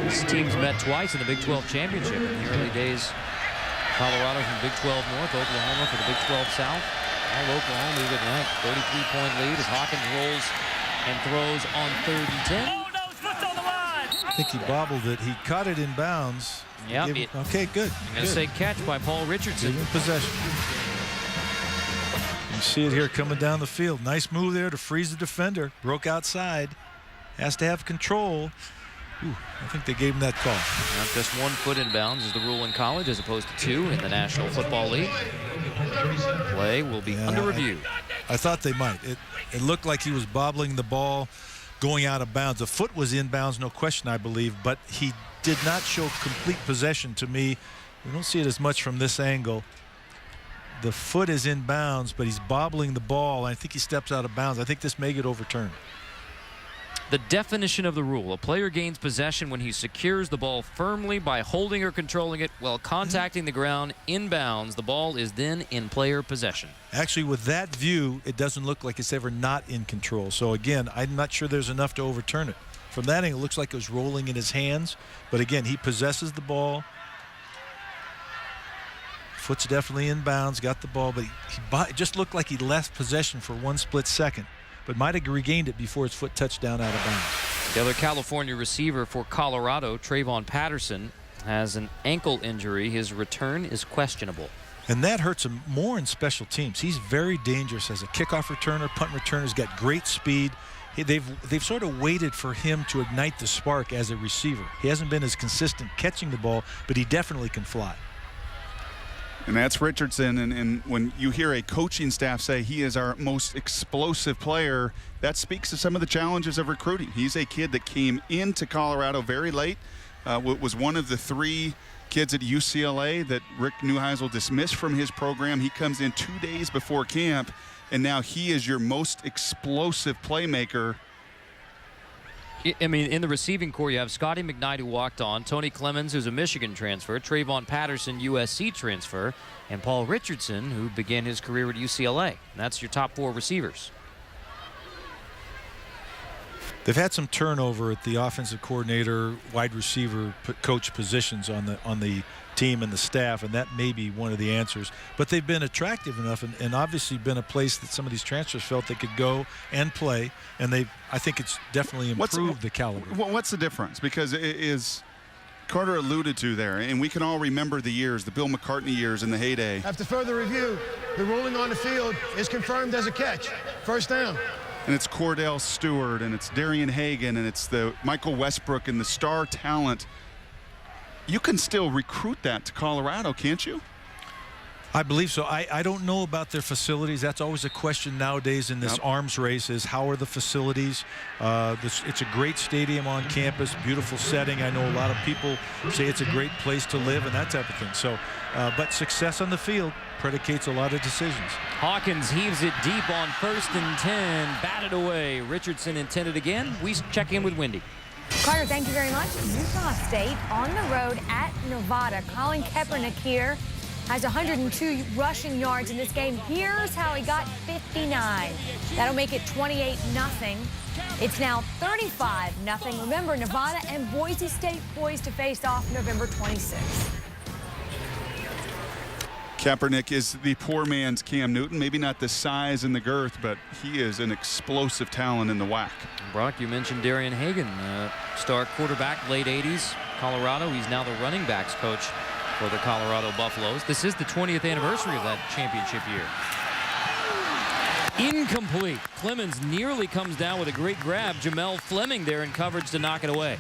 This team's met twice in the Big 12 championship in the early days. Colorado from Big 12 North, Oklahoma for the Big 12 South. All Oklahoma even tonight, 33-point lead as Hawkins rolls and throws on 3rd and 10. think he bobbled it. He caught it in bounds. Yep. Okay, good. I'm going to say catch by Paul Richardson. Give him possession. You see it here coming down the field. Nice move there to freeze the defender. Broke outside. Has to have control. Ooh, I think they gave him that call. Now just 1 foot in bounds is the rule in college as opposed to 2 in the National Football League. Play will be under review. I thought they might. It looked like he was bobbling the ball going out of bounds. The foot was in bounds, no question, I believe, but he did not show complete possession to me. We don't see it as much from this angle. The foot is in bounds, but he's bobbling the ball. I think he steps out of bounds. I think this may get overturned. The definition of the rule: a player gains possession when he secures the ball firmly by holding or controlling it while contacting the ground in bounds. The ball is then in player possession. Actually, with that view, it doesn't look like it's ever not in control. So again, I'm not sure there's enough to overturn it. From that angle, it looks like it was rolling in his hands. But again, he possesses the ball. Foot's definitely in bounds, got the ball, but it just looked like he left possession for 1 split second, but might have regained it before his foot touched down out of bounds. The other California receiver for Colorado, Trayvon Patterson, has an ankle injury. His return is questionable. And that hurts him more in special teams. He's very dangerous as a kickoff returner, punt returner. He's got great speed. They've sort of waited for him to ignite the spark as a receiver. He hasn't been as consistent catching the ball, but he definitely can fly. And that's Richardson, and when you hear a coaching staff say he is our most explosive player, that speaks to some of the challenges of recruiting. He's a kid that came into Colorado very late, was one of the 3 kids at UCLA that Rick Neuheisel dismissed from his program. He comes in 2 days before camp, and now he is your most explosive playmaker. I mean, in the receiving corps, you have Scotty McKnight, who walked on, Tony Clemens, who's a Michigan transfer, Trayvon Patterson, USC transfer, and Paul Richardson, who began his career at UCLA. And that's your top 4 receivers. They've had some turnover at the offensive coordinator, wide receiver coach positions on the team and the staff, and that may be one of the answers. But they've been attractive enough and obviously been a place that some of these transfers felt they could go and play, and I think it's definitely improved the caliber. What's the difference? Because it is Carter alluded to there, and we can all remember the years, the Bill McCartney years in the heyday. After further review, the ruling on the field is confirmed as a catch. First down. And it's Cordell Stewart, and it's Darian Hagan, and it's the Michael Westbrook and the star talent. You can still recruit that to Colorado, can't you? I believe so. I don't know about their facilities. That's always a question nowadays in this arms race, is how are the facilities? It's a great stadium on campus, beautiful setting. I know a lot of people say it's a great place to live and that type of thing. So, but success on the field predicates a lot of decisions. Hawkins heaves it deep on 1st and 10, batted away. Richardson intended again. We check in with Wendy. Carter, thank you very much. Utah State on the road at Nevada. Colin Kaepernick here has 102 rushing yards in this game. Here's how he got 59. That'll make it 28-0. It's now 35-0. Remember, Nevada and Boise State poised to face off November 26th. Kaepernick is the poor man's Cam Newton. Maybe not the size and the girth, but he is an explosive talent in the WAC. Brock, you mentioned Darian Hagan, star quarterback, late 80s, Colorado. He's now the running backs coach for the Colorado Buffaloes. This is the 20th anniversary of that championship year. Incomplete. Clemens nearly comes down with a great grab. Jamel Fleming there in coverage to knock it away.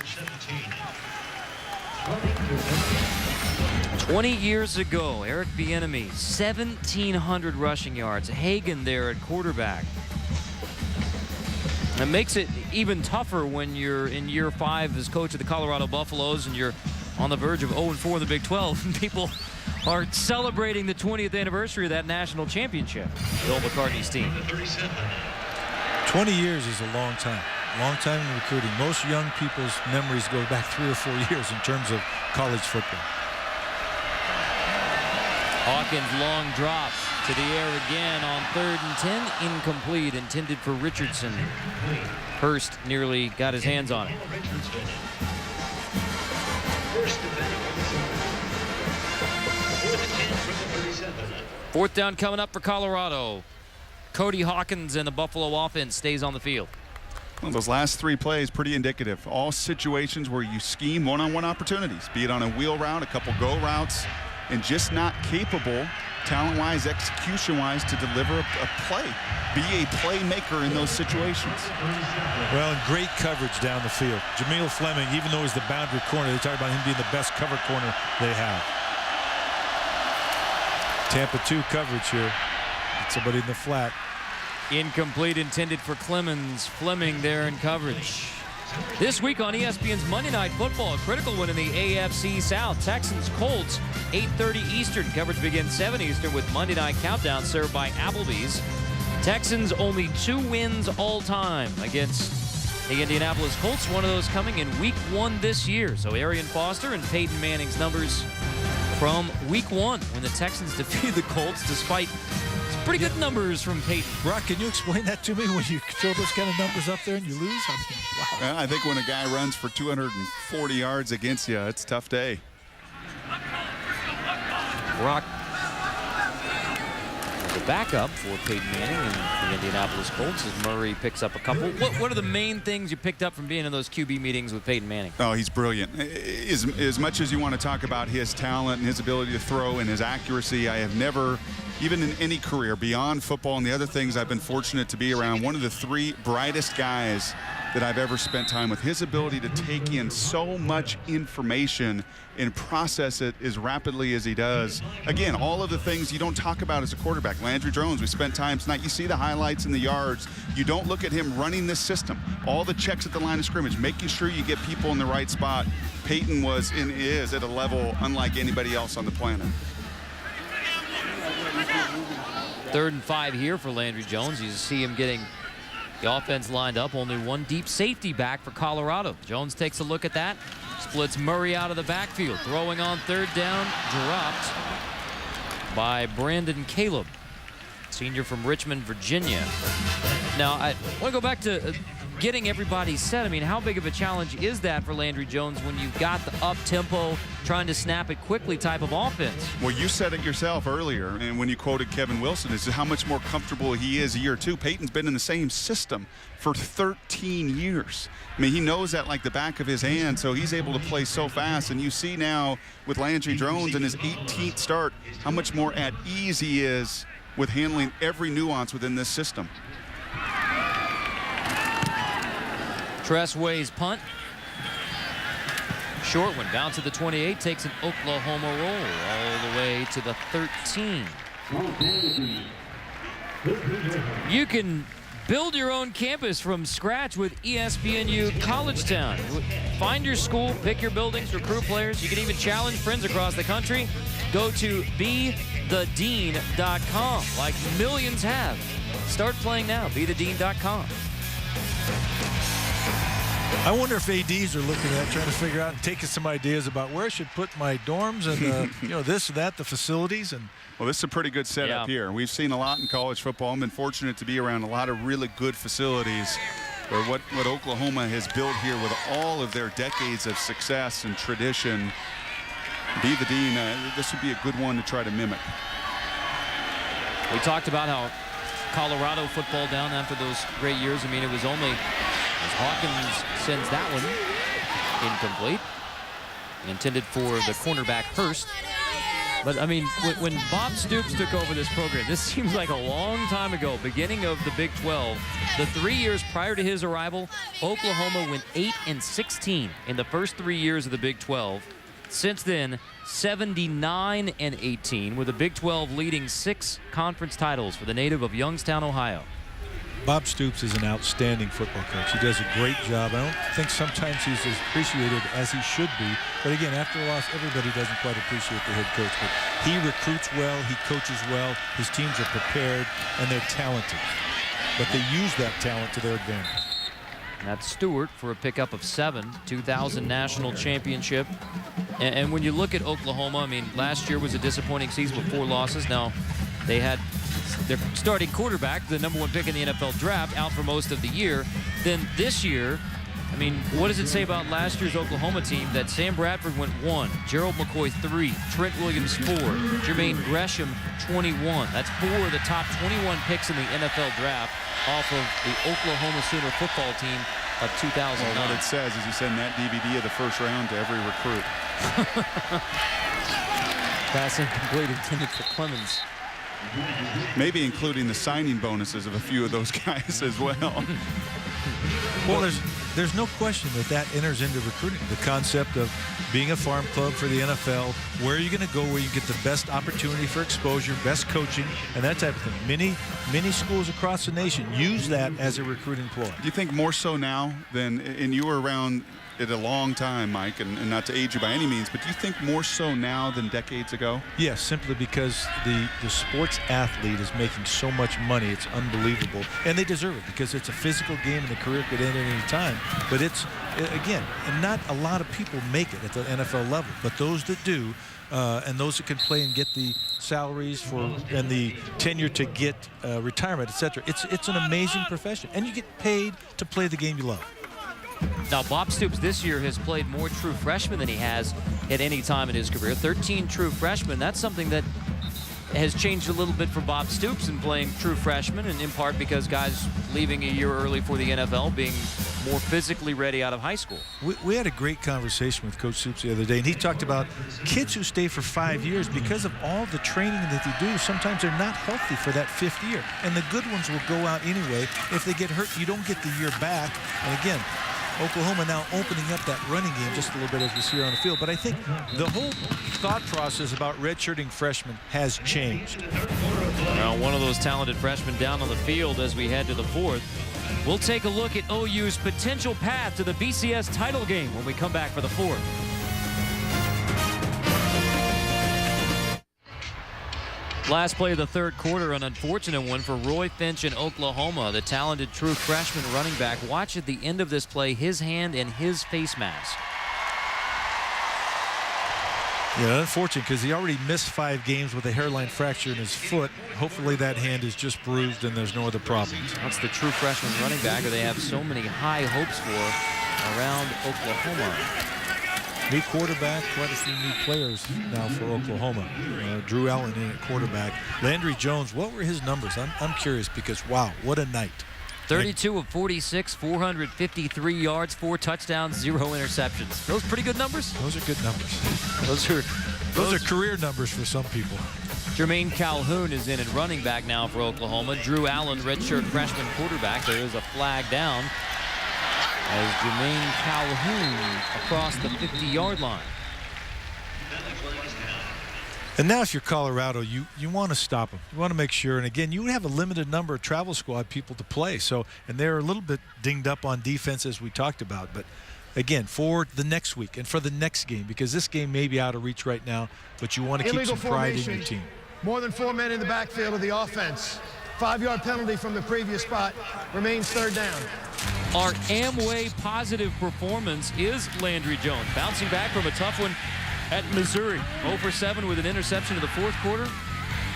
20 years ago, Eric Bieniemy, 1,700 rushing yards. Hagan there at quarterback. It makes it even tougher when you're in year 5 as coach of the Colorado Buffaloes and you're on the verge of 0-4 in the Big 12. And people are celebrating the 20th anniversary of that national championship. Bill McCartney's team. 20 years is a long time. Long time in recruiting. Most young people's memories go back 3 or 4 years in terms of college football. Hawkins long drop to the air again on 3rd and 10. Incomplete, intended for Richardson. Hurst nearly got his hands on it. Fourth down coming up for Colorado. Cody Hawkins and the Buffalo offense stays on the field. Well, those last 3 plays, pretty indicative. All situations where you scheme one-on-one opportunities, be it on a wheel route, a couple go routes, and just not capable, talent-wise, execution-wise, to deliver a play. Be a playmaker in those situations. Well, and great coverage down the field. Jameel Fleming, even though he's the boundary corner, they talk about him being the best cover corner they have. Tampa 2 coverage here. Get somebody in the flat. Incomplete, intended for Clemens. Fleming there in coverage. This week on ESPN's Monday Night Football, a critical win in the AFC South. Texans Colts, 8:30 Eastern. Coverage begins 7 Eastern with Monday Night Countdown served by Applebee's. Texans only 2 wins all time against the Indianapolis Colts. One of those coming in week 1 this year. So Arian Foster and Peyton Manning's numbers from week 1 when the Texans defeated the Colts despite some pretty good numbers from Peyton. Brock, can you explain that to me when you throw those kind of numbers up there and you lose? I mean, wow. Well, I think when a guy runs for 240 yards against you, it's a tough day. Brock, the backup for Peyton Manning and the Indianapolis Colts as Murray picks up a couple. What are the main things you picked up from being in those QB meetings with Peyton Manning? Oh, he's brilliant. As much as you want to talk about his talent and his ability to throw and his accuracy, I have never, even in any career beyond football and the other things I've been fortunate to be around, one of the 3 brightest guys that I've ever spent time with. His ability to take in so much information and process it as rapidly as he does. Again, all of the things you don't talk about as a quarterback. Landry Jones, we spent time tonight. You see the highlights and the yards. You don't look at him running this system. All the checks at the line of scrimmage, making sure you get people in the right spot. Peyton was and is at a level unlike anybody else on the planet. 3rd and 5 here for Landry Jones. You see him getting the offense lined up. Only 1 deep safety back for Colorado. Jones takes a look at that. Splits Murray out of the backfield. Throwing on 3rd down. Dropped by Brandon Caleb, senior from Richmond, Virginia. Now, I want to go back to getting everybody set. I mean, how big of a challenge is that for Landry Jones when you've got the up-tempo, trying to snap it quickly type of offense? Well, you said it yourself earlier, and when you quoted Kevin Wilson, is how much more comfortable he is year 2. Peyton's been in the same system for 13 years. I mean, he knows that like the back of his hand, so he's able to play so fast. And you see now with Landry Jones in his 18th start how much more at ease he is with handling every nuance within this system. Tressway's punt. Short one, bounce at the 28, takes an Oklahoma roll all the way to the 13. You can build your own campus from scratch with ESPNU Collegetown. Find your school, pick your buildings, recruit players. You can even challenge friends across the country. Go to BeTheDean.com, like millions have. Start playing now, BeTheDean.com. I wonder if ADs are looking at trying to figure out and taking some ideas about where I should put my dorms and you know, this or that, the facilities. And well, this is a pretty good setup here. We've seen a lot in college football. I've been fortunate to be around a lot of really good facilities. Where what Oklahoma has built here with all of their decades of success and tradition, Be the Dean, this would be a good one to try to mimic. We talked about how Colorado football down after those great years. I mean, it was only as Hawkins sends that one incomplete. Intended for the cornerback Hurst. But, I mean, when Bob Stoops took over this program, this seems like a long time ago, beginning of the Big 12. The 3 years prior to his arrival, Oklahoma went 8-16 in the first 3 years of the Big 12. Since then, 79-18, with the Big 12 leading 6 conference titles for the native of Youngstown, Ohio. Bob Stoops is an outstanding football coach. He does a great job. I don't think sometimes he's as appreciated as he should be. But again, after a loss, everybody doesn't quite appreciate the head coach. But he recruits well, he coaches well, his teams are prepared, and they're talented. But they use that talent to their advantage. That's Stewart for a pickup of 7, 2000 national championship. And when you look at Oklahoma, I mean, last year was a disappointing season with 4 losses. Now, they had their starting quarterback, the #1 pick in the NFL draft, out for most of the year. Then this year, I mean, what does it say about last year's Oklahoma team that Sam Bradford went 1, Gerald McCoy 3, Trent Williams 4, Jermaine Gresham 21. That's 4 of the top 21 picks in the NFL draft off of the Oklahoma Sooner football team of 2009. Well, what it says is you send that DVD of the first round to every recruit. Pass incomplete intended for Clemens. Maybe including the signing bonuses of a few of those guys as well. Well, there's no question that enters into recruiting. The concept of being a farm club for the NFL, where are you going to go where you get the best opportunity for exposure, best coaching, and that type of thing. Many schools across the nation use that as a recruiting ploy. Do you think more so now than, and you were around it a long time, Mike, and not to age you by any means, but do you think more so now than decades ago? Yes, simply because the sports athlete is making so much money. It's unbelievable. And they deserve it because it's a physical game and the career could end at any time. But it's, again, and not a lot of people make it at the NFL level. But those that do, and those that can play and get the salaries for and the tenure to get retirement, etc. It's an amazing profession. And you get paid to play the game you love. Now, Bob Stoops this year has played more true freshmen than he has at any time in his career. 13 true freshmen. That's something that has changed a little bit for Bob Stoops in playing true freshmen, and in part because guys leaving a year early for the NFL being more physically ready out of high school. We had a great conversation with Coach Stoops the other day, and he talked about kids who stay for 5 years because of all the training that they do. Sometimes they're not healthy for that 5th year, and the good ones will go out anyway. If they get hurt, you don't get the year back. And again, Oklahoma now opening up that running game just a little bit as we see here on the field. But I think the whole thought process about redshirting freshmen has changed. Now, one of those talented freshmen down on the field as we head to the 4th. We'll take a look at OU's potential path to the BCS title game when we come back for the 4th. Last play of the 3rd quarter, an unfortunate one for Roy Finch in Oklahoma, the talented true freshman running back. Watch at the end of this play his hand and his face mask. Yeah, unfortunate because he already missed 5 games with a hairline fracture in his foot. Hopefully that hand is just bruised and there's no other problems. That's the true freshman running back who they have so many high hopes for around Oklahoma. New quarterback, quite a few new players now for Oklahoma. Drew Allen in at quarterback. Landry Jones, what were his numbers? I'm curious because, wow, what a night. 32 of 46, 453 yards, 4 touchdowns, 0 interceptions. Those pretty good numbers? Those are good numbers. Those are career numbers for some people. Jermaine Calhoun is in at running back now for Oklahoma. Drew Allen, redshirt freshman quarterback. There is a flag down as Jermaine Calhoun across the 50-yard line. And now if you're Colorado, you want to stop them. You want to make sure. And again, you have a limited number of travel squad people to play. So, and they're a little bit dinged up on defense as we talked about. But again, for the next week and for the next game, because this game may be out of reach right now, but you want to keep some pride in your team. More than 4 men in the backfield of the offense. 5-yard penalty from the previous spot. Remains 3rd down. Our Amway positive performance is Landry Jones, bouncing back from a tough one at Missouri. 0 for 7 with an interception in the 4th quarter.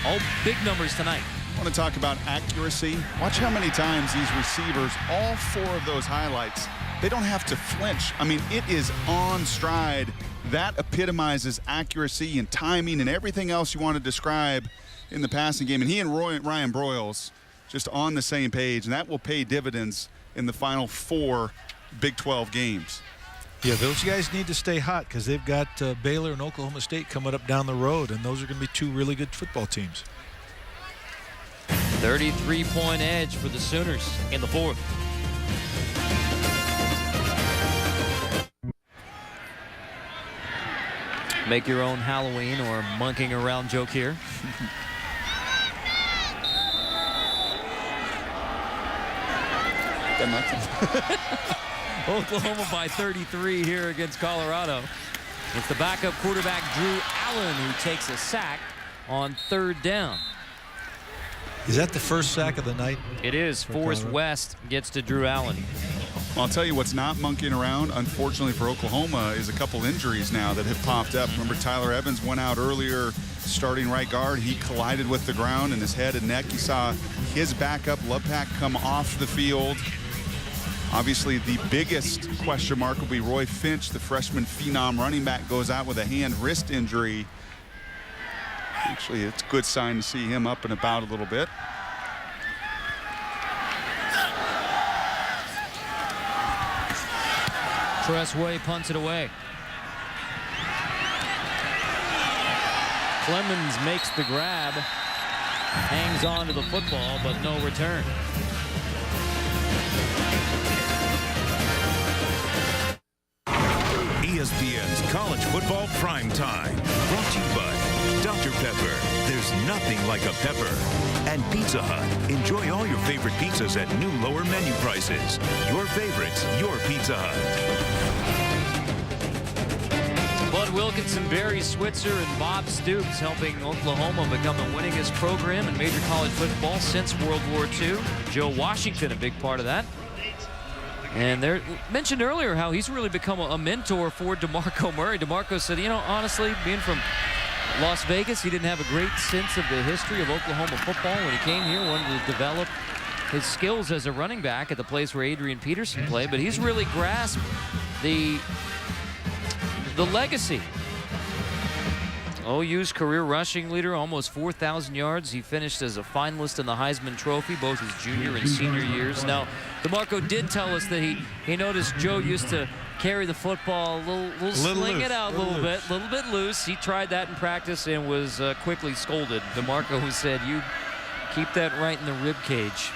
All big numbers tonight. I want to talk about accuracy. Watch how many times these receivers, all 4 of those highlights, they don't have to flinch. I mean, it is on stride. That epitomizes accuracy and timing and everything else you want to describe in the passing game. And he and Ryan Broyles just on the same page, and that will pay dividends in the final 4 Big 12 games. Yeah, those guys need to stay hot because they've got Baylor and Oklahoma State coming up down the road, and those are going to be 2 really good football teams. 33-point edge for the Sooners in the 4th. Make your own Halloween or monkeying around joke here. Oklahoma by 33 here against Colorado. It's the backup quarterback Drew Allen who takes a sack on 3rd down. Is that the first sack of the night? It is. Forrest West gets to Drew Allen. I'll tell you what's not monkeying around, unfortunately for Oklahoma, is a couple injuries now that have popped up. Remember, Tyler Evans went out earlier, starting right guard. He collided with the ground in his head and neck. You saw his backup, Lovepack, come off the field. Obviously, the biggest question mark will be Roy Finch, the freshman phenom running back, goes out with a hand-wrist injury. Actually, it's a good sign to see him up and about a little bit. Tressway punts it away. Clemens makes the grab, hangs on to the football, but no return. ESPN's College Football Prime Time. Brought to you by Dr. Pepper. There's nothing like a pepper. And Pizza Hut. Enjoy all your favorite pizzas at new lower menu prices. Your favorites, your Pizza Hut. Bud Wilkinson, Barry Switzer, and Bob Stoops helping Oklahoma become the winningest program in major college football since World War II. Joe Washington, a big part of that. And they mentioned earlier how he's really become a mentor for DeMarco Murray. DeMarco said, you know, honestly, being from Las Vegas, he didn't have a great sense of the history of Oklahoma football when he came here, wanted to develop his skills as a running back at the place where Adrian Peterson played, but he's really grasped the legacy. OU's career rushing leader, almost 4,000 yards. He finished as a finalist in the Heisman Trophy, both his junior and senior years. Now, DeMarco did tell us that he noticed Joe used to carry the football a little sling it out a little bit loose. He tried that in practice and was quickly scolded. DeMarco who said, you keep that right in the rib cage.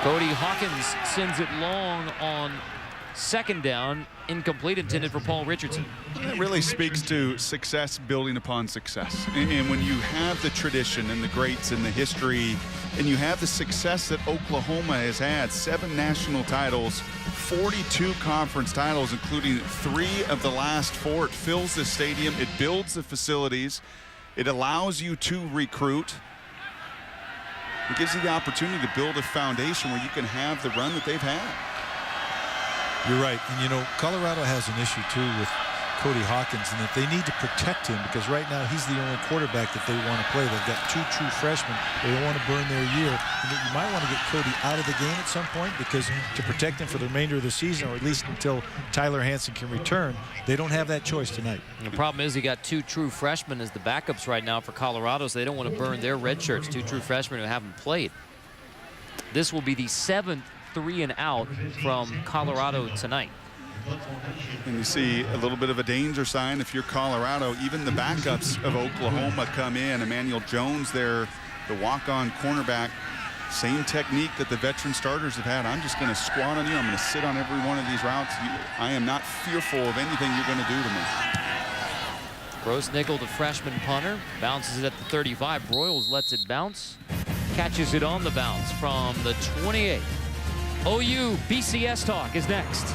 Cody Hawkins sends it long on second down, incomplete, intended for Paul Richardson. It really speaks to success building upon success. And when you have the tradition and the greats and the history, and you have the success that Oklahoma has had, 7 national titles, 42 conference titles, including 3 of the last 4. It fills the stadium, it builds the facilities, it allows you to recruit. It gives you the opportunity to build a foundation where you can have the run that they've had. You're right. And, you know, Colorado has an issue, too, with Cody Hawkins, and that they need to protect him because right now he's the only quarterback that they want to play. They've got 2 true freshmen. They don't want to burn their year. And you might want to get Cody out of the game at some point because to protect him for the remainder of the season, or at least until Tyler Hansen can return, they don't have that choice tonight. And the problem is he got 2 true freshmen as the backups right now for Colorado, so they don't want to burn their red shirts. 2 true freshmen who haven't played. This will be the 7th 3 and out from Colorado tonight. And you see a little bit of a danger sign if you're Colorado. Even the backups of Oklahoma come in. Emmanuel Jones there, the walk-on cornerback, same technique that the veteran starters have had. I'm just going to squat on you. I'm going to sit on every one of these routes. I am not fearful of anything you're going to do to me. Gross-Nickel, the freshman punter, bounces it at the 35. Broyles lets it bounce, catches it on the bounce from the 28. OU BCS Talk is next.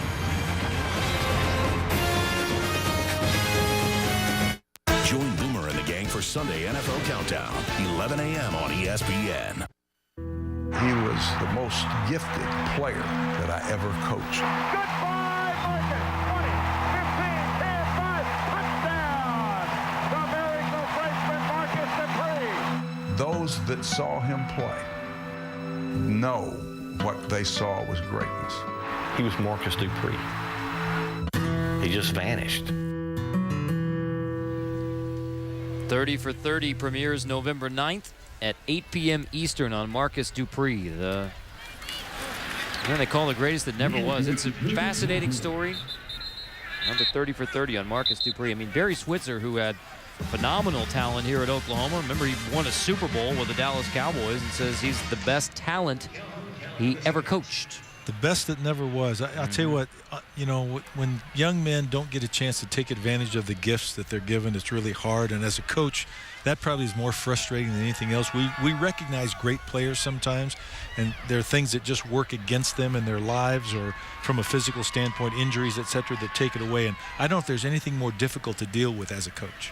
Join Boomer and the gang for Sunday NFL Countdown, 11 a.m. on ESPN. He was the most gifted player that I ever coached. Goodbye, Marcus. 20, 10, 5, touchdown. The American freshman Marcus Dupree. Those that saw him play know what they saw was greatness. He was Marcus Dupree. He just vanished. 30 for 30 premieres November 9th at 8 p.m. Eastern on Marcus Dupree. The man they call the greatest that never was. It's a fascinating story. Number 30 for 30 on Marcus Dupree. I mean, Barry Switzer, who had phenomenal talent here at Oklahoma. Remember, he won a Super Bowl with the Dallas Cowboys and says he's the best talent he ever coached. The best that never was. I'll tell you what, you know, when young men don't get a chance to take advantage of the gifts that they're given, it's really hard. And as a coach, that probably is more frustrating than anything else. We recognize great players sometimes, and there are things that just work against them in their lives or from a physical standpoint, injuries, etc., that take it away. And I don't know if there's anything more difficult to deal with as a coach.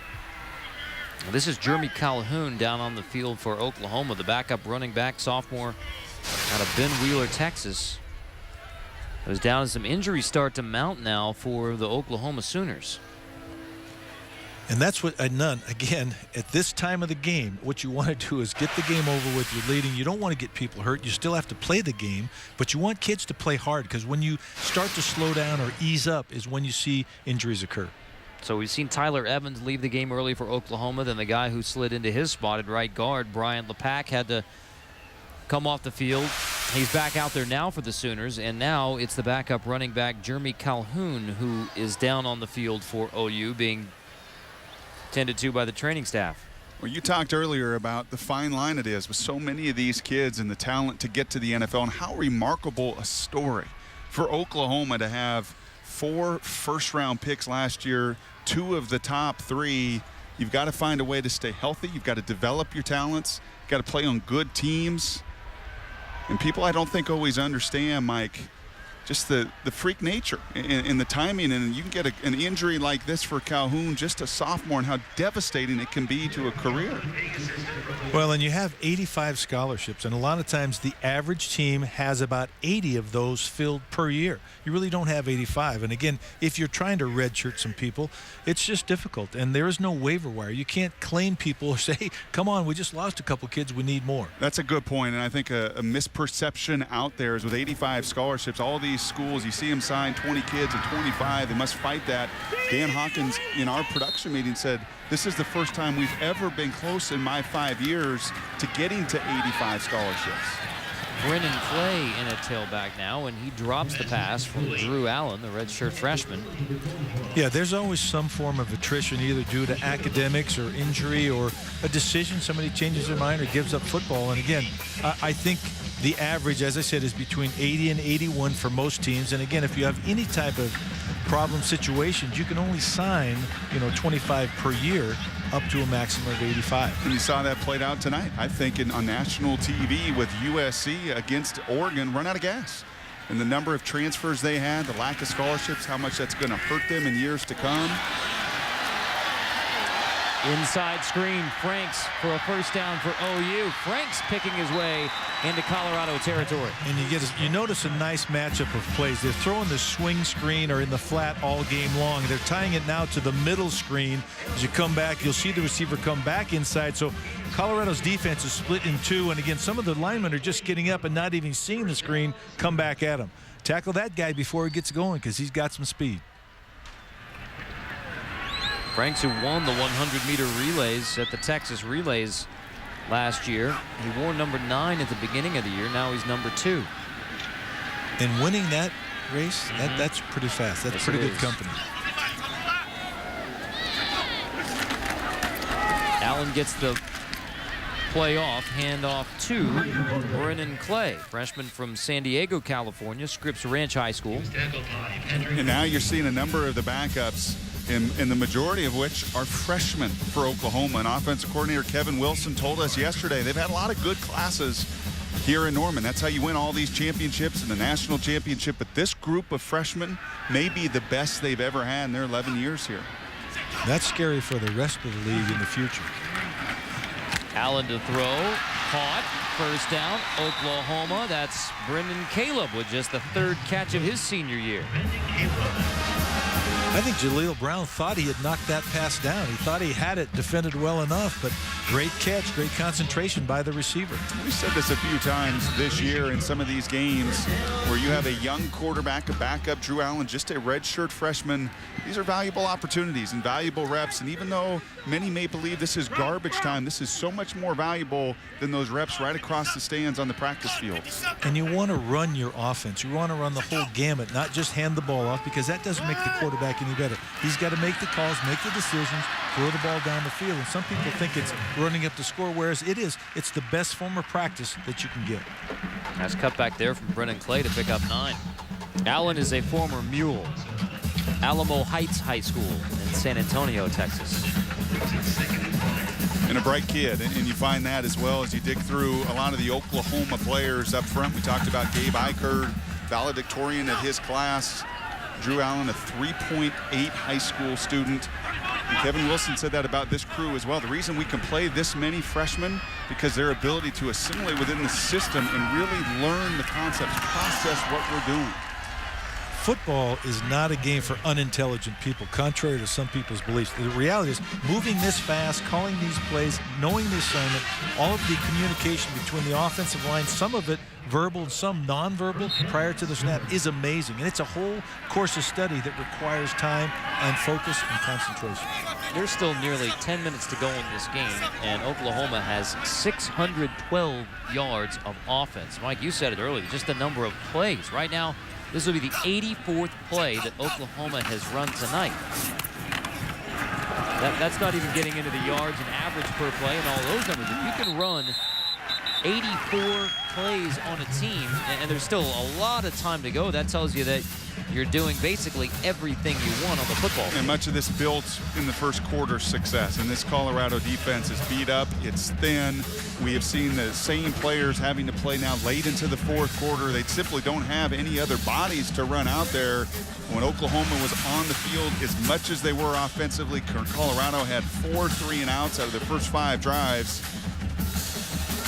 Well, this is Jeremy Calhoun down on the field for Oklahoma, the backup running back, sophomore out of Ben Wheeler, Texas. It was down as some injuries start to mount now for the Oklahoma Sooners. And that's what again, at this time of the game, what you want to do is get the game over with. You're leading. You don't want to get people hurt. You still have to play the game, but you want kids to play hard, because when you start to slow down or ease up is when you see injuries occur. So we've seen Tyler Evans leave the game early for Oklahoma. Then the guy who slid into his spot at right guard, Brian LePack, had to come off the field. He's back out there now for the Sooners, and now it's the backup running back, Jeremy Calhoun, who is down on the field for OU, being tended to by the training staff. Well, you talked earlier about the fine line it is with so many of these kids and the talent to get to the NFL, and how remarkable a story for Oklahoma to have 4 first-round picks last year, 2 of the top 3. You've got to find a way to stay healthy. You've got to develop your talents. You've got to play on good teams. And people, I don't think, always understand, Mike, just the freak nature and the timing. And you can get an injury like this for Calhoun, just a sophomore, and how devastating it can be to a career. Well, and you have 85 scholarships, and a lot of times the average team has about 80 of those filled per year. You really don't have 85. And again, if you're trying to redshirt some people, it's just difficult. And there is no waiver wire. You can't claim people or say, hey, come on, we just lost a couple kids, we need more. That's a good point. And I think a misperception out there is with 85 scholarships, all these schools, you see them sign 20 kids at 25. They must fight that. Dan Hawkins in our production meeting said, this is the first time we've ever been close in my 5 years to getting to 85 scholarships. Brennan Clay in a tailback now, and he drops the pass from Drew Allen, the redshirt freshman. Yeah, there's always some form of attrition, either due to academics or injury or a decision. Somebody changes their mind or gives up football. And again, I think the average, as I said, is between 80 and 81 for most teams. And again, if you have any type of problem situations, you can only sign, 25 per year up to a maximum of 85. And you saw that played out tonight, I think, on national TV with USC against Oregon, run out of gas. And the number of transfers they had, the lack of scholarships, how much that's going to hurt them in years to come. Inside screen, Franks for a first down for OU. Franks picking his way into Colorado territory. And you notice a nice matchup of plays. They're throwing the swing screen or in the flat all game long. They're tying it now to the middle screen. As you come back, you'll see the receiver come back inside. So Colorado's defense is split in 2. And again, some of the linemen are just getting up and not even seeing the screen come back at him. Tackle that guy before he gets going, because he's got some speed. Franks, who won the 100-meter relays at the Texas Relays last year. He wore number 9 at the beginning of the year. Now he's number 2. And winning that race, that's pretty fast. That's pretty good company. Allen gets the play off, handoff to Brennan Clay, freshman from San Diego, California, Scripps Ranch High School. And now you're seeing a number of the backups, and the majority of which are freshmen for Oklahoma. And offensive coordinator Kevin Wilson told us yesterday they've had a lot of good classes here in Norman. That's how you win all these championships and the national championship. But this group of freshmen may be the best they've ever had in their 11 years here. That's scary for the rest of the league in the future. Allen to throw, caught, first down, Oklahoma. That's Brendan Caleb with just the 3rd catch of his senior year. I think Jaleel Brown thought he had knocked that pass down. He thought he had it defended well enough, but great catch, great concentration by the receiver. We said this a few times this year in some of these games where you have a young quarterback, a backup, Drew Allen, just a redshirt freshman. These are valuable opportunities and valuable reps. And even though many may believe this is garbage time, this is so much more valuable than those reps right across the stands on the practice field. And you want to run your offense. You want to run the whole gamut, not just hand the ball off, because that doesn't make the quarterback any better. He's got to make the calls, make the decisions, throw the ball down the field. And some people think it's running up the score, whereas it's the best form of practice that you can get. Nice cut back there from Brennan Clay to pick up 9. Allen is a former Mule. Alamo Heights High School in San Antonio, Texas. And a bright kid, and you find that as well as you dig through a lot of the Oklahoma players up front. We talked about Gabe Eichert, valedictorian at his class. Drew Allen, a 3.8 high school student. And Kevin Wilson said that about this crew as well. The reason we can play this many freshmen, because their ability to assimilate within the system and really learn the concepts, process what we're doing. football is not a game for unintelligent people, contrary to some people's beliefs. The reality is moving this fast, calling these plays, knowing the assignment, all of the communication between the offensive line, some of it verbal and some nonverbal prior to the snap, is amazing. And it's a whole course of study that requires time and focus and concentration. There's still nearly 10 minutes to go in this game, and Oklahoma has 612 yards of offense. Mike, you said it earlier, just the number of plays. Right now, this will be the 84th play that Oklahoma has run tonight. That's not even getting into the yards and average per play and all those numbers. If you can run 84 plays on a team, and there's still a lot of time to go, that tells you that you're doing basically everything you want on the football field. And much of this built in the first quarter success. And this Colorado defense is beat up. It's thin. We have seen the same players having to play now late into the fourth quarter. They simply don't have any other bodies to run out there. When Oklahoma was on the field, as much as they were offensively, Colorado had 4 3-and-outs out of their first 5 drives.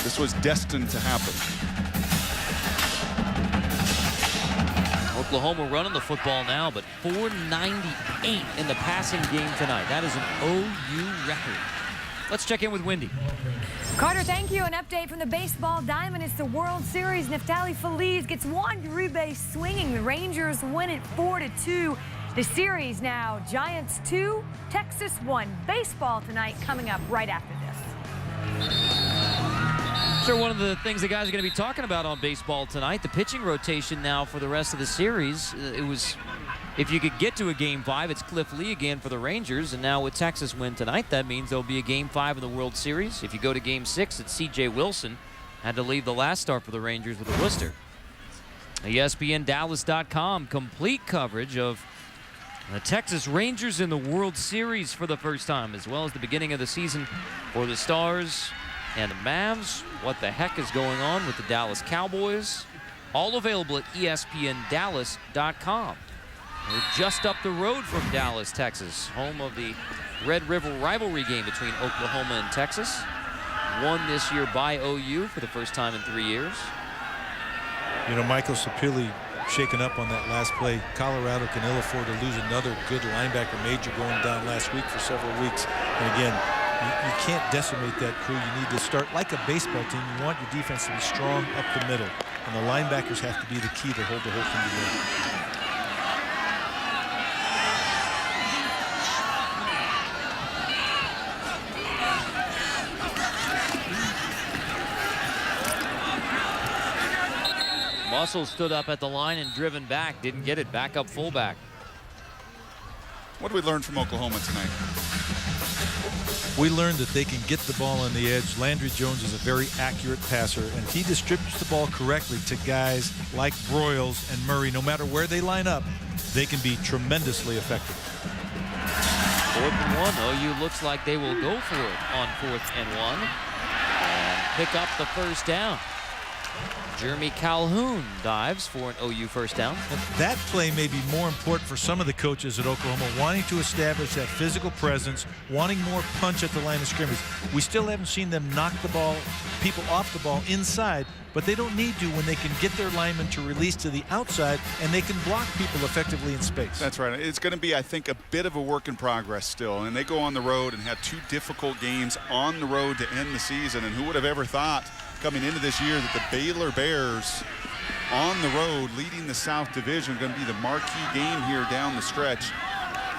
This was destined to happen. Oklahoma running the football now, but 498 in the passing game tonight. That is an OU record. Let's check in with Wendy. Carter, thank you. An update from the baseball diamond. It's the World Series. Neftali Feliz gets Juan Uribe swinging. The Rangers win it 4-2. The series now, Giants 2, Texas 1. Baseball tonight coming up right after this. Sure, one of the things the guys are going to be talking about on baseball tonight, the pitching rotation now for the rest of the series. It was, if you could get to a Game 5, it's Cliff Lee again for the Rangers, and now with Texas win tonight, that means there'll be a Game 5 in the World Series. If you go to Game 6, it's C.J. Wilson. Had to leave the last start for the Rangers with a blister. ESPN complete coverage of the Texas Rangers in the World Series for the first time, as well as the beginning of the season for the Stars and the Mavs. What the heck is going on with the Dallas Cowboys? All available at ESPNDallas.com. We're just up the road from Dallas, Texas, home of the Red River rivalry game between Oklahoma and Texas. Won this year by OU for the first time in 3 years. You know, Michael Sapili shaken up on that last play. Colorado can ill afford to lose another good linebacker, Major, going down last week for several weeks. And again, you can't decimate that crew. You need to start like a baseball team. You want your defense to be strong up the middle. And the linebackers have to be the key to hold the whole thing together. Russell stood up at the line and driven back. Didn't get it. Back up fullback. What did we learn from Oklahoma tonight? We learned that they can get the ball on the edge. Landry Jones is a very accurate passer, and if he distributes the ball correctly to guys like Broyles and Murray, no matter where they line up, they can be tremendously effective. 4th and 1. OU looks like they will go for it on 4th and 1 and pick up the first down. Jeremy Calhoun dives for an OU first down. That play may be more important for some of the coaches at Oklahoma, wanting to establish that physical presence, wanting more punch at the line of scrimmage. We still haven't seen them knock the ball, people off the ball inside, but they don't need to when they can get their linemen to release to the outside and they can block people effectively in space. That's right. It's going to be, I think, a bit of a work in progress still. And they go on the road and have 2 difficult games on the road to end the season. And who would have ever thought coming into this year that the Baylor Bears on the road leading the South Division are going to be the marquee game here down the stretch.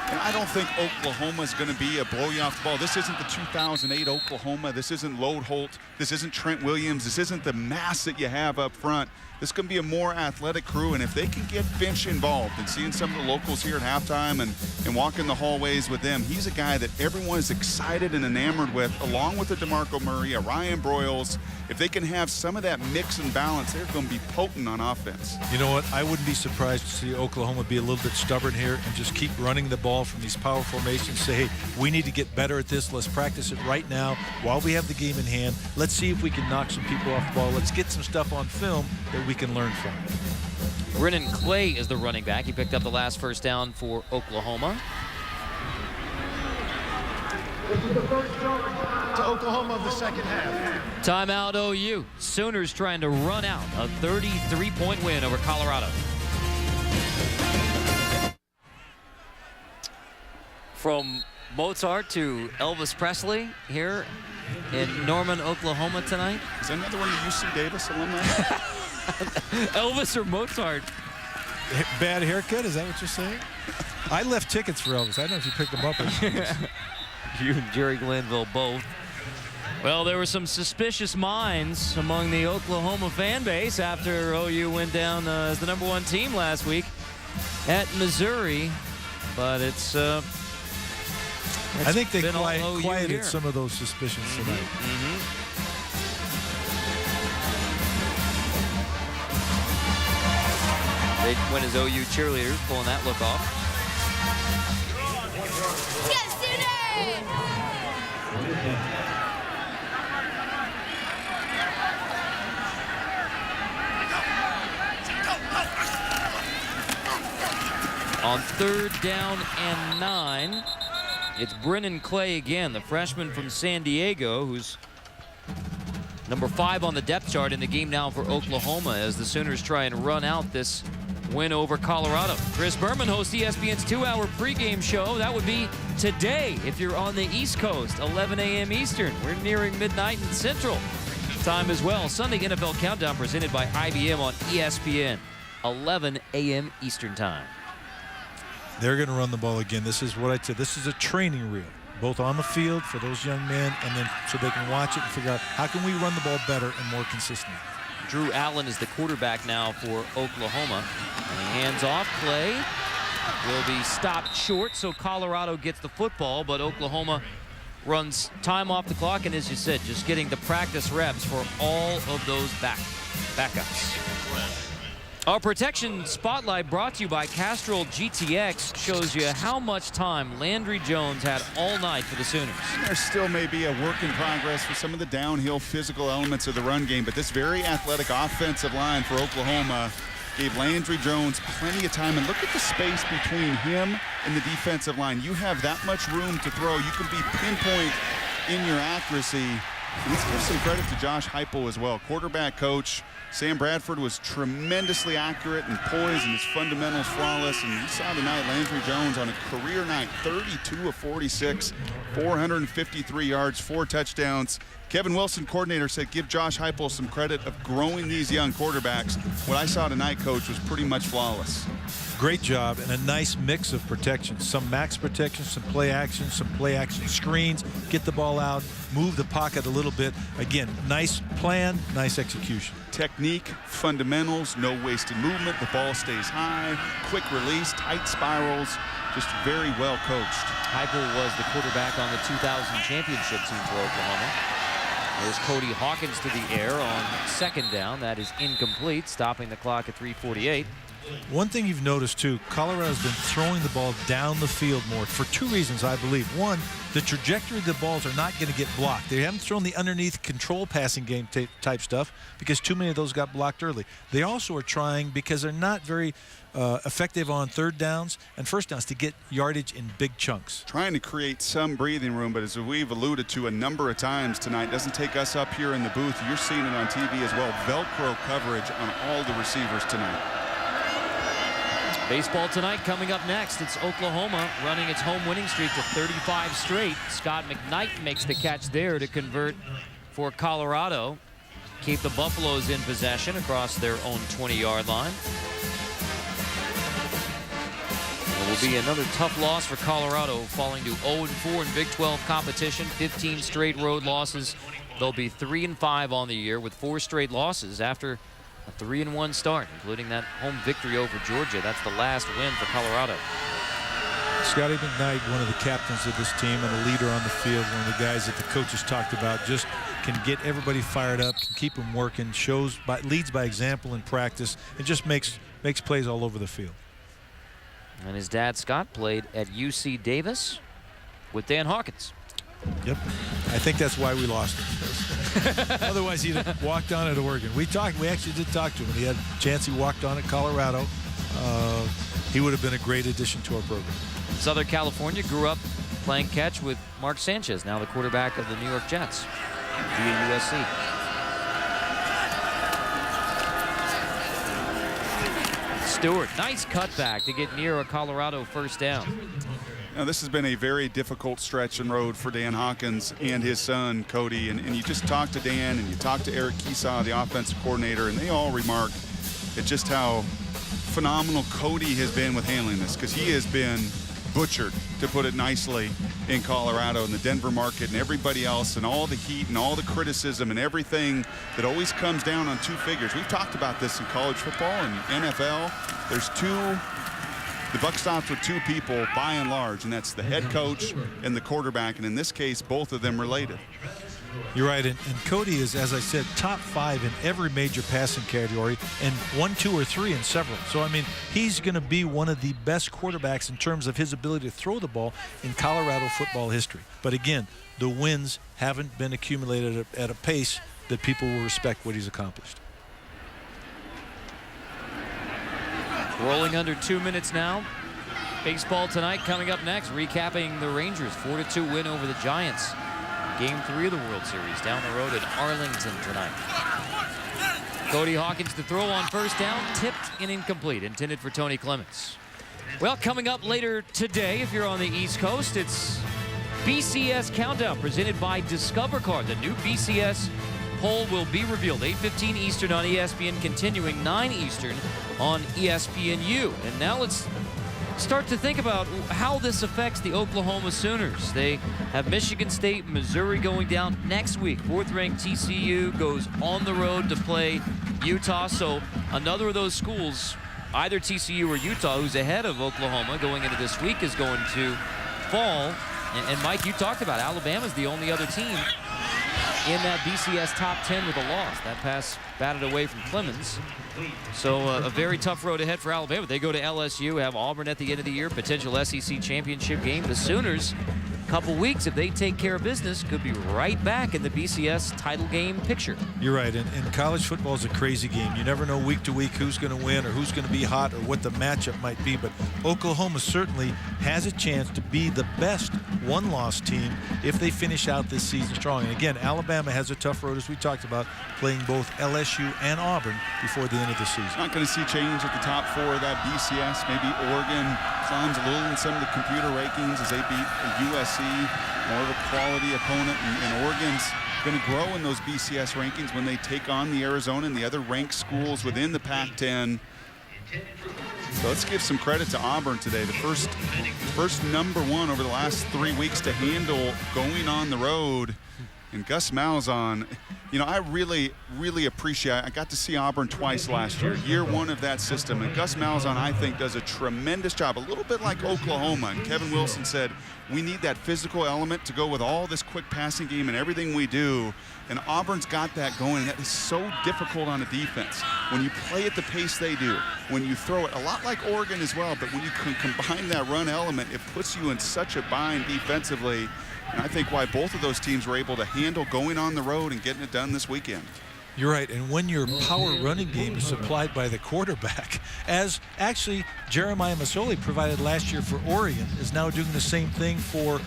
And I don't think Oklahoma is going to be a blow you off the ball. This isn't the 2008 Oklahoma. This isn't Lode Holt. This isn't Trent Williams. This isn't the mass that you have up front. This is going to be a more athletic crew, and if they can get Finch involved and seeing some of the locals here at halftime and walking the hallways with them, he's a guy that everyone is excited and enamored with, along with a DeMarco Murray, a Ryan Broyles. If they can have some of that mix and balance, they're going to be potent on offense. You know what? I wouldn't be surprised to see Oklahoma be a little bit stubborn here and just keep running the ball from these power formations. Say, hey, we need to get better at this. Let's practice it right now while we have the game in hand. Let's see if we can knock some people off the ball. Let's get some stuff on film that we can learn from. Brennan Clay is the running back. He picked up the last first down for Oklahoma. This is the first down to Oklahoma of the second half. Timeout OU. Sooners trying to run out a 33-point win over Colorado. From Mozart to Elvis Presley here in Norman, Oklahoma tonight. Is another one of the UC Davis alumni? Elvis or Mozart? Bad haircut, is that what you're saying? I left tickets for Elvis. I don't know if you picked them up. You and Jerry Glanville both. Well, there were some suspicious minds among the Oklahoma fan base after OU went down as the #1 team last week at Missouri. But it's I think they been all OU quieted here. some of those suspicions tonight. They went as OU cheerleaders, pulling that look off. On 3rd down and 9, it's Brennan Clay again, the freshman from San Diego, who's number 5 on the depth chart in the game now for Oklahoma as the Sooners try and run out this win over Colorado. Chris Berman hosts ESPN's 2-hour pregame show. That would be today if you're on the East Coast, 11 a.m. Eastern. We're nearing midnight in Central time as well. Sunday NFL Countdown presented by IBM on ESPN, 11 a.m. Eastern time. They're going to run the ball again. This is what I said. This is a training reel, both on the field for those young men and then so they can watch it and figure out how can we run the ball better and more consistently. Drew Allen is the quarterback now for Oklahoma. And he hands off. Clay will be stopped short, so Colorado gets the football, but Oklahoma runs time off the clock, and as you said, just getting the practice reps for all of those backups. Our protection spotlight brought to you by Castrol GTX shows you how much time Landry Jones had all night for the Sooners. There still may be a work in progress for some of the downhill physical elements of the run game, but this very athletic offensive line for Oklahoma gave Landry Jones plenty of time. And look at the space between him and the defensive line. You have that much room to throw. You can be pinpoint in your accuracy. And let's give some credit to Josh Heupel as well, quarterback coach. Sam Bradford was tremendously accurate and poised, and his fundamentals flawless. And you saw tonight Landry Jones on a career night, 32 of 46, 453 yards, 4 touchdowns. Kevin Wilson, coordinator, said give Josh Heupel some credit of growing these young quarterbacks. What I saw tonight, Coach, was pretty much flawless. Great job and a nice mix of protection. Some max protection, some play action screens, get the ball out, move the pocket a little bit. Again, nice plan, nice execution. Technique, fundamentals, no wasted movement. The ball stays high, quick release, tight spirals. Just very well coached. Heupel was the quarterback on the 2000 championship team for Oklahoma. There's Cody Hawkins to the air on 2nd down. That is incomplete, stopping the clock at 3:48. One thing you've noticed, too, Colorado's been throwing the ball down the field more for 2 reasons, I believe. One, the trajectory of the balls are not going to get blocked. They haven't thrown the underneath control passing game type stuff because too many of those got blocked early. They also are trying, because they're not very effective on 3rd downs and 1st downs, to get yardage in big chunks. Trying to create some breathing room, but as we've alluded to a number of times tonight, doesn't take us up here in the booth. You're seeing it on TV as well. Velcro coverage on all the receivers tonight. Baseball tonight coming up next. It's Oklahoma running its home winning streak to 35 straight. Scott McKnight makes the catch there to convert for Colorado. Keep the Buffaloes in possession across their own 20-yard line. It will be another tough loss for Colorado, falling to 0-4 in Big 12 competition. 15 straight road losses. They'll be 3-5 on the year with 4 straight losses after a 3-1 start, including that home victory over Georgia. That's the last win for Colorado. Scotty McKnight, one of the captains of this team and a leader on the field, one of the guys that the coaches talked about, just can get everybody fired up, can keep them working, leads by example in practice, and just makes plays all over the field. And his dad, Scott, played at UC Davis with Dan Hawkins. Yep. I think that's why we lost him. Otherwise, he'd have walked on at Oregon. We actually did talk to him. When he had a chance, he walked on at Colorado. He would have been a great addition to our program. Southern California grew up playing catch with Mark Sanchez, now the quarterback of the New York Jets via USC. Stewart, nice cutback to get near a Colorado 1st down. Now, this has been a very difficult stretch and road for Dan Hawkins and his son, Cody. And you just talk to Dan and you talk to Eric Keesaw, the offensive coordinator, and they all remarked at just how phenomenal Cody has been with handling this, because he has been butchered, to put it nicely, in Colorado and the Denver market and everybody else, and all the heat and all the criticism and everything that always comes down on two figures. We've talked about this in college football and NFL. There's the buck stops with two people by and large, and that's the head coach and the quarterback, and in this case, both of them related. You're right, and Cody is, as I said, top 5 in every major passing category, and 1, 2, or 3 in several. So, I mean, he's going to be one of the best quarterbacks in terms of his ability to throw the ball in Colorado football history. But again, the wins haven't been accumulated at a pace that people will respect what he's accomplished. Rolling under 2 minutes now. Baseball tonight coming up next, recapping the Rangers' 4-2 win over the Giants. Game 3 of the World Series down the road in Arlington tonight. Cody Hawkins to throw on first down, tipped and incomplete, intended for Tony Clements. Well, coming up later today, if you're on the East Coast, it's BCS Countdown presented by Discover Card. The new BCS poll will be revealed 8:15 Eastern on ESPN, continuing 9 Eastern on ESPNU. And now let's start to think about how this affects the Oklahoma Sooners. They have Michigan State, Missouri going down next week. 4th-ranked TCU goes on the road to play Utah. So another of those schools, either TCU or Utah, who's ahead of Oklahoma going into this week, is going to fall. And Mike, you talked about Alabama's the only other team in that BCS top 10 with a loss. That pass batted away from Clemens. So a very tough road ahead for Alabama. They go to LSU, have Auburn at the end of the year, potential SEC championship game. The Sooners, a couple weeks, if they take care of business, could be right back in the BCS title game picture. You're right, and college football is a crazy game. You never know week to week who's going to win or who's going to be hot or what the matchup might be, but Oklahoma certainly has a chance to be the best one-loss team if they finish out this season strong. And again, Alabama has a tough road, as we talked about, playing both LSU and Auburn before the end of the season. Not going to see change at the top 4 of that BCS. Maybe Oregon climbs a little in some of the computer rankings as they beat USC, more of a quality opponent, and Oregon's going to grow in those BCS rankings when they take on the Arizona and the other ranked schools within the Pac-10. So let's give some credit to Auburn today. The first #1 over the last 3 weeks to handle going on the road. And Gus Malzahn, you know, I really, really appreciate, I got to see Auburn twice last year, year 1 of that system. And Gus Malzahn, I think, does a tremendous job, a little bit like Oklahoma. And Kevin Wilson said, we need that physical element to go with all this quick passing game and everything we do. And Auburn's got that going. That is so difficult on a defense. When you play at the pace they do, when you throw it, a lot like Oregon as well, but when you can combine that run element, it puts you in such a bind defensively. And I think why both of those teams were able to handle going on the road and getting it done this weekend. You're right, and when your power running game is supplied by the quarterback, as actually Jeremiah Masoli provided last year for Oregon, is now doing the same thing for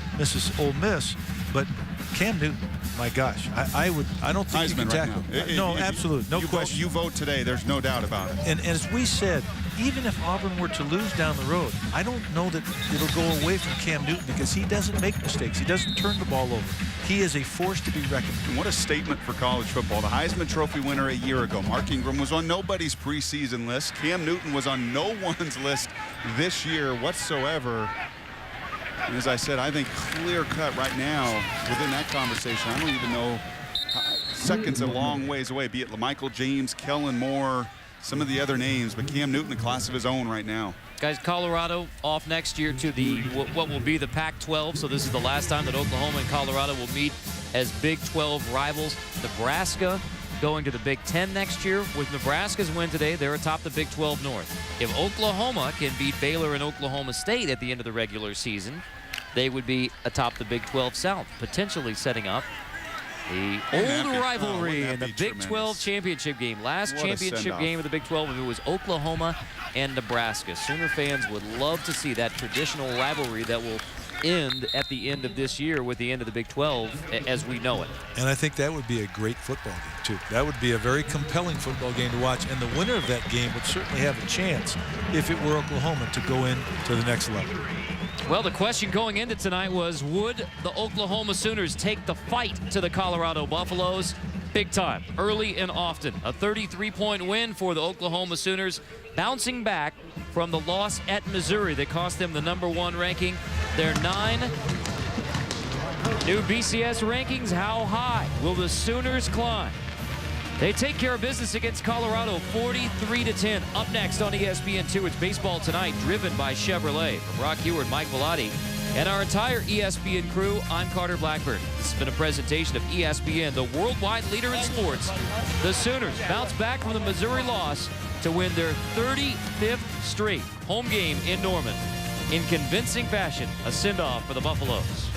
Ole Miss. But Cam Newton, my gosh, I don't think you can tackle. No, absolutely, no question. You vote today, there's no doubt about it. And as we said, even if Auburn were to lose down the road, I don't know that it'll go away from Cam Newton, because he doesn't make mistakes. He doesn't turn the ball over. He is a force to be reckoned with. And what a statement for college football. The Heisman Trophy winner a year ago, Mark Ingram, was on nobody's preseason list. Cam Newton was on no one's list this year whatsoever. And as I said, I think clear-cut right now within that conversation. I don't even know. Seconds a long ways away, be it LaMichael James, Kellen Moore, some of the other names, but Cam Newton, a class of his own right now. Guys, Colorado off next year to the what will be the Pac-12, so this is the last time that Oklahoma and Colorado will meet as Big 12 rivals. Nebraska going to the Big 10 next year. With Nebraska's win today, they're atop the Big 12 North. If Oklahoma can beat Baylor and Oklahoma State at the end of the regular season, they would be atop the Big 12 South, potentially setting up the old rivalry in the Big 12 championship game. Last championship game of the Big 12, it was Oklahoma and Nebraska. Sooner fans would love to see that traditional rivalry that will end at the end of this year with the end of the Big 12 as we know it. And I think that would be a great football game, too. That would be a very compelling football game to watch, and the winner of that game would certainly have a chance, if it were Oklahoma, to go in to the next level. Well, the question going into tonight was, would the Oklahoma Sooners take the fight to the Colorado Buffaloes? Big time, early and often. A 33-point win for the Oklahoma Sooners, bouncing back from the loss at Missouri that cost them the #1 ranking. They're 9. New BCS rankings, how high will the Sooners climb? They take care of business against Colorado 43-10. Up next on ESPN2, it's Baseball Tonight, driven by Chevrolet. From Brock Heward, Mike Velotti, and our entire ESPN crew, I'm Carter Blackburn. This has been a presentation of ESPN, the worldwide leader in sports. The Sooners bounce back from the Missouri loss to win their 35th straight home game in Norman. In convincing fashion, a send-off for the Buffaloes.